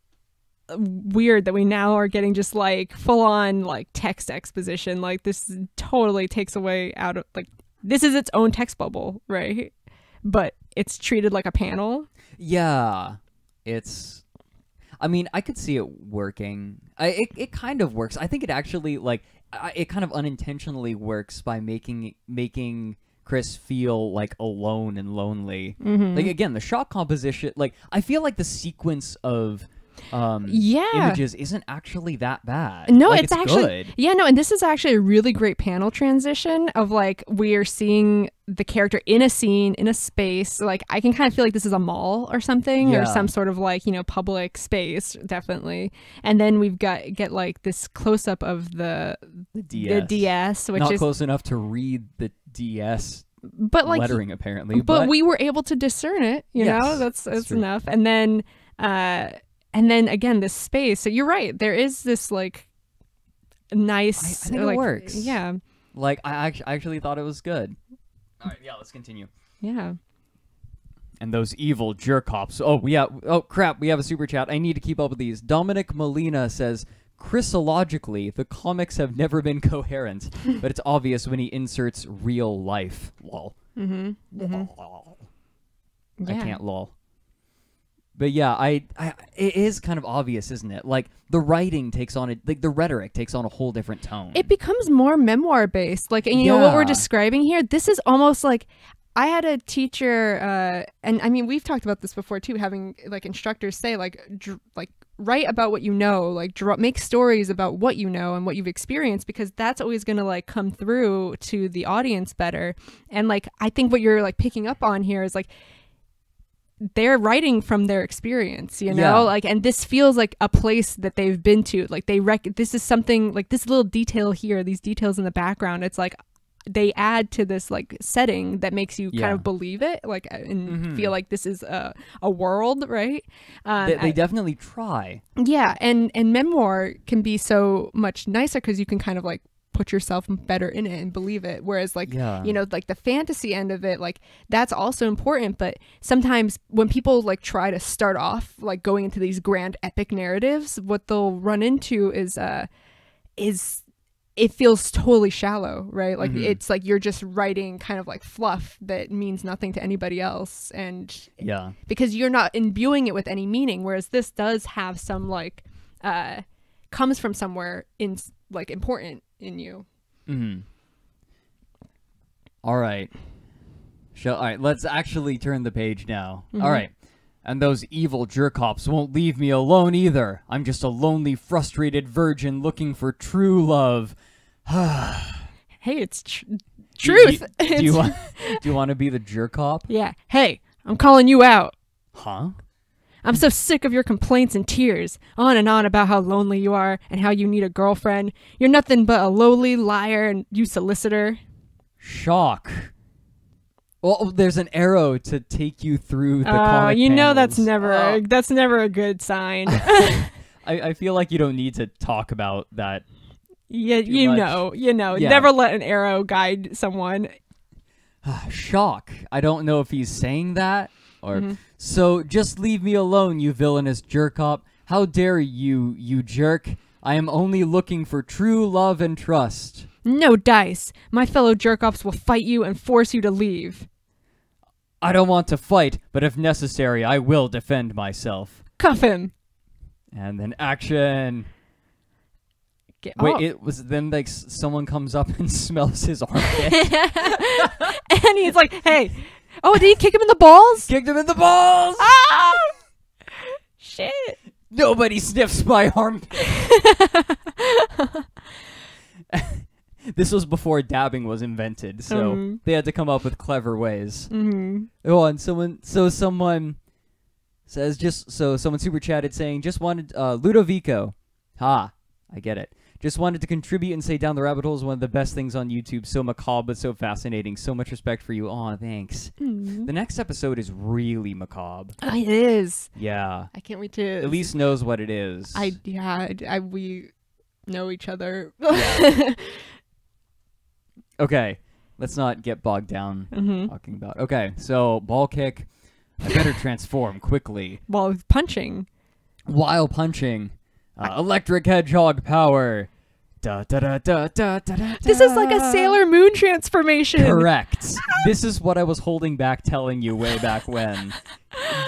weird that we now are getting just like full on like text exposition. Like this totally takes away out of like this is its own text bubble, right? But it's treated like a panel.
Yeah, it's. I mean, I could see it working. It kind of works. I think it actually like it kind of unintentionally works by making Chris feel like alone and lonely. Like again, the shot composition. Like I feel like the sequence of images isn't actually that bad.
No,
like,
it's actually
good.
Yeah, no, and this is actually a really great panel transition of like we're seeing the character in a scene in a space. Like I can kind of feel like this is a mall or something or some sort of like, you know, public space, definitely. And then we've get like this close up of the DS, which
not
is
close enough to read the DS
but like
lettering apparently.
But we were able to discern it, you know. That's enough. And then again, this space. So you're right. There is this like nice.
I think
like,
it works.
Yeah.
Like I actually thought it was good. All right, yeah. Let's continue.
Yeah.
And those evil jerk-hops. Oh crap. We have a super chat. I need to keep up with these. Dominic Molina says, Chrisologically, the comics have never been coherent, but it's obvious when he inserts real life. Lol. Lol.
Yeah.
I can't lol. But yeah, it is kind of obvious, isn't it? Like the writing takes on like the rhetoric takes on a whole different tone.
It becomes more memoir based. Like, and you know what we're describing here? This is almost like I had a teacher, and I mean we've talked about this before too, having like instructors say like write about what you know, like make stories about what you know and what you've experienced, because that's always going to like come through to the audience better. And like I think what you're like picking up on here is like they're writing from their experience, you know, like, and this feels like a place that they've been to. Like this is something like this little detail here, these details in the background. It's like they add to this like setting that makes you kind of believe it, like, and feel like this is a world, right?
They definitely try.
Yeah, and memoir can be so much nicer because you can kind of like put yourself better in it and believe it, whereas like you know, like the fantasy end of it, like that's also important, but sometimes when people like try to start off like going into these grand epic narratives, what they'll run into is it feels totally shallow, right? Like it's like you're just writing kind of like fluff that means nothing to anybody else, and because you're not imbuing it with any meaning, whereas this does have some like comes from somewhere in like important in you.
All right. All right, let's actually turn the page now. All right. And those evil jerk-hops won't leave me alone either. I'm just a lonely, frustrated virgin looking for true love.
Hey, it's truth.
Do you want to be the jerk-hop?
Yeah. Hey, I'm calling you out.
Huh?
I'm so sick of your complaints and tears, on and on about how lonely you are and how you need a girlfriend. You're nothing but a lowly liar and you solicitor.
Shock. Well, there's an arrow to take you through the comic
you know
panels.
that's never a good sign.
I feel like you don't need to talk about that.
Yeah, you know.
Yeah.
Never let an arrow guide someone.
Shock. I don't know if he's saying that or so just leave me alone, you villainous jerk-hop. How dare you, you jerk. I am only looking for true love and trust.
No dice. My fellow jerk-offs will fight you and force you to leave.
I don't want to fight, but if necessary, I will defend myself.
Cuff him.
And then action. It was then like someone comes up and smells his armpit.
And he's like, hey. Oh, did he kick him in the balls?
Kicked him in the balls!
Ah! Shit.
Nobody sniffs my armpit. This was before dabbing was invented, so they had to come up with clever ways. Oh, and someone says someone super chatted saying just wanted Ludovico. Ha, I get it. Just wanted to contribute and say Down the Rabbit Hole is one of the best things on YouTube. So macabre, but so fascinating. So much respect for you. Aw, thanks. The next episode is really macabre.
It is.
Yeah.
I can't wait to...
Elise knows what it is.
We know each other.
Yeah. Okay. Let's not get bogged down talking about... Okay, so ball kick. I better transform quickly.
While punching.
While punching. Electric hedgehog power. Da, da, da, da, da, da, da,
this is like a Sailor Moon transformation.
Correct. This is what I was holding back telling you way back when.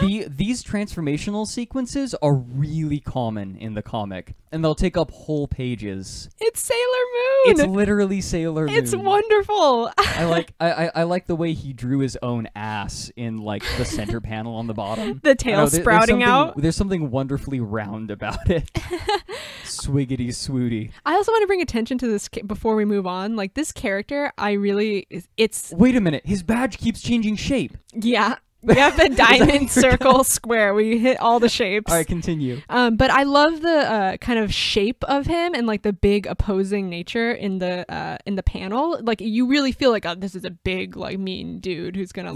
These transformational sequences are really common in the comic, and they'll take up whole pages.
It's Sailor Moon.
It's literally Sailor Moon.
It's wonderful.
I like the way he drew his own ass in like the center panel on the bottom.
The tail sprouting out.
There's something wonderfully round about it. Swiggity swooty.
I also want to bring attention to this before we move on. Like this character, it's.
Wait a minute. His badge keeps changing shape.
Yeah. We have the diamond, circle, square. We hit all the shapes.
All right, continue.
But I love the kind of shape of him and like the big opposing nature in the panel. Like you really feel like, oh, this is a big like mean dude who's gonna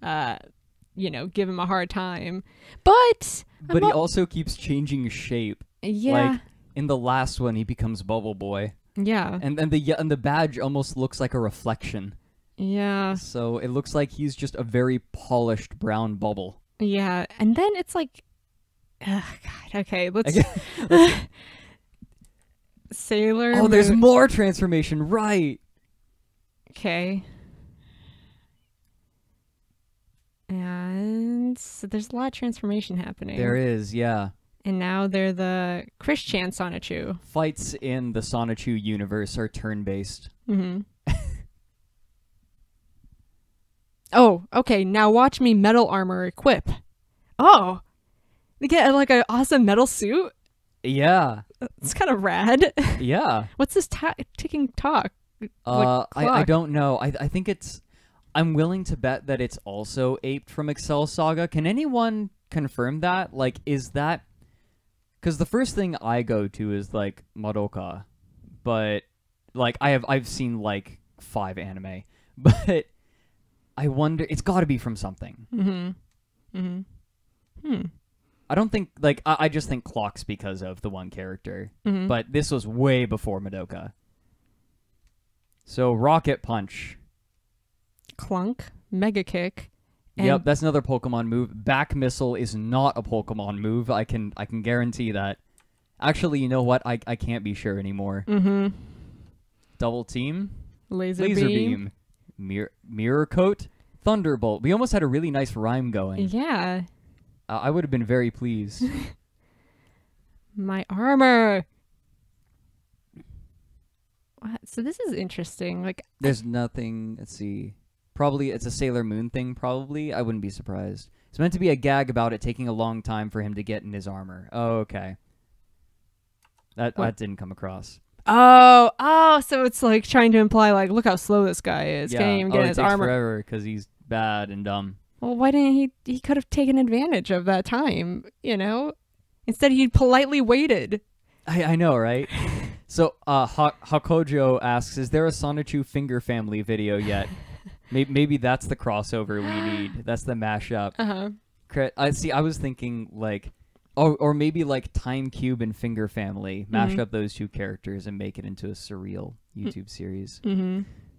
give him a hard time. But
he also keeps changing shape.
Yeah.
Like in the last one, he becomes Bubble Boy.
Yeah.
And the badge almost looks like a reflection.
Yeah.
So it looks like he's just a very polished brown bubble.
Yeah. And then it's like, God. Okay, let's Sailor Moon.
There's more transformation, right?
Okay. And so there's a lot of transformation happening.
There is, yeah.
And now they're the Christian Sonichu.
Fights in the Sonichu universe are turn-based.
Mm-hmm. Oh, okay. Now watch me metal armor equip. Oh, they get like an awesome metal suit.
Yeah,
it's kind of rad.
Yeah.
What's this ticking clock?
I don't know. I think it's. I'm willing to bet that it's also aped from Excel Saga. Can anyone confirm that? Like, is that? Because the first thing I go to is like Madoka, but like I've seen like 5 anime, but. I wonder, it's got to be from something. I don't think, like, I just think clocks because of the one character. But this was way before Madoka. So, Rocket Punch.
Clunk. Mega Kick.
Yep, that's another Pokemon move. Back Missile is not a Pokemon move. I can guarantee that. Actually, you know what? I can't be sure anymore. Double Team.
Laser Beam.
Mirror Coat, Thunderbolt. We almost had a really nice rhyme going.
Yeah.
I would have been very pleased.
My armor. What? So this is interesting. Like,
there's nothing. Let's see. Probably it's a Sailor Moon thing. Probably. I wouldn't be surprised. It's meant to be a gag about it taking a long time for him to get in his armor. Oh, okay. That didn't come across.
Oh, so it's like trying to imply like, look how slow this guy is.
Yeah.
Can't even get his armor.
Forever because he's bad and dumb.
Well, why didn't he could have taken advantage of that time, you know? Instead, he politely waited.
I know, right? So, Hakojo asks, is there a Sonichu Finger Family video yet? Maybe that's the crossover we need. That's the mashup. I was thinking, like... or maybe like Time Cube and Finger Family, mash up those 2 characters and make it into a surreal YouTube series.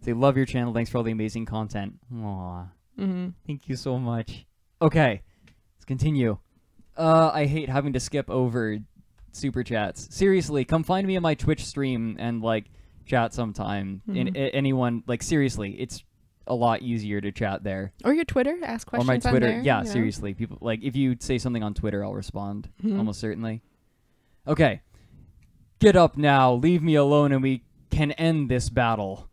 They love your channel. Thanks for all the amazing content. Aww. Thank you so much. Okay, let's continue. I hate having to skip over super chats. Seriously, come find me on my Twitch stream and like chat sometime. Anyone, like seriously, it's a lot easier to chat there.
Or your Twitter, ask questions.
Or my Twitter,
on there,
yeah, seriously. People like if you say something on Twitter, I'll respond almost certainly. Okay, get up now. Leave me alone, and we can end this battle.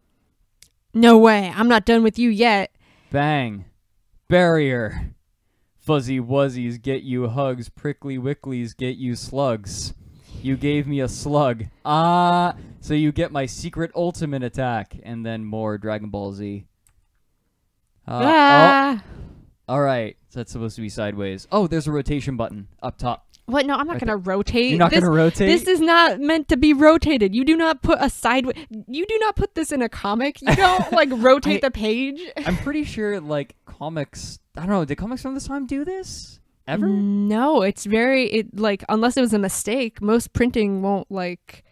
No way! I'm not done with you yet.
Bang, barrier. Fuzzy wuzzies get you hugs. Prickly wicklies get you slugs. You gave me a slug. So you get my secret ultimate attack, and then more Dragon Ball Z. All right, so that's supposed to be sideways. Oh, there's a rotation button up top.
What? No, I'm not going to rotate.
You're not going to rotate?
This is not meant to be rotated. You do not put a sideways. You do not put this in a comic. You don't like rotate the page.
I'm pretty sure like comics. I don't know. Did comics from this time do this ever?
No, it's like unless it was a mistake. Most printing won't like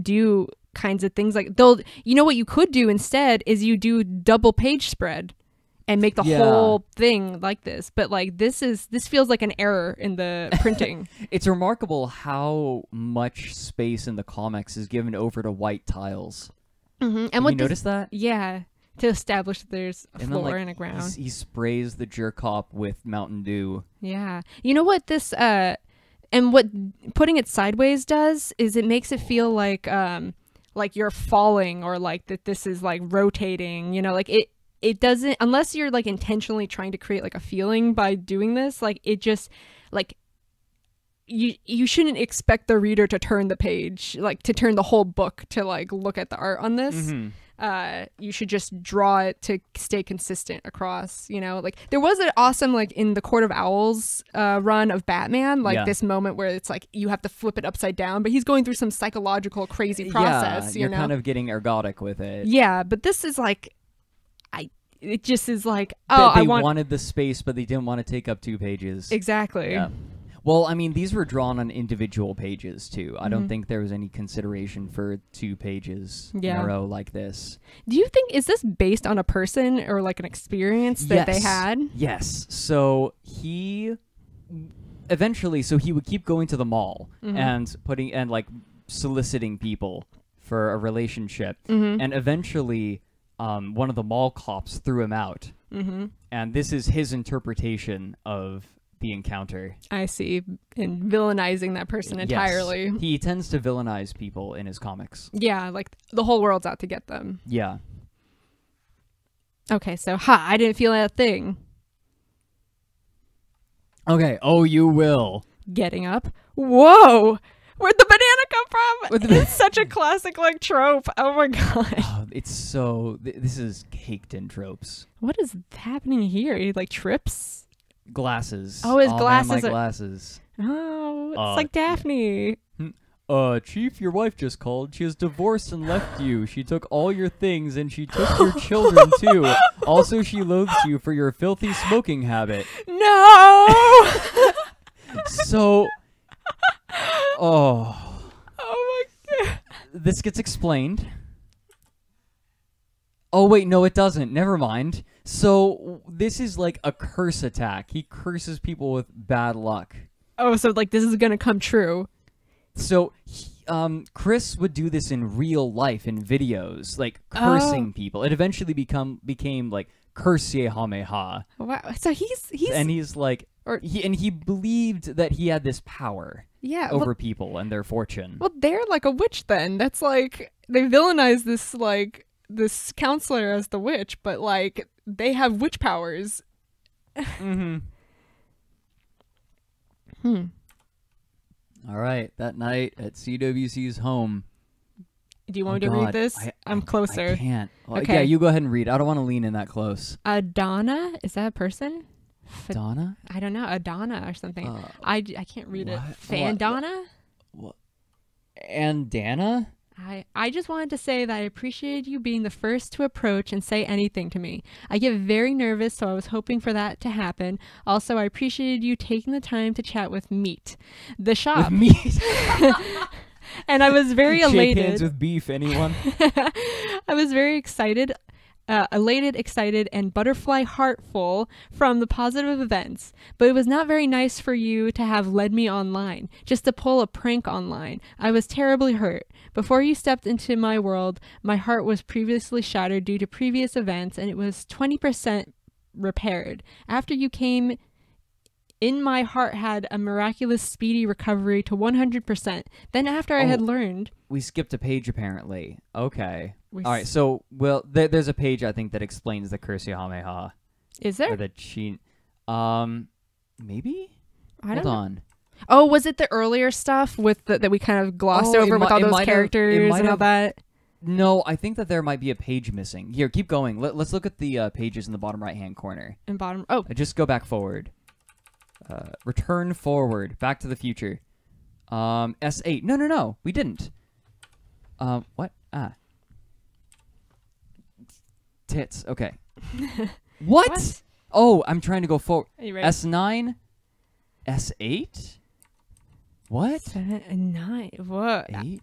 do kinds of things like they'll. You know what you could do instead is you do double page spread. And make the whole thing like this, but like this feels like an error in the printing.
It's remarkable how much space in the comics is given over to white tiles.
Mm-hmm. And
Have
what
you noticed that?
Yeah, to establish that there's a floor
then, like,
and a ground.
He sprays the jerk op with Mountain Dew.
Yeah, you know what this and what putting it sideways does is it makes it feel like you're falling or like that this is like rotating. You know, like it doesn't, unless you're like intentionally trying to create like a feeling by doing this, like it just like you shouldn't expect the reader to turn the page, like to turn the whole book to like look at the art on this. Mm-hmm. You should just draw it to stay consistent across, you know, like there was an awesome, like in the Court of Owls run of Batman, like this moment where it's like you have to flip it upside down, but he's going through some psychological crazy process.
You're
you know?
kind of getting ergodic with it.
Yeah, but this is like, it just is like,
they wanted the space, but they didn't want to take up 2 pages.
Exactly.
Yeah. Well, I mean, these were drawn on individual pages, too. I don't think there was any consideration for 2 pages in a row like this.
Do you think, is this based on a person or like an experience that they had?
Yes. So he would keep going to the mall and like soliciting people for a relationship. And eventually one of the mall cops threw him out. And this is his interpretation of the encounter.
I see. And villainizing that person entirely.
Yes. He tends to villainize people in his comics.
Yeah, like the whole world's out to get them.
Yeah.
Okay, so I didn't feel that thing.
Okay, oh, you will.
Getting up. Whoa! Where'd the banana come from? It's such a classic like trope. Oh my god.
Oh, it's so this is caked in tropes.
What is happening here? He like trips?
Glasses.
Oh, his glasses.
Man, my glasses.
Oh, it's like Daphne.
Chief, your wife just called. She is divorced and left you. She took all your things and she took your children too. Also, she loathes you for your filthy smoking habit.
No.
So,
oh my god.
This gets explained. Oh wait, no, it doesn't. Never mind. So this is like a curse attack. He curses people with bad luck.
Oh, so like this is gonna come true.
So, Chris would do this in real life in videos, like cursing people. It eventually became like Cursehameha.
Wow. So
he's like, he believed that he had this power. Over people and their fortune. Well,
they're like a witch then. That's like they villainize this counselor as the witch, but like they have witch powers.
All right, that night at CWC's home.
Do you want me to read this? I'm closer.
I can't.
Okay.
Yeah, you go ahead and read. I don't want to lean in that close.
Adana? Is that a person?
Donna?
I don't know. Adana or something. I can't read it.
What?
Fandana?
What? Andana?
I just wanted to say that I appreciated you being the first to approach and say anything to me. I get very nervous, so I was hoping for that to happen. Also, I appreciated you taking the time to chat with Meat, the shop.
With Meat?
And I was very elated.
Shake hands with beef, anyone?
I was very excited. Elated, excited, and butterfly heartful from the positive events. But it was not very nice for you to have led me online, just to pull a prank online. I was terribly hurt. Before you stepped into my world, my heart was previously shattered due to previous events, and it was 20% repaired. After you came in, my heart had a miraculous speedy recovery to 100%. Then after I had learned...
We skipped a page, apparently. Okay. All right, so, there's a page, I think, that explains the Cursehameha.
Is there?
Or the maybe?
Hold
on.
Oh, was it the earlier stuff with that we kind of glossed over with all those characters and all that?
No, I think that there might be a page missing. Here, keep going. Let's look at the pages in the bottom right-hand corner.
And bottom... Oh.
Just go back forward. Return forward. Back to the future. S8. No. We didn't. What? Tits. Okay. What? Oh, I'm trying to go forward.
Are you ready?
S9. S8. What?
7 and 9. What?
8.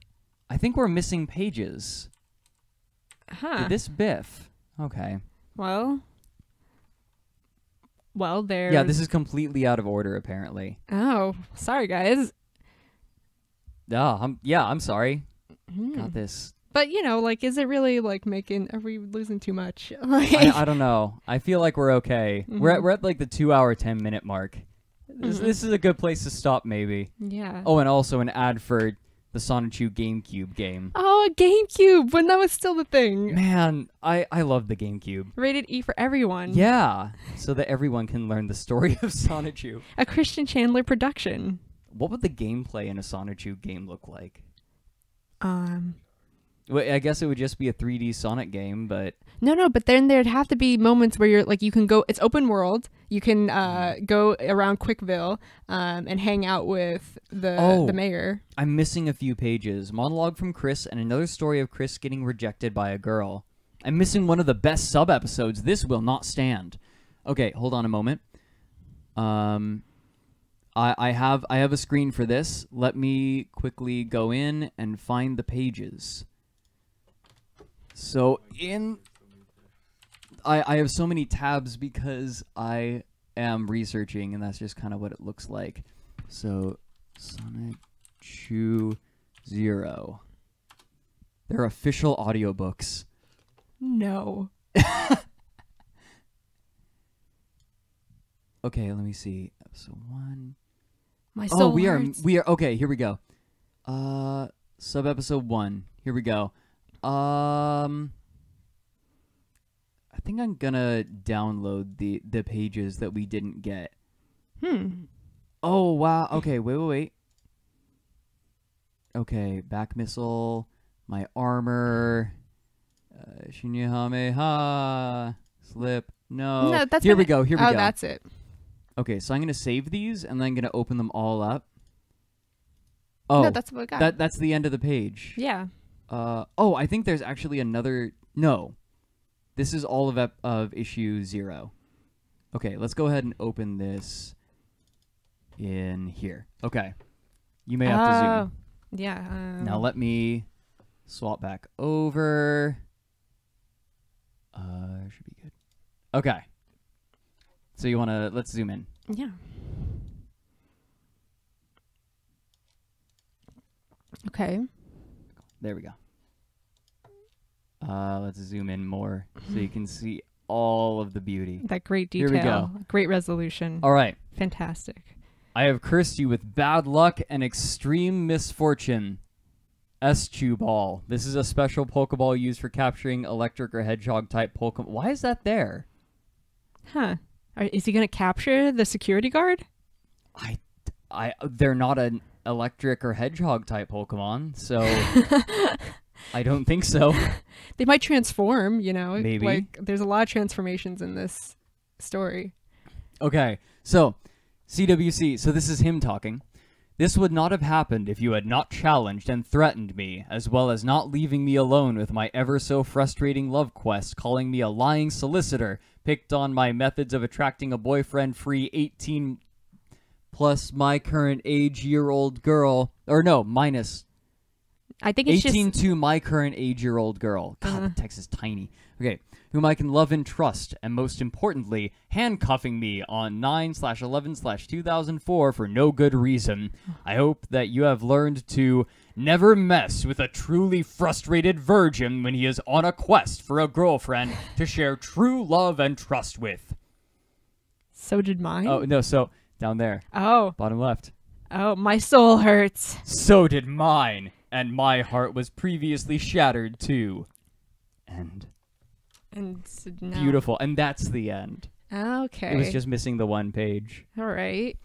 I think we're missing pages.
Huh.
Did this biff? Okay.
Well, there's...
Yeah, this is completely out of order, apparently.
Oh, sorry, guys.
I'm sorry. Got this.
But, like, is it really, like, are we losing too much?
I don't know. I feel like we're okay. We're at like the 2 hour, 10-minute mark. This is a good place to stop, maybe.
Yeah.
Oh, and also an ad for the Sonichu GameCube game.
Oh, GameCube, when that was still the thing.
Man, I love the GameCube.
Rated E for everyone.
Yeah, so that everyone can learn the story of Sonichu.
A Christian Chandler production.
What would the gameplay in a Sonichu game look like? Well, I guess it would just be a 3D Sonic game, but...
No, but then there'd have to be moments where you're, like, you can go... It's open world. You can go around Quickville and hang out with the mayor. I'm
missing a few pages. Monologue from Chris and another story of Chris getting rejected by a girl. I'm missing one of the best sub-episodes. This will not stand. Okay, hold on a moment. I have a screen for this. Let me quickly go in and find the pages. So I have so many tabs because I am researching, and that's just kind of what it looks like. So Sonichu 0. They're official audiobooks.
No.
Okay, let me see. Episode 1.
My soul
we
hurts.
are okay, here we go. Sub episode 1. Here we go. I think I'm gonna download the pages that we didn't get. Oh wow. Okay, wait. Okay, back missile, my armor, Shinyahameha, slip. No,
that's
here we go. Here we go.
Oh, that's it.
Okay, so I'm gonna save these and then I'm gonna open them all up. Oh,
no, that's what I got.
That's the end of the page.
Yeah.
I think there's actually another... No. This is all of issue 0. Okay, let's go ahead and open this in here. Okay. You may have to zoom.
Yeah.
Now let me swap back over. Should be good. Okay. So you want to... Let's zoom in.
Yeah. Okay.
There we go. Let's zoom in more so you can see all of the beauty.
That great detail.
Here we go.
Great resolution.
All right.
Fantastic.
I have cursed you with bad luck and extreme misfortune. S-Chew Ball. This is a special Pokeball used for capturing electric or hedgehog type Pokemon. Why is that there?
Huh. Is he going to capture the security guard?
They're not an electric or hedgehog type Pokemon, so I don't think so.
They might transform,
Maybe.
Like, there's a lot of transformations in this story.
Okay, so CWC, so this is him talking. This would not have happened if you had not challenged and threatened me, as well as not leaving me alone with my ever-so-frustrating love quest, calling me a lying solicitor, picked on my methods of attracting a boyfriend-free 18 plus my current age-year-old girl, or no, minus
I think it's
18
just...
to my current age-year-old girl. God, the text is tiny. Okay. Whom I can love and trust, and most importantly, handcuffing me on 9/11/2004 for no good reason. I hope that you have learned to never mess with a truly frustrated virgin when he is on a quest for a girlfriend to share true love and trust with.
So did mine?
Oh, no, so down there.
Oh.
Bottom left.
Oh, my soul hurts.
So did mine, and my heart was previously shattered too. And
so now...
Beautiful, and that's the end.
Okay.
It was just missing the one page.
All right.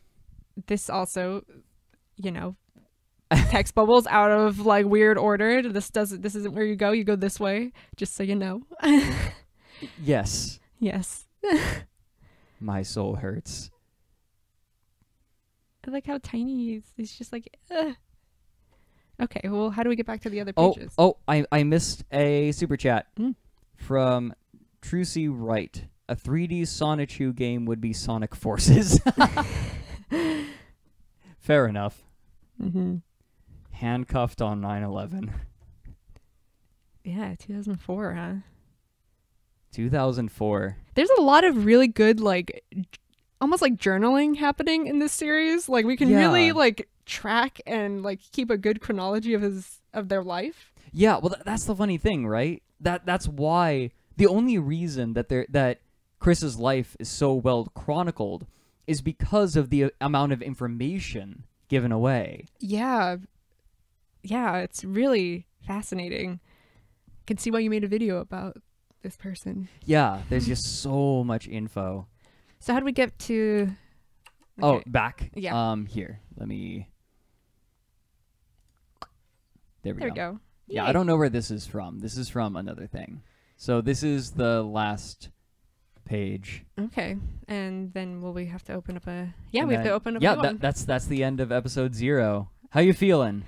This also, text bubbles out of like weird order. This isn't where you go. You go this way, just so you know.
Yes.
Yes.
My soul hurts.
I like how tiny he is. He's just like, ugh. Okay, well, how do we get back to the other
Oh,
pages?
I missed a super chat
Mm.
from Trucy Wright. A 3D Sonichu game would be Sonic Forces. Fair enough.
Mm-hmm.
Handcuffed on 9/11.
Yeah, 2004, huh?
2004.
There's a lot of really good, like, almost like journaling happening in this series. Like, we can really, like, track and, like, keep a good chronology of their life.
Yeah, well, that's the funny thing, right? That's why the only reason that Chris's life is so well chronicled is because of the amount of information given away.
Yeah. Yeah, it's really fascinating. I can see why you made a video about this person.
Yeah, there's just so much info.
So how do we get to...
Oh,
Okay.
back.
Yeah.
Here, let me... There we
There
go.
we go.
Yeah,
Yay.
I don't know where this is from. This is from another thing. So this is the last page.
Okay. And then will we have to open up a... Yeah,
And
we have to
then-
open up
yeah,
a one.
that's the end of episode 0. How you feeling?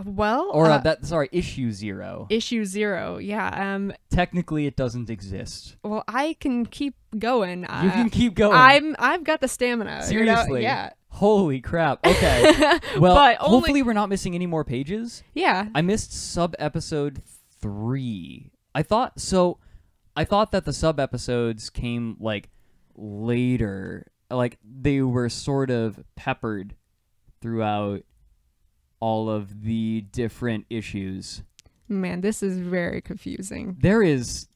Well...
Or issue 0.
Issue 0, yeah.
Technically, it doesn't exist.
Well, I can keep going.
You can keep going.
I've got the stamina.
Seriously?
Yeah.
Holy crap. Okay. Well,
But only-
hopefully we're not missing any more pages.
Yeah.
I missed sub-episode 3. I thought that the sub-episodes came, like, later. Like, they were sort of peppered throughout all of the different issues.
Man, this is very confusing.
There is...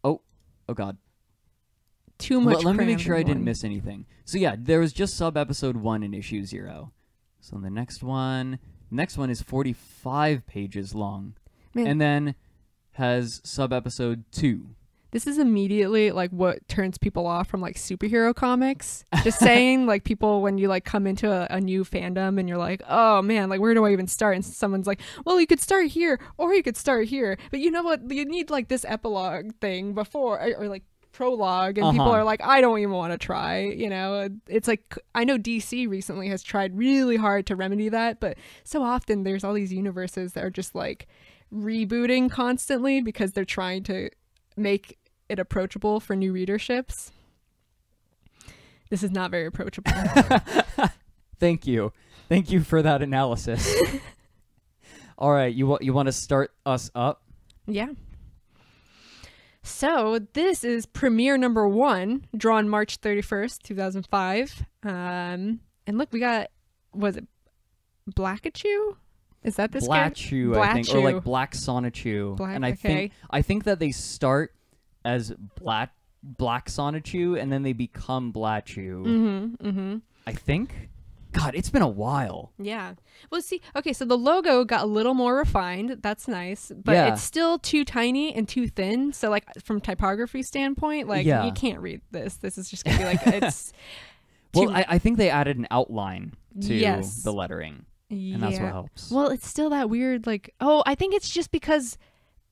Oh God.
Too much
Let me make
crammed
sure
in
I didn't
one.
miss anything. So yeah, there was just sub-episode 1 in issue 0. So the next one is 45 pages long.
Man,
And then has sub-episode 2.
this is immediately like what turns people off from like superhero comics. Just saying, like, people, when you like come into a new fandom and you're like, oh man, like, where do I even start? And someone's like, well, you could start here or you could start here. But you know what? You need like this epilogue thing before, or like prologue, and people
Uh-huh.
are like, I don't even want to try. You know, it's like, I know DC recently has tried really hard to remedy that, but so often there's all these universes that are just like rebooting constantly because they're trying to make it approachable for new readerships. This is not very approachable.
Thank you for that analysis. All right, you want to start us up?
Yeah. So this is premiere number 1, drawn March 31st, 2005. And look, we got, was it Blackachu? Is that this guy?
Blatchu, I think, or like
Blatchu.
Black Sonichu.
Black-
And I
okay.
think that they start as Black Sonichu and then they become Blatchu.
Mm-hmm. Mm-hmm.
I think. God, it's been a while.
Yeah. Well, see, okay, so the logo got a little more refined. That's nice. But
Yeah.
it's still too tiny and too thin. So, like, from typography standpoint, like,
Yeah.
you can't read this. This is just going to be like, it's...
Well,
too-
I think they added an outline to
Yes.
the lettering, and that's what helps.
Well, it's still that weird, like, oh, I think it's just because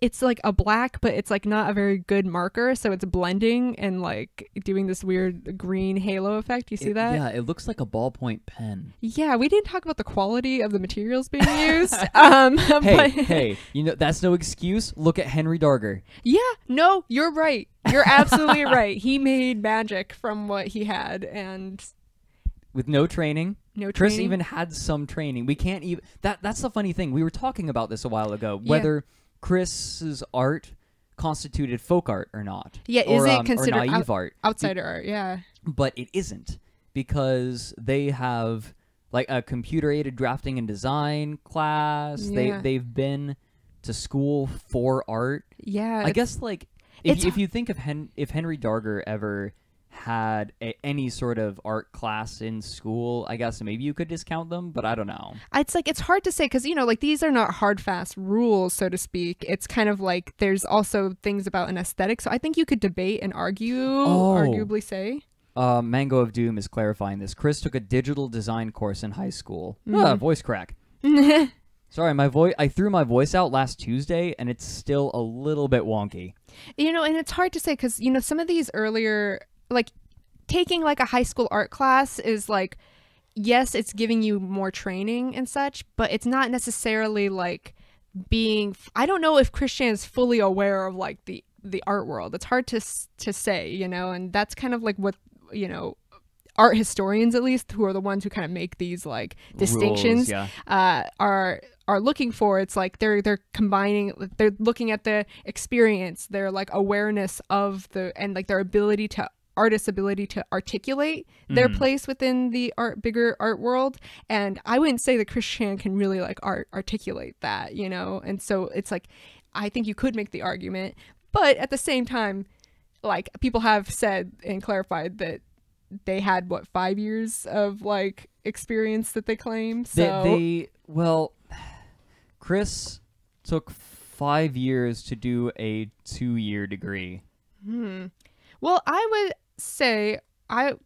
it's like a black, but it's like not a very good marker, so it's blending and like doing this weird green halo effect. You see that?
Yeah, it looks like a ballpoint pen.
Yeah, we didn't talk about the quality of the materials being used.
Hey, you know, that's no excuse. Look at Henry Darger.
Yeah, no, you're right. You're absolutely right. He made magic from what he had, and
With no training.
no
Chris
training.
even had some training. We can't even... That's the funny thing. We were talking about this a while ago. Whether Chris's art constituted folk art or not.
Yeah,
or,
is it considered
or naive art.
outsider art? Yeah.
But it isn't, because they have like a computer-aided drafting and design class.
Yeah.
They've been to school for art.
Yeah.
I guess like
it's-
if you think of if Henry Darger ever had any sort of art class in school, I guess maybe you could discount them, but I don't know.
It's like, it's hard to say because, you know, like, these are not hard, fast rules, so to speak. It's kind of like there's also things about an aesthetic. So I think you could debate and argue, arguably say.
Mango of Doom is clarifying this. Chris took a digital design course in high school.
Mhm.
Voice crack. Sorry, I threw my voice out last Tuesday, and it's still a little bit wonky.
You know, and it's hard to say because, you know, some of these earlier, like, taking like a high school art class is like, yes, it's giving you more training and such, but it's not necessarily like being, I don't know if Christian is fully aware of like the art world. It's hard to say, you know, and that's kind of like what, you know, art historians, at least, who are the ones who kind of make these like distinctions,
rules, yeah.
Are looking for. It's like they're combining, they're looking at the experience, their like awareness of the, and like their ability to, artists' ability to articulate their place within the bigger art world. And I wouldn't say that Christian can really like articulate that, you know. And so it's like, I think you could make the argument, but at the same time, like people have said and clarified that they had 5 years of like experience that they claim. So
well, Chris took 5 years to do a 2-year degree.
Well, I would say,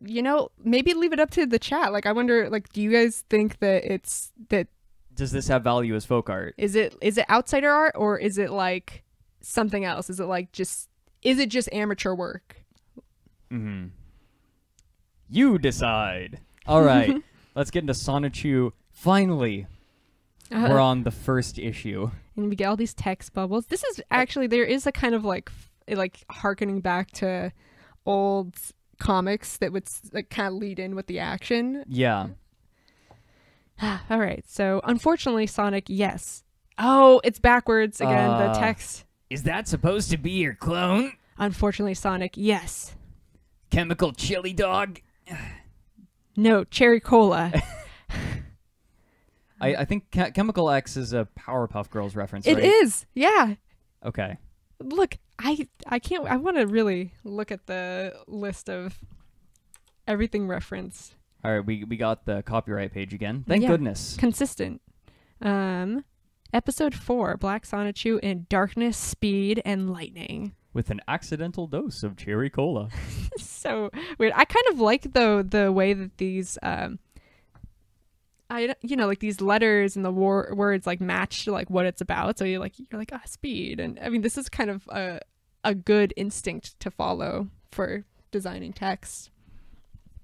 you know, maybe leave it up to the chat. Like, I wonder, like, do you guys think that
does this have value as folk art?
Is it outsider art, or is it like something else? Is it just amateur work?
You decide. All right, let's get into Sonichu. Finally, we're on the first issue.
And we get all these text bubbles. This is actually, there is a kind of like harkening back to old comics that would like kind of lead in with the action.
Yeah.
All right. So unfortunately, Sonic, yes. Oh, it's backwards again. The text.
Is that supposed to be your clone?
Unfortunately, Sonic, yes.
Chemical chili dog?
No, cherry cola.
I think Chemical X is a Powerpuff Girls reference,
It
right?
is. Yeah.
Okay.
Look, I can't, I want to really look at the list of everything referenced.
All right, we got the copyright page again. Thank
Yeah.
goodness.
Consistent. Episode 4, Black Sonichu in Darkness, Speed, and Lightning.
With an accidental dose of cherry cola.
So weird. I kind of like though the way that these like these letters and the words like match to like what it's about. So you're like speed, and I mean this is kind of a good instinct to follow for designing text.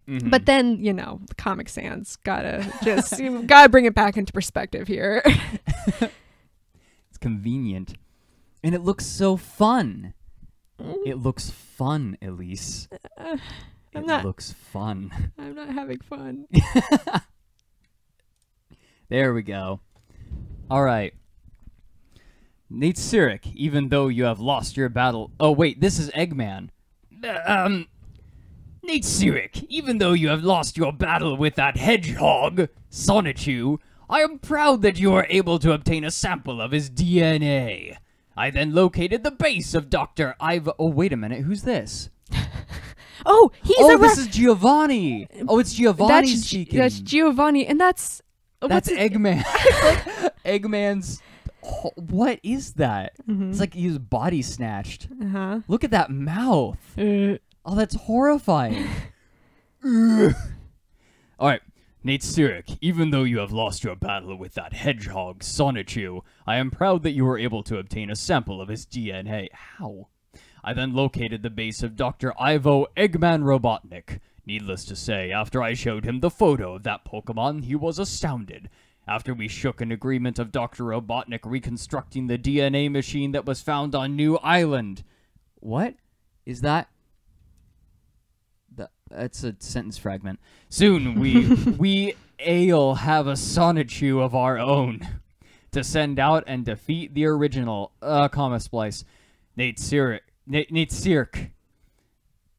But then, you know, the Comic Sans gotta bring it back into perspective here.
It's convenient. And it looks so fun. It looks fun, Elise. It looks fun.
I'm not having fun.
There we go. All right. Nate Sirik, even though you have lost your battle... Oh, wait, this is Eggman. Nate Sirik, even though you have lost your battle with that hedgehog, Sonichu, I am proud that you were able to obtain a sample of his DNA. I then located the base of Dr. Ivo... Oh, wait a minute. Who's this?
Oh,
this is Giovanni. Oh, it's Giovanni speaking.
That's Giovanni, and that's
Eggman. Eggman's... Oh, what is that? It's like he was body snatched. Look at that mouth. Oh, that's horrifying. All right. Nate Sirik, even though you have lost your battle with that hedgehog, Sonichu, I am proud that you were able to obtain a sample of his DNA. How? I then located the base of Dr. Ivo Eggman Robotnik. Needless to say, after I showed him the photo of that Pokemon, he was astounded. After we shook an agreement of Dr. Robotnik reconstructing the DNA machine that was found on New Island. What? Is that... That's a sentence fragment. Soon we'll have a Sonichu of our own to send out and defeat the original comma splice. Nate Sirik.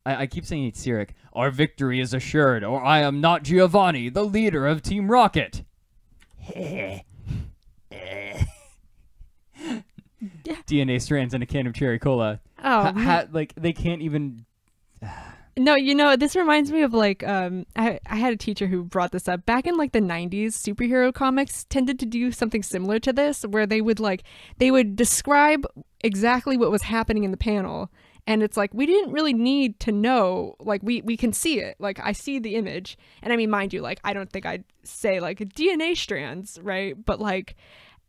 I keep saying Nate Sirik. Our victory is assured, or I am not Giovanni, the leader of Team Rocket. DNA strands in a can of cherry cola.
Oh,
like they can't even.
No, you know, this reminds me of like I had a teacher who brought this up back in like the 90s. Superhero comics tended to do something similar to this, where they would describe exactly what was happening in the panel, and it's like we didn't really need to know, like we can see it, like I see the image, and I mean, mind you, like I don't think I'd say like DNA strands, right? But like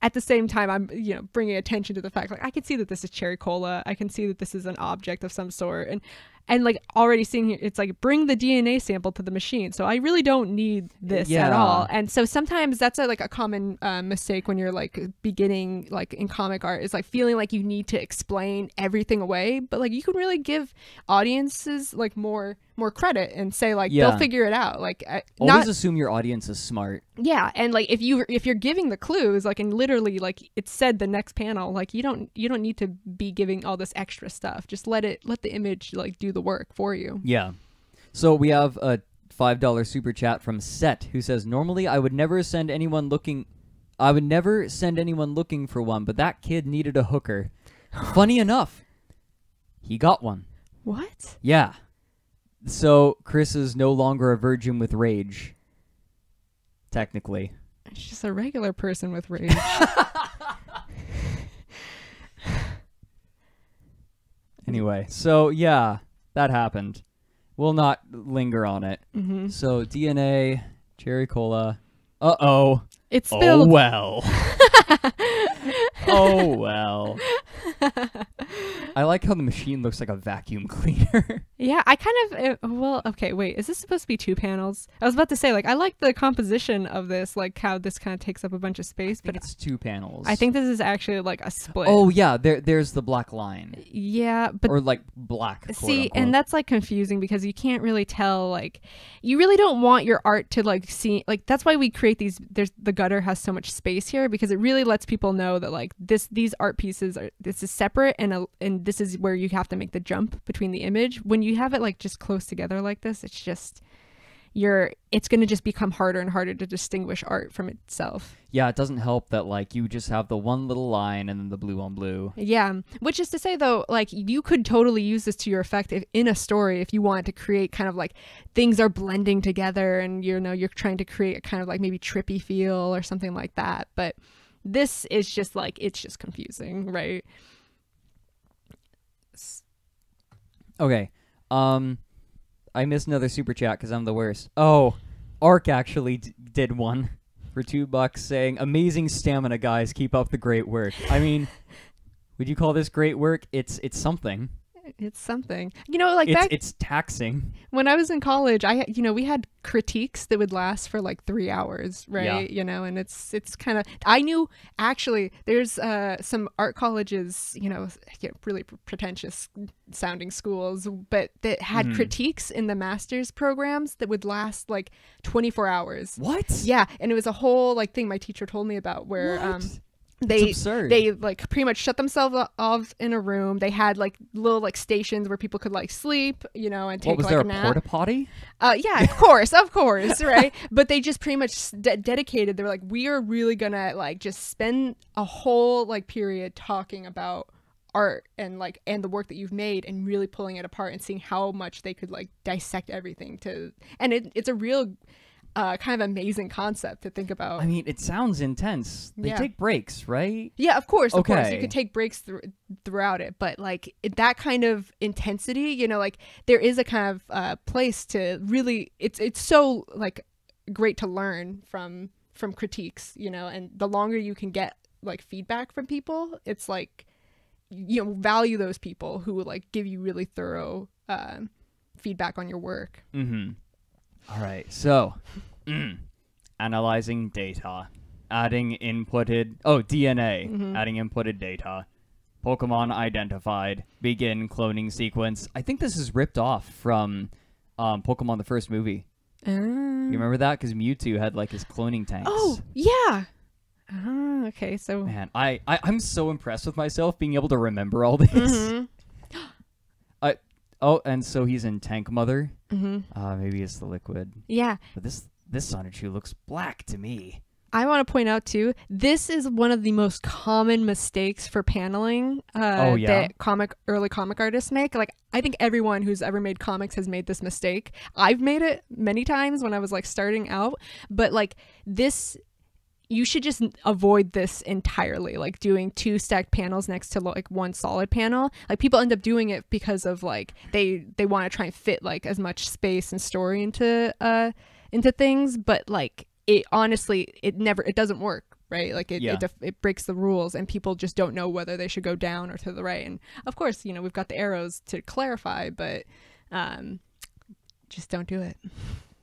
at the same time, I'm, you know, bringing attention to the fact, like I can see that this is cherry cola, I can see that this is an object of some sort, and And like already seeing here, it's like bring the DNA sample to the machine. So I really don't need this at all. And so sometimes that's like a common mistake when you're like beginning like in comic art, is like feeling like you need to explain everything away. But like you can really give audiences like more credit and say like they'll figure it out. Like
always assume your audience is smart.
Yeah, and like if you're giving the clues, like, and literally like it said the next panel, like you don't need to be giving all this extra stuff. Just let the image like do the work for you.
Yeah. So we have a $5 super chat from Set, who says, normally I would never send anyone looking for one, but that kid needed a hooker. Funny enough, he got one.
What?
Yeah. So Chris is no longer a virgin with rage. Technically.
She's just a regular person with rage.
Anyway, so yeah, that happened. We'll not linger on it.
Mm-hmm.
So DNA, cherry cola. Uh-oh.
It's spilled.
Oh, well. Oh, well. I like how the machine looks like a vacuum cleaner.
Yeah, I kind of, well, okay, wait, is this supposed to be 2 panels? I was about to say, like, I like the composition of this, like how this kind of takes up a bunch of space, but
it's 2 panels.
I think this is actually like a split.
Oh, yeah, there's the black line.
Yeah, but...
Or like black,
see, and that's like confusing because you can't really tell, like, you really don't want your art to like see, like, that's why we create these, the gutter has so much space here because it really lets people know that like these art pieces this is separate and this is where you have to make the jump between the image. When you have it like just close together like this, it's just it's going to just become harder and harder to distinguish art from itself.
Yeah, it doesn't help that like you just have the one little line and then the blue on blue.
Yeah, which is to say though, like you could totally use this to your effect in a story if you wanted to create kind of like things are blending together and you're trying to create a kind of like maybe trippy feel or something like that. But this is just like, it's just confusing, right?
Okay. I missed another super chat because I'm the worst. Oh, Ark actually did one for $2 saying, amazing stamina, guys. Keep up the great work. I mean, would you call this great work? It's something.
It's something. Like
it's taxing.
When I was in college, we had critiques that would last for like 3 hours, right? Yeah. And it's kind of, I knew actually there's some art colleges, really pretentious sounding schools, but that had critiques in the master's programs that would last like 24 hours.
What?
Yeah. And it was a whole like thing my teacher told me about where, they like pretty much shut themselves off in a room. They had like little like stations where people could like sleep, and take
was
like
there
a nap.
Porta potty?
Yeah, of course, right? But they just pretty much dedicated. They were like, we are really gonna like just spend a whole like period talking about art and the work that you've made and really pulling it apart and seeing how much they could like dissect everything and it's a real kind of amazing concept to think about.
I mean, it sounds intense. They take breaks, right?
Yeah, of course. Of course, you could take breaks throughout it, but like that kind of intensity, like there is a kind of place to really. It's so like great to learn from critiques, and the longer you can get like feedback from people, it's like value those people who will like give you really thorough feedback on your work.
Mm-hmm. All right, so analyzing data, adding inputted DNA, adding inputted data, Pokemon identified, begin cloning sequence. I think this is ripped off from Pokemon the first movie. You remember that? Because Mewtwo had like his cloning tanks.
Oh yeah. Okay, so
man, I'm so impressed with myself being able to remember all this. Oh, and so he's in Tank Mother. Maybe it's the liquid.
Yeah.
But this Sonichu looks black to me.
I want to point out too, this is one of the most common mistakes for paneling that early comic artists make. Like, I think everyone who's ever made comics has made this mistake. I've made it many times when I was like starting out, but like this, you should just avoid this entirely, like doing 2 stacked panels next to like 1 solid panel. Like people end up doing it because of like they want to try and fit like as much space and story into things, but like it honestly it doesn't work, right? Like it breaks the rules and people just don't know whether they should go down or to the right. And of course, we've got the arrows to clarify, but Just don't do it.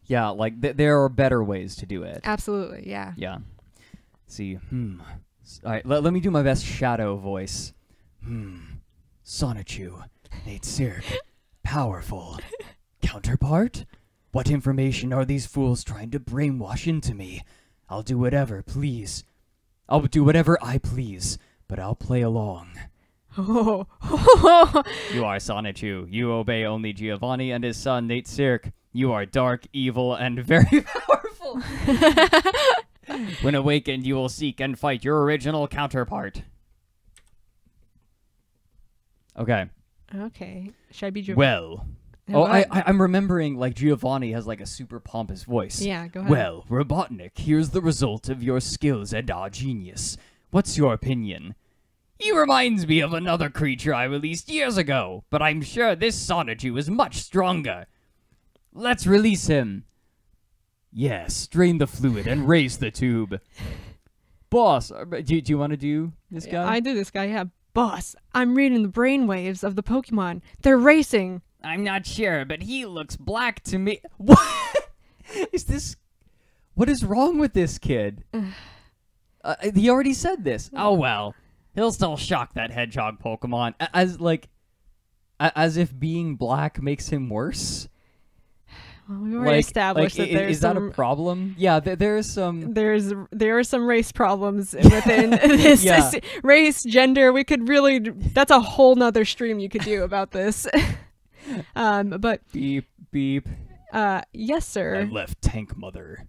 Yeah, like there are better ways to do it.
Absolutely, yeah.
Yeah. See, All right, let me do my best shadow voice. Sonichu, Nate Sirk, powerful. Counterpart? What information are these fools trying to brainwash into me? I'll do whatever, please. I'll do whatever I please, but I'll play along.
Oh.
You are Sonichu. You obey only Giovanni and his son, Nate Sirk. You are dark, evil, and very powerful. When awakened, you will seek and fight your original counterpart. Okay.
Okay. Should I be Giovanni?
Well. Oh, I'm remembering, like, Giovanni has, like, a super pompous voice.
Yeah, go ahead.
Well, Robotnik, here's the result of your skills and our genius. What's your opinion? He reminds me of another creature I released years ago, but I'm sure this Sonichu is much stronger. Let's release him. Yes, drain the fluid and raise the tube. Boss, do you want to do this guy?
I do this guy, yeah. Boss, I'm reading the brainwaves of the Pokemon. They're racing.
I'm not sure, but he looks black to me. What is this? What is wrong with this kid? He already said this. Oh well, he'll still shock that hedgehog Pokemon. As if being black makes him worse.
Well, we already established that there's
is that a problem? Yeah, there is some.
There are some race problems within this race, gender. We could really. That's a whole nother stream you could do about this. But
beep beep.
Yes, sir.
I left Tank Mother.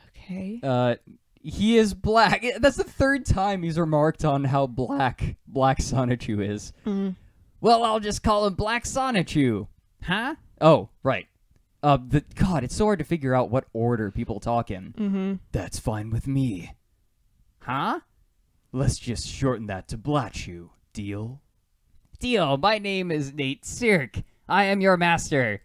Okay.
He is black. That's the third time he's remarked on how black Sonichu is.
Mm.
Well, I'll just call him Black Sonichu. Huh? Oh, right. God, it's so hard to figure out what order people talk in.
Mm-hmm.
That's fine with me. Huh? Let's just shorten that to Blatchu. Deal? Deal. My name is Nate Sirk. I am your master.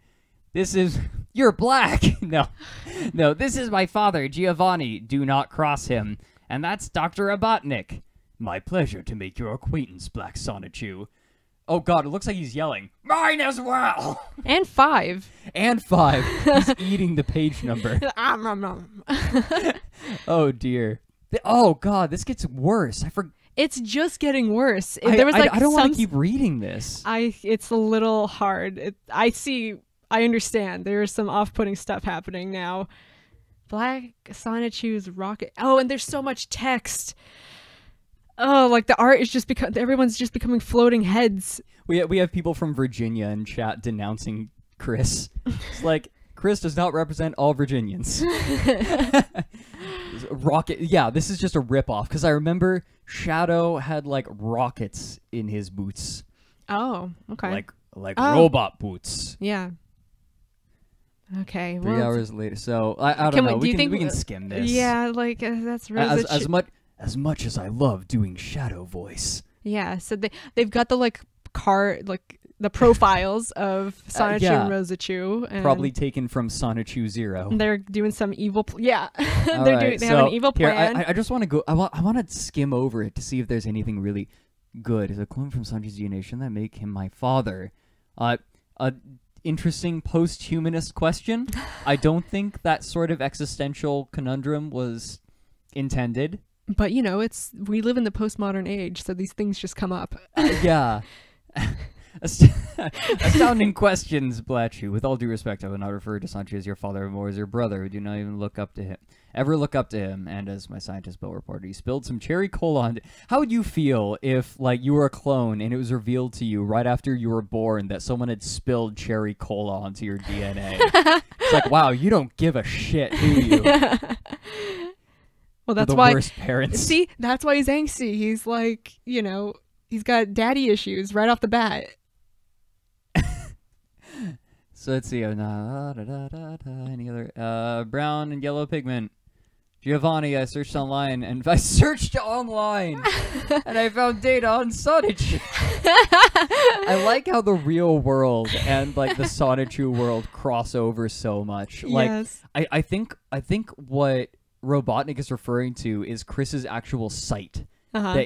This is... You're black. No, this is my father, Giovanni. Do not cross him. And that's Dr. Robotnik. My pleasure to make your acquaintance, Black Sonichu. Oh god, it looks like he's yelling. Mine as well!
And 5.
And 5. He's eating the page number. Oh dear. Oh god, this gets worse.
It's just getting worse.
I don't want to keep reading this.
It's a little hard. I understand. There is some off-putting stuff happening now. Black Sonichu's rocket. Oh, and there's so much text. Oh, like the art is just everyone's just becoming floating heads.
We have people from Virginia in chat denouncing Chris. It's like, Chris does not represent all Virginians. Rocket. Yeah, this is just a ripoff because I remember Shadow had like rockets in his boots.
Oh, okay.
Like robot boots.
Yeah. Okay.
3 hours later. So I don't know. We can skim this.
Yeah, like that's really
as much as I love doing Shadow voice.
Yeah. So they've got the the profiles of Sonichu and Rosachu, and
probably taken from Sonichu 0.
They're doing some evil. They have an evil
here,
plan.
I just want to go. I want to skim over it to see if there's anything really good. Is a clone from Sonichu's DNA? Shouldn't that make him my father? Interesting post-humanist question. I don't think that sort of existential conundrum was intended.
But we live in the postmodern age, so these things just come up.
Yeah. Astounding questions, Blatchu. With all due respect, I would not refer to Sonichu as your father or more as your brother. We do not even look up to him. And as my scientist Bill reported, he spilled some cherry cola on it. How would you feel if, you were a clone and it was revealed to you right after you were born that someone had spilled cherry cola onto your DNA? It's like, wow, you don't give a shit, do you?
Well, that's why.
Worst parents.
See, that's why he's angsty. He's like, he's got daddy issues right off the bat.
So let's see. Any other brown and yellow pigment? Giovanni, I searched online and I found data on Sonichu. I like how the real world and the Sonichu world cross over so much.
Yes.
I think what Robotnik is referring to is Chris's actual site.
Uh-huh.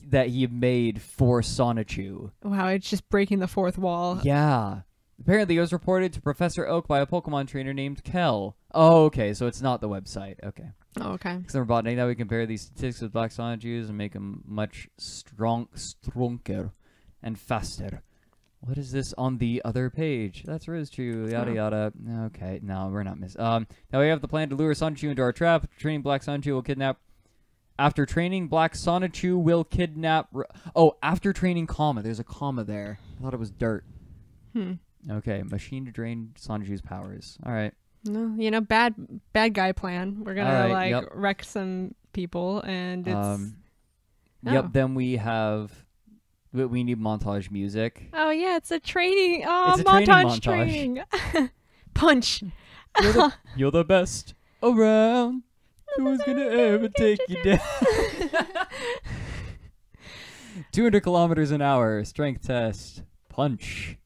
that he made for Sonichu.
Wow, it's just breaking the fourth wall.
Yeah. Apparently, it was reported to Professor Oak by a Pokemon trainer named Kel. Oh, okay, so it's not the website. Okay.
Oh, okay.
Because we're botting that we compare these statistics with Black Sonichus and make them much stronger and faster. What is this on the other page? That's true. Yada yada. Okay, no, we're not now we have the plan to lure Sonichu into our trap. Training Black Sonichu will kidnap. After training, Black Sonichu will kidnap. After training, comma. There's a comma there. I thought it was dirt. Okay, machine to drain Sonichu's powers. All right.
No, bad guy plan. We're gonna wreck some people, and it's.
Yep. Then we need montage music.
Oh yeah, it's a training. Oh,
it's a
montage.
Training.
Punch.
You're the best around. Who's gonna ever take you down? 200 kilometers an hour. Strength test. Punch.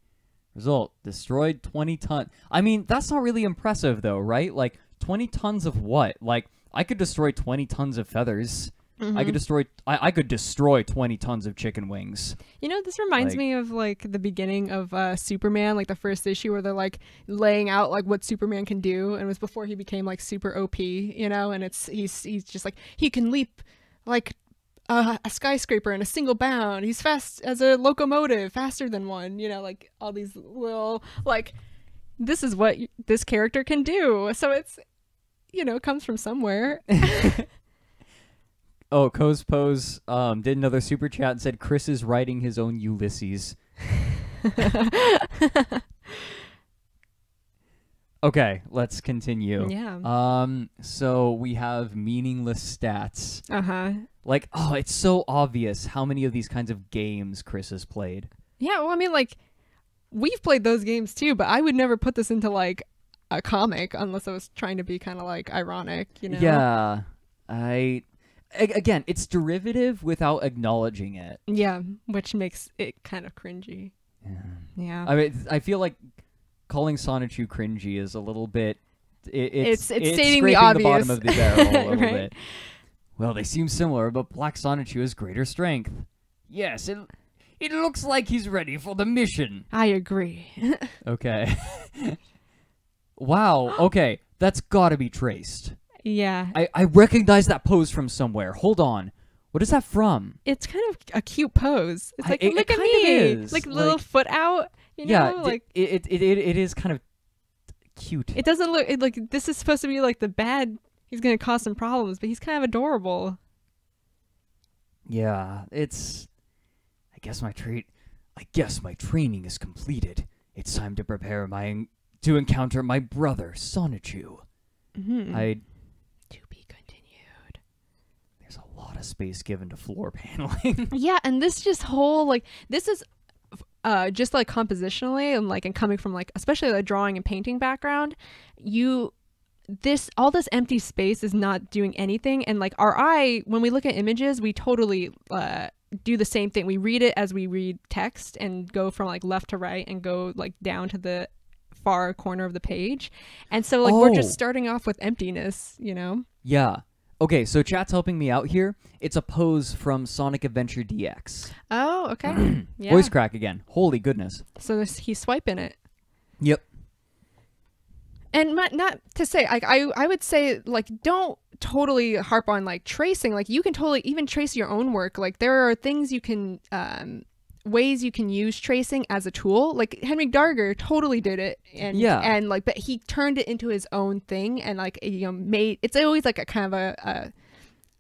Result, destroyed 20 tons. I mean, that's not really impressive, though, right? Like, 20 tons of what? Like, I could destroy 20 tons of feathers. I could destroy 20 tons of chicken wings.
This reminds me of, like, the beginning of Superman, like, the first issue where they're, like, laying out, like, what Superman can do. And it was before he became, like, super OP, and he's just, like, he can leap, like, a skyscraper in a single bound. He's fast as a locomotive, faster than one. Like all these little this is what this character can do. So it's comes from somewhere.
Co's Pose did another super chat and said Chris is writing his own Ulysses. Okay, let's continue.
Yeah.
So we have meaningless stats.
Like,
it's so obvious how many of these kinds of games Chris has played.
Yeah, well, I mean, like, we've played those games too, but I would never put this into, like, a comic unless I was trying to be kind of, like, ironic,
Yeah. Again, it's derivative without acknowledging it.
Yeah, which makes it kind of cringy. Yeah.
I mean, I feel like calling Sonichu cringy is a little bit. It's
stating the obvious.
The bottom of the barrel a little
right?
bit. Well, they seem similar, but Black Sonichu has greater strength. Yes, it looks like he's ready for the mission.
I agree.
Okay. Wow. Okay, that's got to be traced.
Yeah.
I recognize that pose from somewhere. Hold on. What is that from?
It's kind of a cute pose. It's like, look at me.
Is.
Like, little foot out.
Yeah, like it is kind of cute.
It doesn't look like this is supposed to be like the bad. He's gonna cause some problems, but he's kind of adorable.
Yeah, it's. I guess my training is completed. It's time to prepare to encounter my brother Sonichu. To
be continued.
There's a lot of space given to floor paneling.
Yeah, and this just whole this is. Just like compositionally and coming from especially the drawing and painting background, all this empty space is not doing anything, and our eye, when we look at images, we totally do the same thing. We read it as we read text and go from left to right and go down to the far corner of the page, and so we're just starting off with emptiness,
Yeah. Okay, so chat's helping me out here. It's a pose from Sonic Adventure DX.
Oh, okay. Yeah.
Voice crack again. Holy goodness.
So he's swiping it.
Yep.
And not to say, I would say, don't totally harp on, tracing. You can totally even trace your own work. There are things you can, ways you can use tracing as a tool. Henrik Darger totally did it. And but he turned it into his own thing and made, it's always a kind of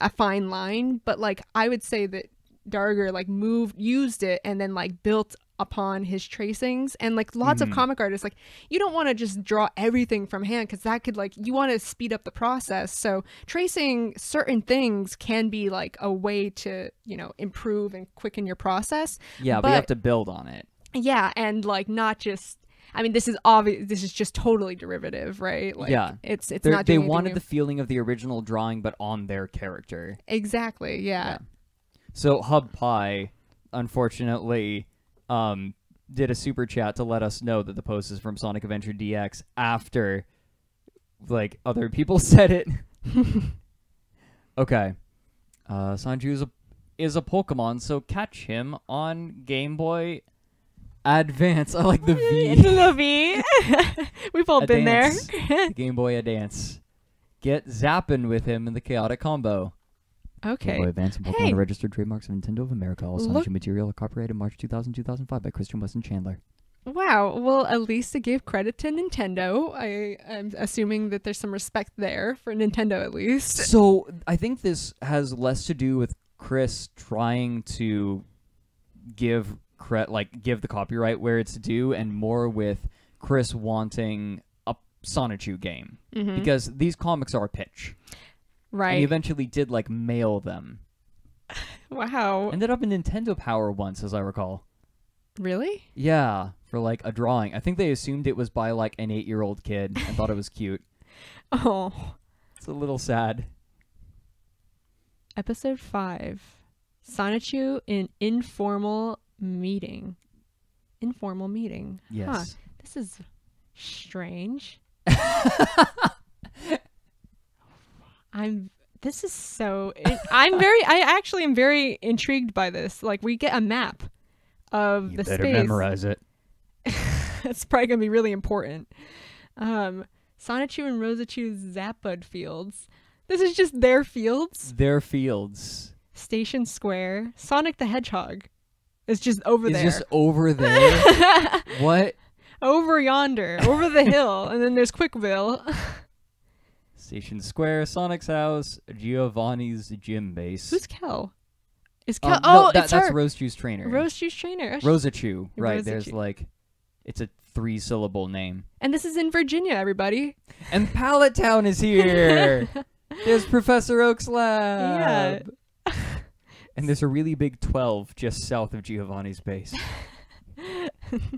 a fine line, but I would say that Darger used it and then built upon his tracings, and lots of comic artists, you don't want to just draw everything from hand, because that could you want to speed up the process. So tracing certain things can be a way to improve and quicken your process.
Yeah, but you have to build on it.
Yeah, and not just, I mean, this is obvious. This is just totally derivative, right?
Yeah,
it's not. They
wanted
new.
The feeling of the original drawing, but on their character.
Exactly. Yeah.
So Hub Pie, unfortunately, did a super chat to let us know that the post is from Sonic Adventure DX after, other people said it. Okay. Sonichu is a Pokemon, so catch him on Game Boy Advance. I like the V.
The V. We've all been there.
The Game Boy Advance. Get zappin' with him in the chaotic combo.
Okay.
Game Boy Advance and Pokemon are registered trademarks of Nintendo of America. All Sonichu material are copyrighted March 2000-2005 by Christian Weston Chandler.
Wow. Well, at least to give credit to Nintendo. I'm assuming that there's some respect there for Nintendo at least.
So I think this has less to do with Chris trying to give the copyright where it's due, and more with Chris wanting a Sonichu game, because these comics are a pitch,
right?
And he eventually did mail them.
Wow!
Ended up in Nintendo Power once, as I recall.
Really?
Yeah, for a drawing. I think they assumed it was by an 8-year-old kid and thought it was cute.
Oh,
it's a little sad.
Episode 5, Sonichu in informal meeting. Informal meeting.
Yes.
Huh. This is strange. This is so... I actually am very intrigued by this. We get a map of the space.
You better memorize it.
It's probably going to be really important. Sonichu and Rosachu's Zapbud fields. This is just their fields?
Their fields.
Station Square. Sonic the Hedgehog is just over there.
It's just over there? What?
Over yonder. Over the hill. And then there's Quickville.
Station Square, Sonic's house, Giovanni's gym base.
Who's Kel? Is Kel? Oh,
that's
her.
Rosachu's trainer.
Rosachu's trainer.
Rosachu. Right,
Rosachu.
there's it's a 3-syllable name.
And this is in Virginia, everybody.
And Pallet Town is here. There's Professor Oak's lab.
Yeah.
And there's a really big 12 just south of Giovanni's base.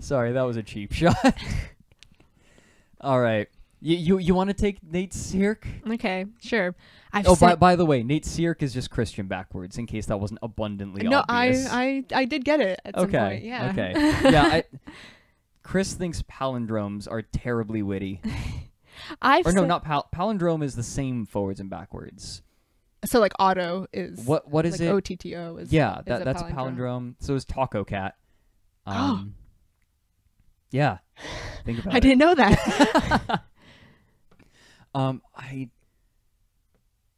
Sorry, that was a cheap shot. All right. You want to take Nate Seark?
Okay, sure.
By the way, Nate Seark is just Christian backwards, in case that wasn't abundantly obvious.
No, I did get it at some point. Yeah.
Okay. Yeah. Chris thinks palindromes are terribly witty. Palindrome is the same forwards and backwards.
So auto is
what is it?
OTTO is
that's a palindrome. So is Taco Cat. Yeah. Think about it.
I didn't know that.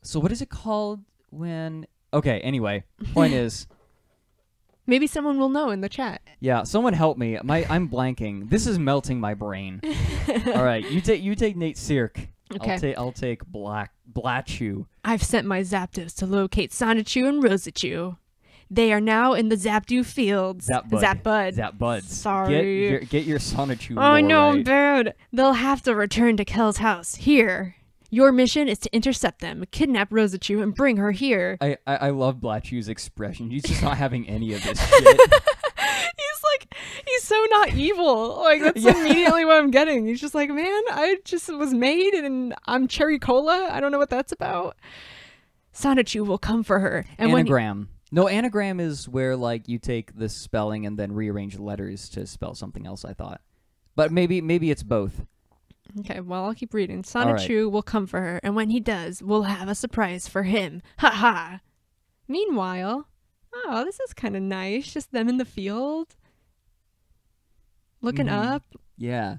So what is it called when... Okay, anyway, point is...
Maybe someone will know in the chat.
Yeah, someone help me. I'm blanking. This is melting my brain. All right, you take Nate Seark.
Okay.
I'll take Blatchu.
I've sent my Zapdos to locate Sonichu and Rosachu. They are now in the Zapdu fields.
Zapbuds.
Sorry.
Get your Sonichu.
Oh no,
right.
I'm bad. They'll have to return to Kel's house. Here. Your mission is to intercept them, kidnap Rosachu, and bring her here.
I love Blatchu's expression. He's just not having any of this shit.
He's so not evil. That's immediately what I'm getting. He's just man, I just was made and I'm cherry cola. I don't know what that's about. Sonichu will come for her. And
Anagram. No, anagram is where you take the spelling and then rearrange the letters to spell something else, I thought. But maybe it's both.
Okay, well, I'll keep reading. Sonichu will come for her, and when he does, we'll have a surprise for him. Ha ha! Meanwhile, this is kind of nice. Just them in the field. Looking up.
Yeah.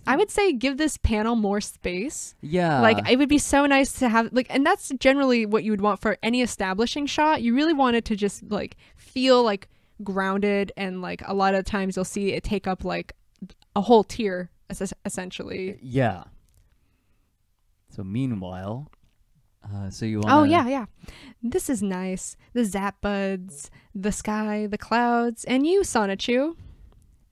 I would say give this panel more space.
Yeah.
It would be so nice to have, and that's generally what you would want for any establishing shot. You really want it to just, feel, grounded, and, a lot of times you'll see it take up, a whole tier, essentially.
Yeah. So, meanwhile, so you want
Oh, yeah. This is nice. The Zapbuds, the sky, the clouds, and you, Sonichu.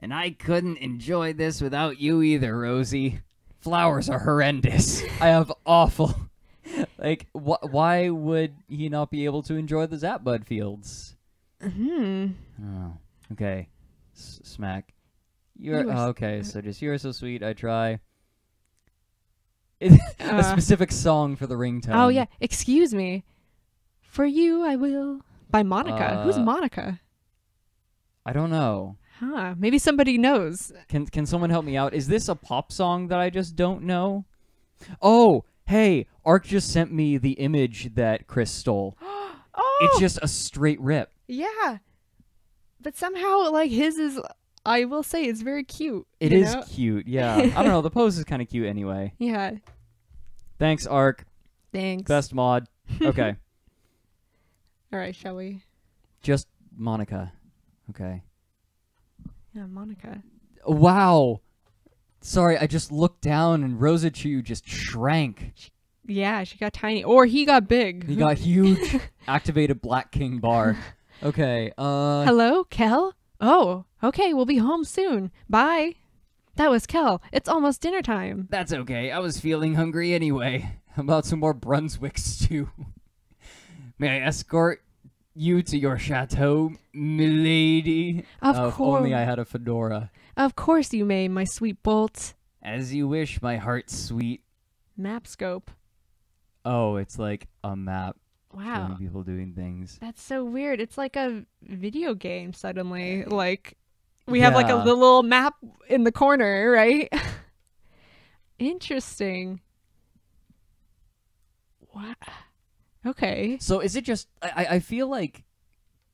And I couldn't enjoy this without you either, Rosie. Flowers are horrendous. I have awful... why would he not be able to enjoy the Zapbud fields? Oh, okay. Smack. Okay, so just you're so sweet, I try. A specific song for the ringtone.
Oh, yeah. Excuse me. For you, I will. By Monica. Who's Monica?
I don't know.
Huh. Maybe somebody knows.
Can someone help me out? Is this a pop song that I just don't know? Oh, hey, Ark just sent me the image that Chris stole.
Oh,
It's just a straight rip.
Yeah. But somehow, like, his is, I will say, it's very cute.
It is cute, yeah. I don't know, the pose is kind of cute anyway.
Yeah.
Thanks, Ark.
Thanks.
Best mod. Okay.
All right, shall we?
Just Monica. Okay.
Yeah, Monica.
Wow. Sorry, I just looked down and Sonichu just shrank.
Yeah, she got tiny. Or he got big.
He got huge. Activated Black King bar. Okay.
Hello, Kel? Oh, okay, we'll be home soon. Bye. That was Kel. It's almost dinner time.
That's okay. I was feeling hungry anyway. How about some more Brunswick stew? May I escort you to your chateau, milady?
Of
If
course.
only I had a fedora.
Of course you may, my sweet bolt.
As you wish, my heart's sweet.
Map scope.
Oh, it's like a map
Wow.
showing people doing things.
That's so weird. It's like a video game suddenly. Like, we have like a
Yeah.
little map in the corner, right? Interesting. Wow. Okay.
So is it just... I feel like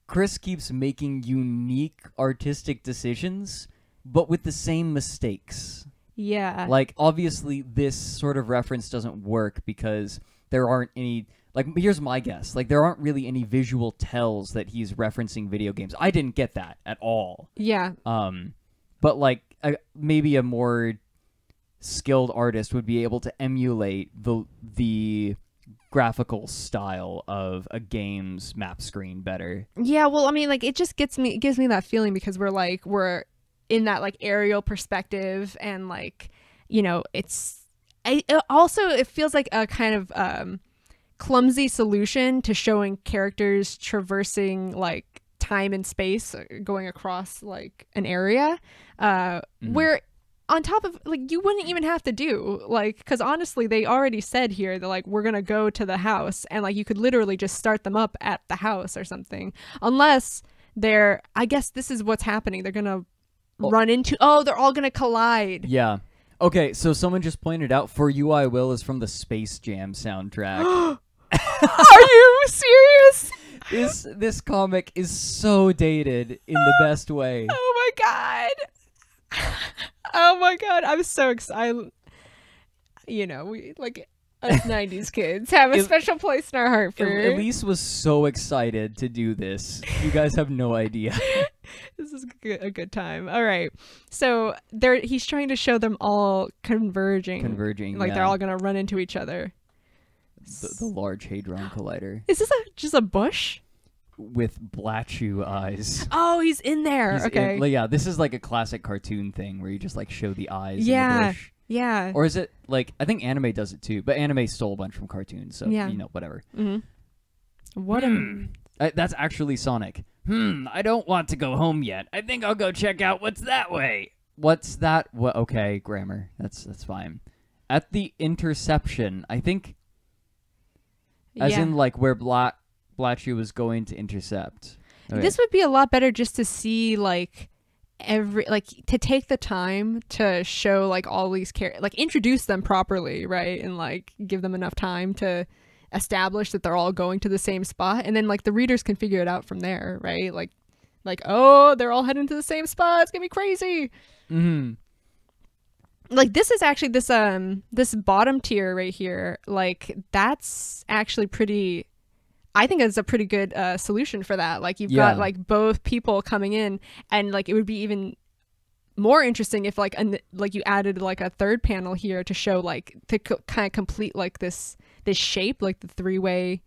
Chris keeps making unique artistic decisions, but with the same mistakes.
Yeah.
Like, obviously, this sort of reference doesn't work because there aren't any... Like, here's my guess. Like, there aren't really any visual tells that he's referencing video games. I didn't get that at all.
Yeah.
But, like, maybe a more skilled artist would be able to emulate the graphical style of a game's map screen better.
Yeah, well, I mean, like, it just gives me that feeling because we're in that, like, aerial perspective and, like, you know, it feels like a kind of clumsy solution to showing characters traversing, like, time and space going across, like, an area where on top of, like, you wouldn't even have to do, like, because honestly they already said here that, like, we're gonna go to the house and, like, you could literally just start them up at the house or something, unless I guess this is what's happening, they're gonna run into, they're all gonna collide.
Yeah. Okay, so someone just pointed out For You I Will is from the Space Jam soundtrack.
Are you serious?
This comic is so dated in the best way.
Oh my god. Oh my god, I'm so excited. You know, we, like, us 90s kids have a special place in our heart for
Elise was so excited to do this. You guys have no idea.
This is a good time. All right. So he's trying to show them all converging. Like,
yeah.
they're all going to run into each other.
The Large Hadron Collider.
Is this just a bush?
With Blatchu eyes.
Oh, he's in there. Okay.
Yeah, this is like a classic cartoon thing where you just, like, show the eyes in the bush.
Yeah.
Or is it, like, I think anime does it too, but anime stole a bunch from cartoons, so,
yeah.
you know, whatever.
Mm-hmm. What
that's actually Sonic. I don't want to go home yet. I think I'll go check out what's that way. What's that? Okay, grammar. That's fine. At the interception, I think, as in, like, where Blatchu was going to intercept. Okay.
This would be a lot better just to see, like, to take the time to show, like, all these characters, like, introduce them properly, right? And, like, give them enough time to establish that they're all going to the same spot, and then, like, the readers can figure it out from there, right? Like, oh, they're all heading to the same spot, it's gonna be crazy. Like, this is actually this bottom tier right here, like, that's actually pretty, I think it's a pretty good solution for that. Like, you've got, like, both people coming in, and, like, it would be even more interesting if, like, you added, like, a third panel here to show, like, to kind of complete, like, this shape, like the three-way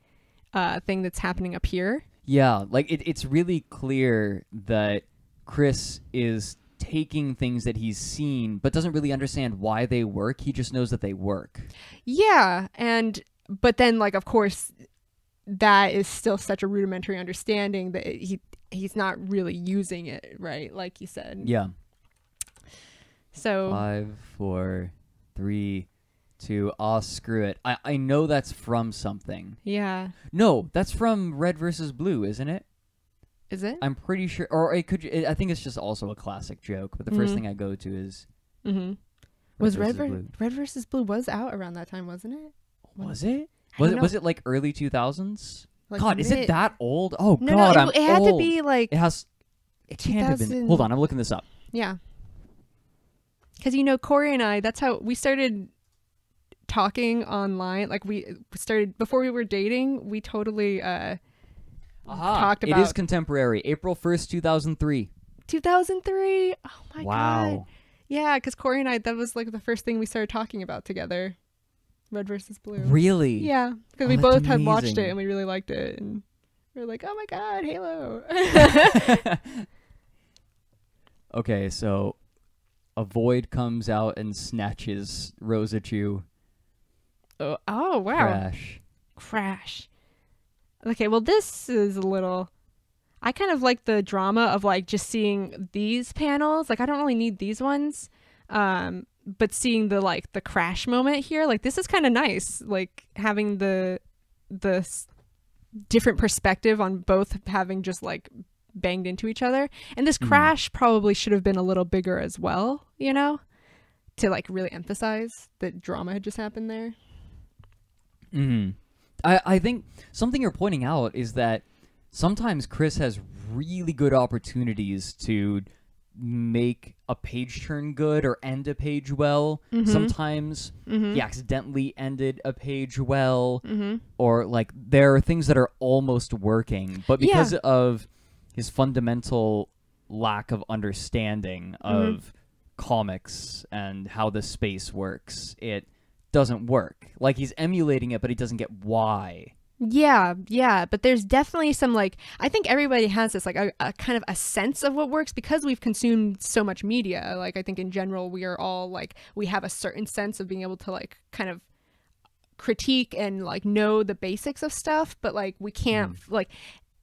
thing that's happening up here.
Yeah, like, it's really clear that Chris is taking things that he's seen but doesn't really understand why they work. He just knows that they work. Yeah,
but then, like, of course, that is still such a rudimentary understanding that he's not really using it, right? Like you said.
Yeah.
So
5, 4, 3, 2. Screw it. I know that's from something.
Yeah.
No, that's from Red versus Blue, isn't it?
Is it?
I'm pretty sure. Or I think it's just also a classic joke. But the first thing I go to is.
Was Red versus Blue was out around that time, wasn't it?
Was it? Was it like early 2000s?
Like
God, is it that old? Oh
No,
God,
no,
I'm
it had
old.
to be like
It can't have been. Hold on, I'm looking this up.
Yeah. Because, you know, Corey and I, that's how we started talking online. Like, we started, before we were dating, we totally talked about...
It is contemporary. April 1st, 2003.
2003? Oh, my
Wow.
God. Yeah, because Corey and I, that was, like, the first thing we started talking about together. Red versus Blue.
Really?
Yeah, because we both had watched it, and we really liked it. And we were like, oh, my God, Halo.
Okay, so a void comes out and snatches Sonichu.
Oh, wow. Crash. Okay, well, this is a little... I kind of like the drama of, like, just seeing these panels. Like, I don't really need these ones. But seeing the, like, the crash moment here, like, this is kind of nice. Like, having the different perspective on both having just, like, banged into each other. And this crash probably should have been a little bigger as well, you know? To, like, really emphasize that drama had just happened there.
I think something you're pointing out is that sometimes Chris has really good opportunities to make a page turn good or end a page well. Sometimes he accidentally ended a page well, or like there are things that are almost working, but because of his fundamental lack of understanding of comics and how the space works, it doesn't work. Like, he's emulating it, but he doesn't get why.
Yeah, but there's definitely some, like, I think everybody has this, like, a kind of a sense of what works because we've consumed so much media. Like, I think in general we are all, like, we have a certain sense of being able to, like, kind of critique and, like, know the basics of stuff, but, like, we can't, like,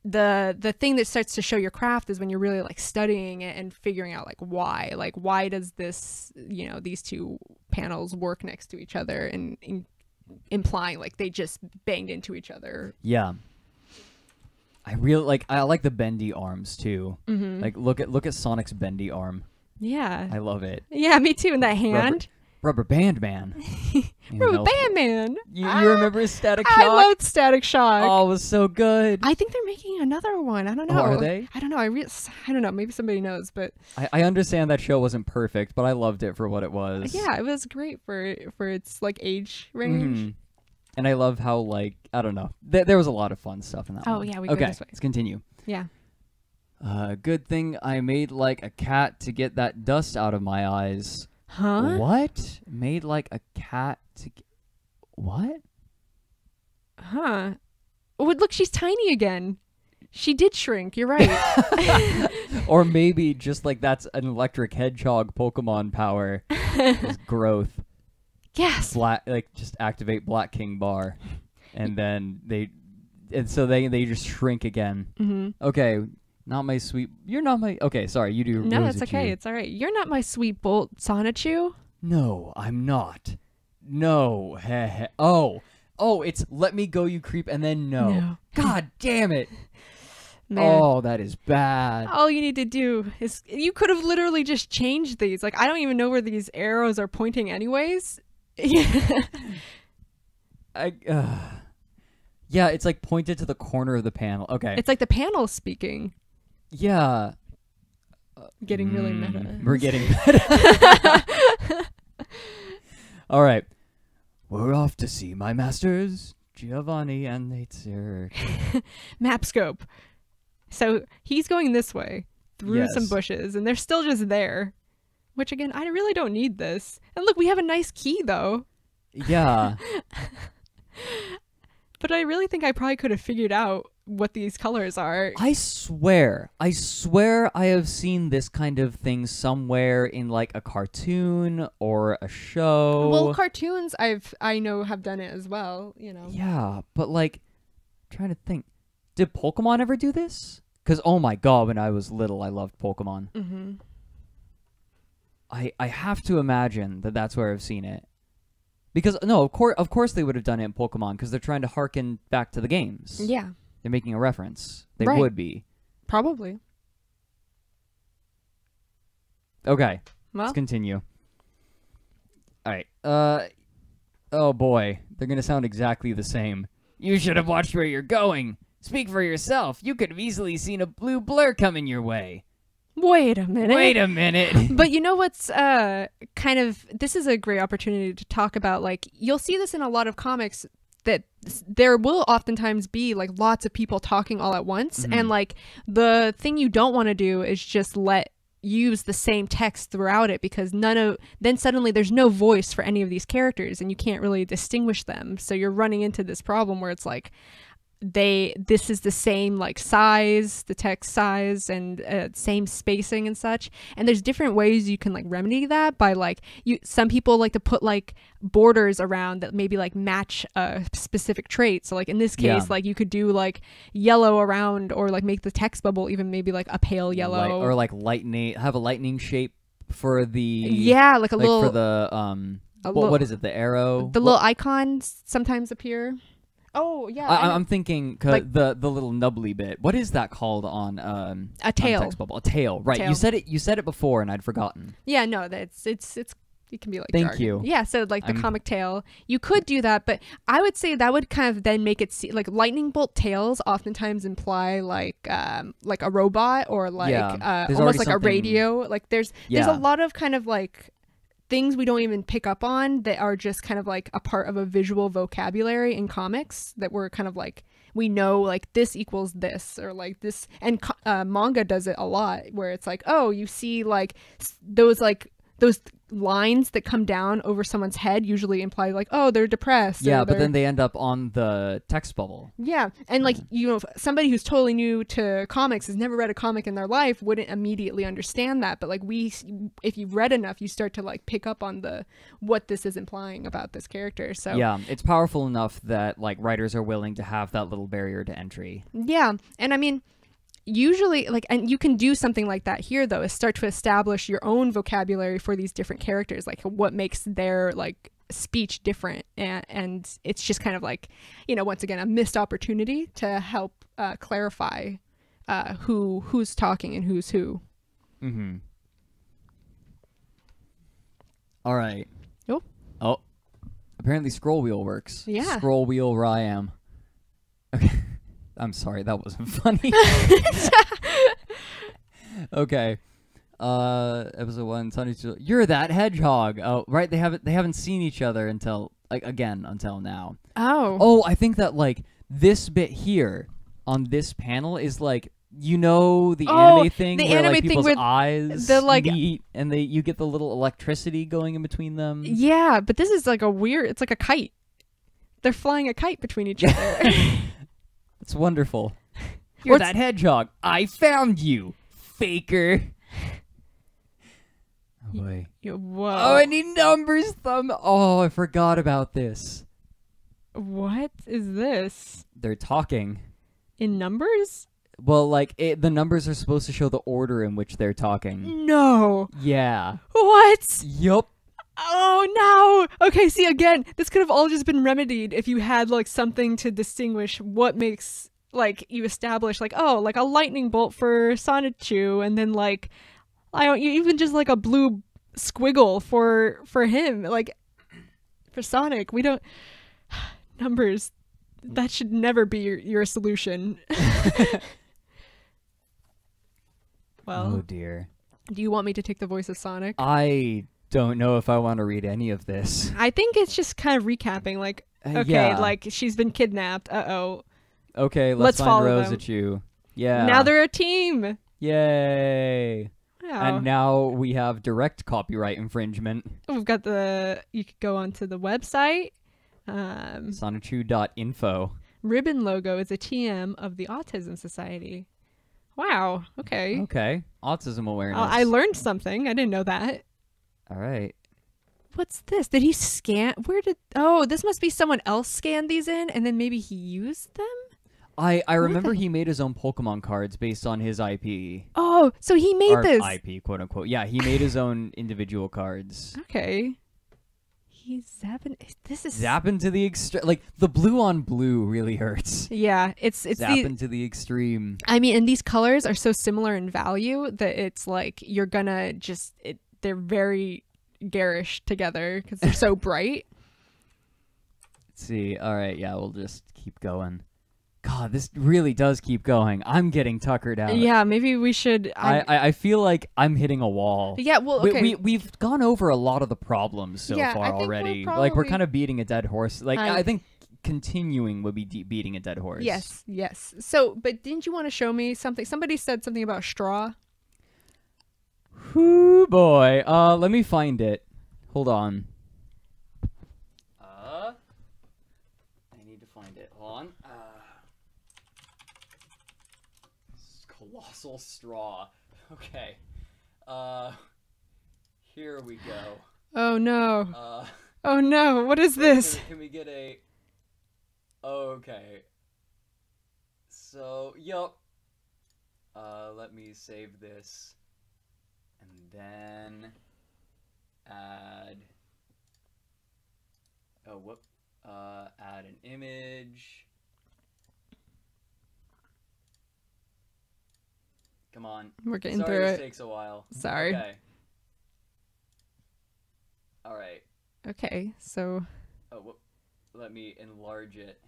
the thing that starts to show your craft is when you're really, like, studying it and figuring out, like, why does this, you know, these two panels work next to each other and implying like they just banged into each other.
Yeah, I like the bendy arms too. Like, look at Sonic's bendy arm.
Yeah,
I love it.
Yeah, me too. And that hand,
Rubber Band Man.
Rubber Band Man.
You remember Static Shock?
I loved Static Shock.
Oh, it was so good.
I think they're making another one. I don't know.
Oh, are they?
I don't know. I don't know. Maybe somebody knows, but
I understand that show wasn't perfect, but I loved it for what it was.
Yeah, it was great for its, like, age range.
And I love how, like, I don't know. There was a lot of fun stuff in that one.
Oh, yeah, we go this way.
Let's continue.
Yeah.
Good thing I made like a cat to get that dust out of my eyes.
Huh?
What? Made like a cat to get... What?
Huh. Oh, look, she's tiny again. She did shrink. You're right.
Or maybe just like that's an electric hedgehog Pokemon power. Growth.
Yes.
Like just activate Black King Bar. And then they just shrink again. Okay. Not my sweet... You're not my... Okay, sorry. You do...
No, it's okay. It's all right. You're not my sweet bolt, Sonichu.
No, I'm not. No. Oh, it's let me go, you creep, and then no. God damn it.
Man.
Oh, that is bad.
All you need to do is... You could have literally just changed these. Like, I don't even know where these arrows are pointing anyways.
Yeah, it's like pointed to the corner of the panel. Okay.
It's like the panel speaking.
Yeah.
Getting really meta.
We're getting meta. All right. We're off to see my masters, Giovanni and Nature.
Mapscope. So he's going this way through some bushes, and they're still just there. Which, again, I really don't need this. And look, we have a nice key, though.
Yeah.
But I really think I probably could have figured out what these colors are.
I swear I have seen this kind of thing somewhere in like a cartoon or a show.
Well, cartoons I know have done it as well, you know.
Yeah, but like, I'm trying to think. Did Pokemon ever do this? Because, oh my god, when I was little, I loved Pokemon.
Mm-hmm.
I have to imagine that that's where I've seen it. Because, no, of course they would have done it in Pokemon, because they're trying to harken back to the games.
Yeah.
They're making a reference. They
Right.
would be.
Probably.
Okay.
Well.
Let's continue. All right. Oh boy. They're going to sound exactly the same. You should have watched where you're going. Speak for yourself. You could have easily seen a blue blur coming your way.
Wait a minute.
Wait a minute.
But you know what's kind of, this is a great opportunity to talk about, like, you'll see this in a lot of comics, that there will oftentimes be like lots of people talking all at once. And like the thing you don't want to do is just use the same text throughout it, because then suddenly there's no voice for any of these characters and you can't really distinguish them. So you're running into this problem where it's like, this is the same like size, the text size, and same spacing and such, and there's different ways you can like remedy that by like some people like to put like borders around that maybe like match a specific trait. So like in this case, like you could do like yellow around, or like make the text bubble even maybe like a pale yellow,
or like have a lightning shape for the
like a little
for the what is it, the arrow,
the little icons sometimes appear. Oh yeah,
I'm thinking
like,
the little nubbly bit. What is that called on
a tail?
On text bubble? A tail, right?
Tail.
You said it before, and I'd forgotten.
Yeah, no, it's it can be like
thank
jargon.
you.
Yeah, so like the comic tail, you could do that, but I would say that would kind of then make it like lightning bolt tails oftentimes imply like a robot, or like almost like a radio. Like there's a lot of kind of like things we don't even pick up on that are just kind of like a part of a visual vocabulary in comics that we're kind of like, we know like this equals this, or like this, and manga does it a lot, where it's like, oh, you see like those lines that come down over someone's head usually imply like, oh, they're depressed.
Yeah, but then they end up on the text bubble. Yeah,
and like, you know, somebody who's totally new to comics, has never read a comic in their life, wouldn't immediately understand that. But like if you've read enough, you start to like pick up on what this is implying about this character. So
yeah, it's powerful enough that like writers are willing to have that little barrier to entry.
Yeah, and I mean, usually like, and you can do something like that here though, is start to establish your own vocabulary for these different characters, like what makes their like speech different, and it's just kind of like, you know, once again, a missed opportunity to help clarify who's talking and who's who.
All right. Oh, apparently scroll wheel works.
Yeah,
scroll wheel where I am. Okay. I'm sorry, that wasn't funny. Okay. Episode 1, Sonichu. You're that hedgehog. Oh, right, they haven't seen each other until now. Oh, I think that like this bit here on this panel is like, you know, the anime thing where like people's eyes meet and you get the little electricity going in between them.
Yeah, but this is like it's like a kite. They're flying a kite between each other.
It's wonderful. You're that hedgehog. I found you, faker. Oh boy.
Whoa.
Oh, and he numbers them. Oh, I forgot about this.
What is this?
They're talking.
In numbers?
Well, like, the numbers are supposed to show the order in which they're talking.
No.
Yeah.
What?
Yup.
Oh no. Okay, see, again, this could have all just been remedied if you had like something to distinguish what makes, like, you establish like, oh, like a lightning bolt for Sonichu, and then like, even just like a blue squiggle for him, like for Sonic. We don't numbers. That should never be your solution. Well,
oh dear.
Do you want me to take the voice of Sonic?
I don't know if I want to read any of this.
I think it's just kind of recapping, like, okay, like she's been kidnapped. Uh-oh.
Okay, let's find Rosicue. Yeah.
Now they're a team.
Yay.
Wow.
And now we have direct copyright infringement.
We've got you could go onto the website.
Sonichu.info.
Ribbon logo is a TM of the Autism Society. Wow. Okay.
Okay. Autism awareness.
I learned something. I didn't know that.
All right.
What's this? Did he scan? This must be someone else scanned these in, and then maybe he used them?
I remember he made his own Pokemon cards based on his IP.
Oh, so he made this.
IP, quote unquote. Yeah, he made his own individual cards.
Okay. He's zapping. This is
zapping to the extreme. Like, the blue on blue really hurts.
Yeah, it's
zapping to the extreme.
I mean, and these colors are so similar in value that it's like you're gonna they're very garish together because they're so bright.
Let's see. All right, yeah, we'll just keep going. God, this really does keep going. I'm getting tuckered out.
Yeah, maybe we should.
I feel like I'm hitting a wall.
Yeah, well, okay.
We've gone over a lot of the problems so
Yeah,
far
I think
already.
we're
Like, we're
probably-
kind of beating a dead horse. Like, I think continuing would be beating a dead horse.
Yes. So, but didn't you want to show me something? Somebody said something about straw.
Whoo, boy. Let me find it. Hold on. I need to find it. Hold on. Colossal straw. Okay. Here we go.
Oh no. Oh no. What is this?
Can we get a... Okay. So, yup. Let me save this. And then... add... Oh, whoop. Add an image. Come on.
We're getting
Sorry,
through
this
it.
takes a while.
Sorry.
Okay. Alright.
Okay, so
Oh, whoop. Let me enlarge it.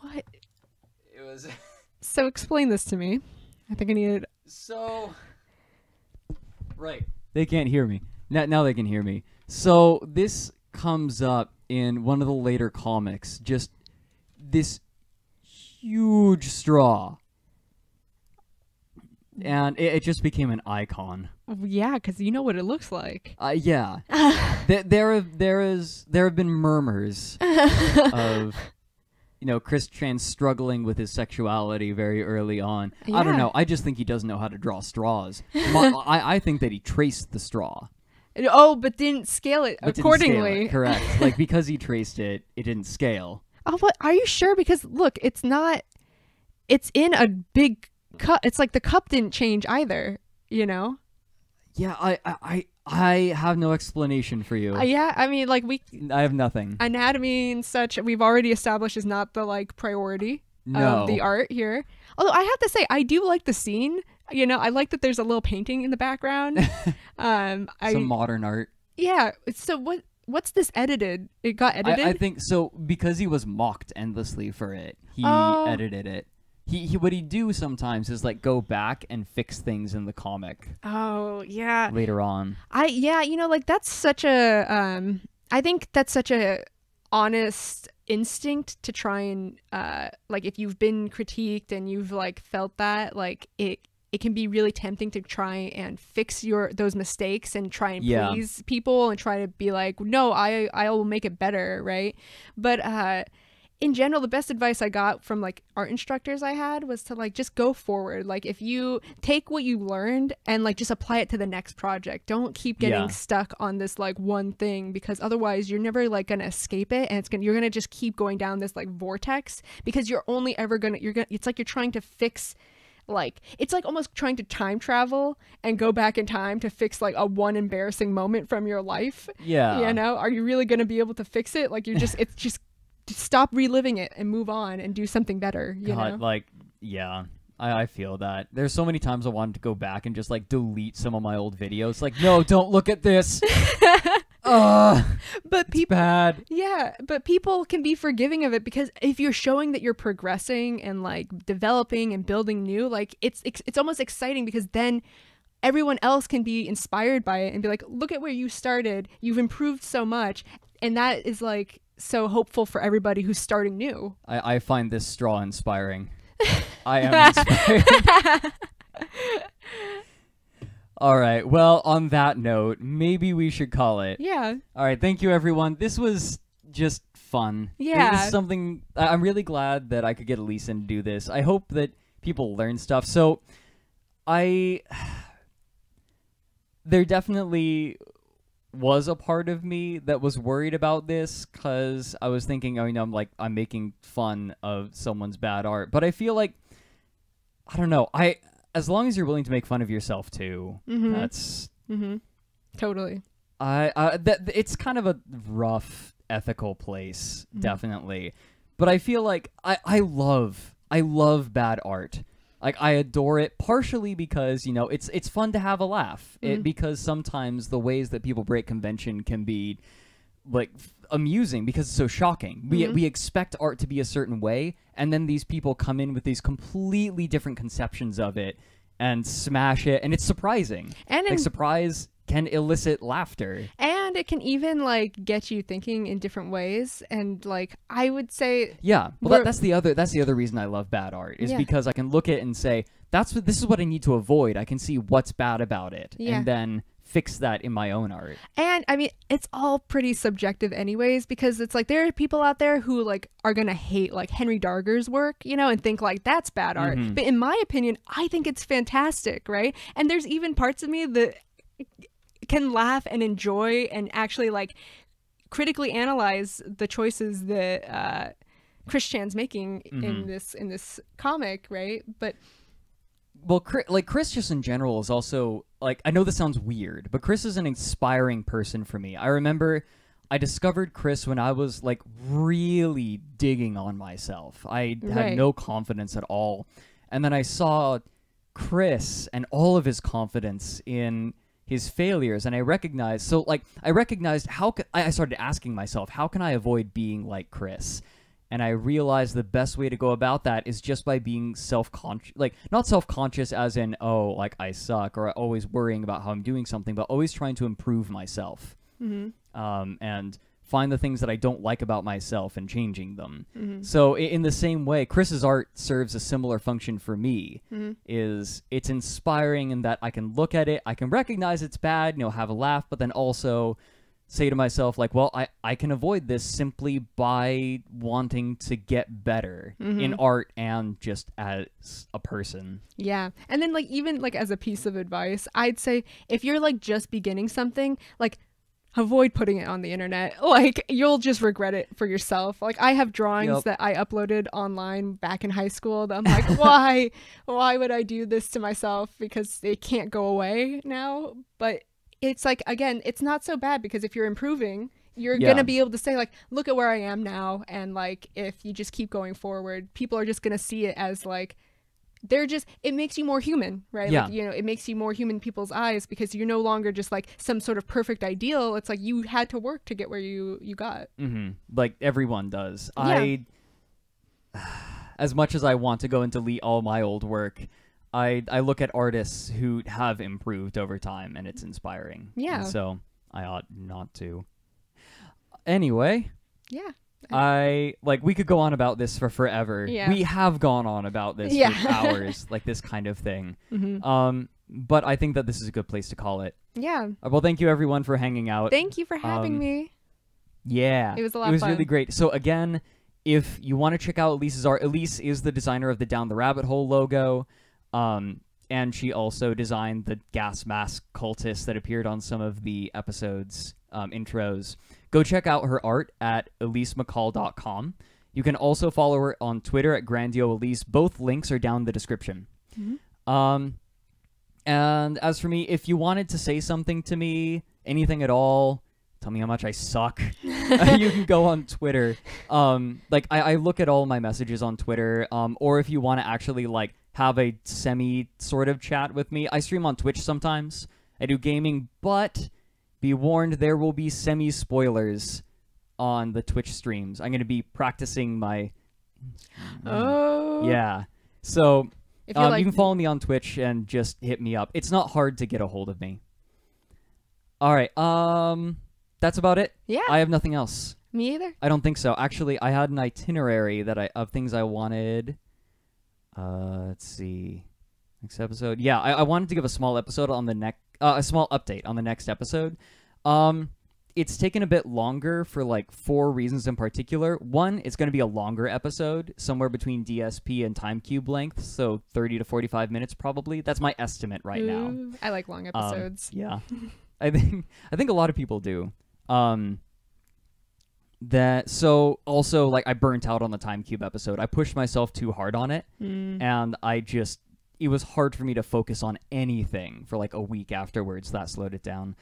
what?
It was...
So explain this to me. I think I need.
So... Right. They can't hear me. Now they can hear me. So this comes up in one of the later comics. Just this huge straw. And it just became an icon.
Yeah, because you know what it looks like.
Yeah. there have been murmurs of, Chris Chan struggling with his sexuality very early on. I don't
Yeah.
know. I just think he doesn't know how to draw straws. I think that he traced the straw.
Oh, but didn't scale it
but didn't
accordingly.
scale it. Correct. Like, because he traced it, it didn't scale.
Oh, what? Are you sure? Because look, it's not. It's in a big cup. It's like the cup didn't change either. You know.
Yeah, I have no explanation for you.
Yeah, I mean, like
I have nothing.
anatomy and such. We've already established is not the priority
No.
of the art here. Although I have to say, I do like the scene. I like that there's a little painting in the background.
Some modern art.
Yeah. So what's this edited? It got edited?
I think so because he was mocked endlessly for it. He
Oh.
edited it. He what he'd do sometimes is go back and fix things in the comic
Oh, yeah.
later on.
That's such a I think that's such a honest instinct to try and if you've been critiqued and you've felt that it can be really tempting to try and fix those mistakes and try and
Yeah.
please people and try to be like, no, I will make it better, right? But in general, the best advice I got from art instructors I had was to just go forward. If you take what you learned and just apply it to the next project, don't keep getting
Yeah.
stuck on this one thing, because otherwise you're never gonna escape it, and you're gonna just keep going down this vortex, because you're only ever gonna it's like you're trying to fix it's almost trying to time travel and go back in time to fix a one embarrassing moment from your life.
Yeah.
Are you really gonna be able to fix it? It's just stop reliving it and move on and do something better, you know?
Yeah, I feel that. There's so many times I wanted to go back and just delete some of my old videos. No, don't look at this.
But people,
bad.
yeah, but people can be forgiving of it, because if you're showing that you're progressing and developing and building new, it's almost exciting, because then everyone else can be inspired by it and be like, look at where you started, you've improved so much, and that is so hopeful for everybody who's starting new.
I find this straw inspiring. I am inspired. All right. Well, on that note, maybe we should call it.
Yeah.
All right. Thank you, everyone. This was just fun.
Yeah.
This is something I'm really glad that I could get Elise in to do this. I hope that people learn stuff. So there definitely was a part of me that was worried about this, because I was thinking, I'm making fun of someone's bad art. But I feel I don't know. As long as you're willing to make fun of yourself too, that's
Totally.
it's kind of a rough ethical place, definitely. But I feel I love bad art. I adore it, partially because it's fun to have a laugh. Because sometimes the ways that people break convention can be amusing because it's so shocking. We expect art to be a certain way, and then these people come in with these completely different conceptions of it and smash it, and it's surprising. And like, surprise can elicit laughter.
And it can even, like, get you thinking in different ways. And, like, I would say...
Yeah, well, that's the other reason I love bad art, is because I can look at it and say, this is what I need to avoid. I can see what's bad about it, and then fix that in my own art. And,
I mean, it's all pretty subjective anyways, because it's, like, there are people out there who, like, are gonna hate, like, Henry Darger's work, you know, and think, like, that's bad art. But in my opinion, I think it's fantastic, right? And there's even parts of me that can laugh and enjoy and actually like critically analyze the choices that Chris Chan's making in this comic, right? But
well, Chris just in general is also like, I know this sounds weird, but Chris is an inspiring person for me. I remember I discovered Chris when I was like really digging on myself. I had no confidence at all, and then I saw Chris and all of his confidence in his failures, and I recognized how I started asking myself, how can I avoid being like Chris? And I realized the best way to go about that is just by being self-conscious, like not self-conscious as in, oh, like I suck, or always worrying about how I'm doing something, but always trying to improve myself. And find the things that I don't like about myself and changing them. So in the same way, Chris's art serves a similar function for me. Is it's inspiring in that I can look at it, I can recognize it's bad, you know, have a laugh, but then also say to myself, like, well, I can avoid this simply by wanting to get better in art and just as a person.
Yeah. And then, like, even like as a piece of advice, I'd say if you're like just beginning something, like, avoid putting it on the internet. Like, you'll just regret it for yourself. Like, I have drawings that I uploaded online back in high school that I'm like, why would I do this to myself? Because it can't go away now. But it's like, again, it's not so bad, because if you're improving, you're gonna be able to say, like, look at where I am now. And like, if you just keep going forward, people are just gonna see it as like, it makes you more human, right? Like, you know, it makes you more human in people's eyes, because you're no longer just like some sort of perfect ideal. It's like you had to work to get where you got.
Like everyone does. As much as I want to go and delete all my old work, I look at artists who have improved over time, and it's inspiring. And so I ought not to. Anyway. We could go on about this for forever. We have gone on about this for hours, like this kind of thing. But I think that this is a good place to call it. Well, thank you everyone for hanging out.
Thank you for having me.
It was a lot of fun. It was really great. So again, if you want to check out Elise's art, Elise is the designer of the Down the Rabbit Hole logo. And she also designed the gas mask cultist that appeared on some of the episodes' intros. Go check out her art at elisemccall.com. You can also follow her on Twitter at GrandioElise. Both links are down in the description. And as for me, if you wanted to say something to me, anything at all, tell me how much I suck, you can go on Twitter. Like, I look at all my messages on Twitter. Or if you want to actually, like, have a semi sort of chat with me, I stream on Twitch sometimes. I do gaming, but be warned, there will be semi-spoilers on the Twitch streams. I'm going to be practicing my... Yeah. So, you can follow me on Twitch and just hit me up. It's not hard to get a hold of me. All right. That's about it. I have nothing else.
Me either.
I don't think so. Actually, I had an itinerary of things I wanted. Let's see. Next episode. Yeah, I wanted to give a small episode on the next... a small update on the next episode. It's taken a bit longer for like 4 reasons in particular. One, it's going to be a longer episode, somewhere between DSP and time cube length, so 30 to 45 minutes probably. That's my estimate right now.
I like long episodes.
Yeah, I think a lot of people do. So also, like, I burnt out on the time cube episode. I pushed myself too hard on it, and it was hard for me to focus on anything for like a week afterwards. That slowed it down.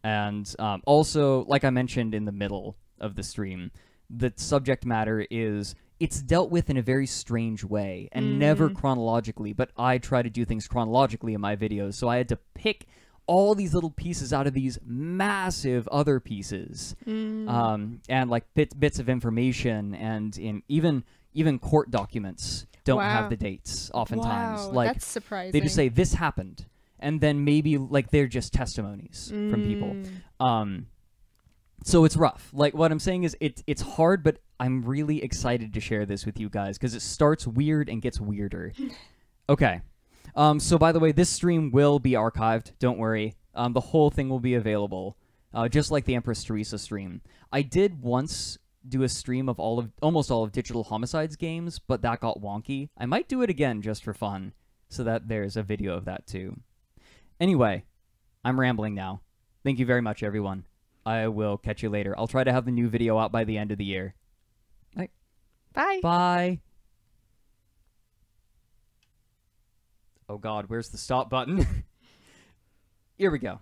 And also, like I mentioned in the middle of the stream, the subject matter it's dealt with in a very strange way and never chronologically, but I try to do things chronologically in my videos, so I had to pick all these little pieces out of these massive other pieces, and like bits of information, and even court documents don't have the dates oftentimes.
Wow,
like
that's surprising.
they just say this happened, and then maybe like they're just testimonies from people. So it's rough. Like what I'm saying is it's hard, but I'm really excited to share this with you guys because it starts weird and gets weirder. Okay. So by the way, this stream will be archived. Don't worry. The whole thing will be available, just like the Empress Theresa stream. I did once do a stream of almost all of Digital Homicide's games, but that got wonky. I might do it again just for fun, so that there's a video of that too. Anyway, I'm rambling now. Thank you very much, everyone. I will catch you later. I'll try to have the new video out by the end of the year.
Bye.
Bye. Oh God, where's the stop button? Here we go.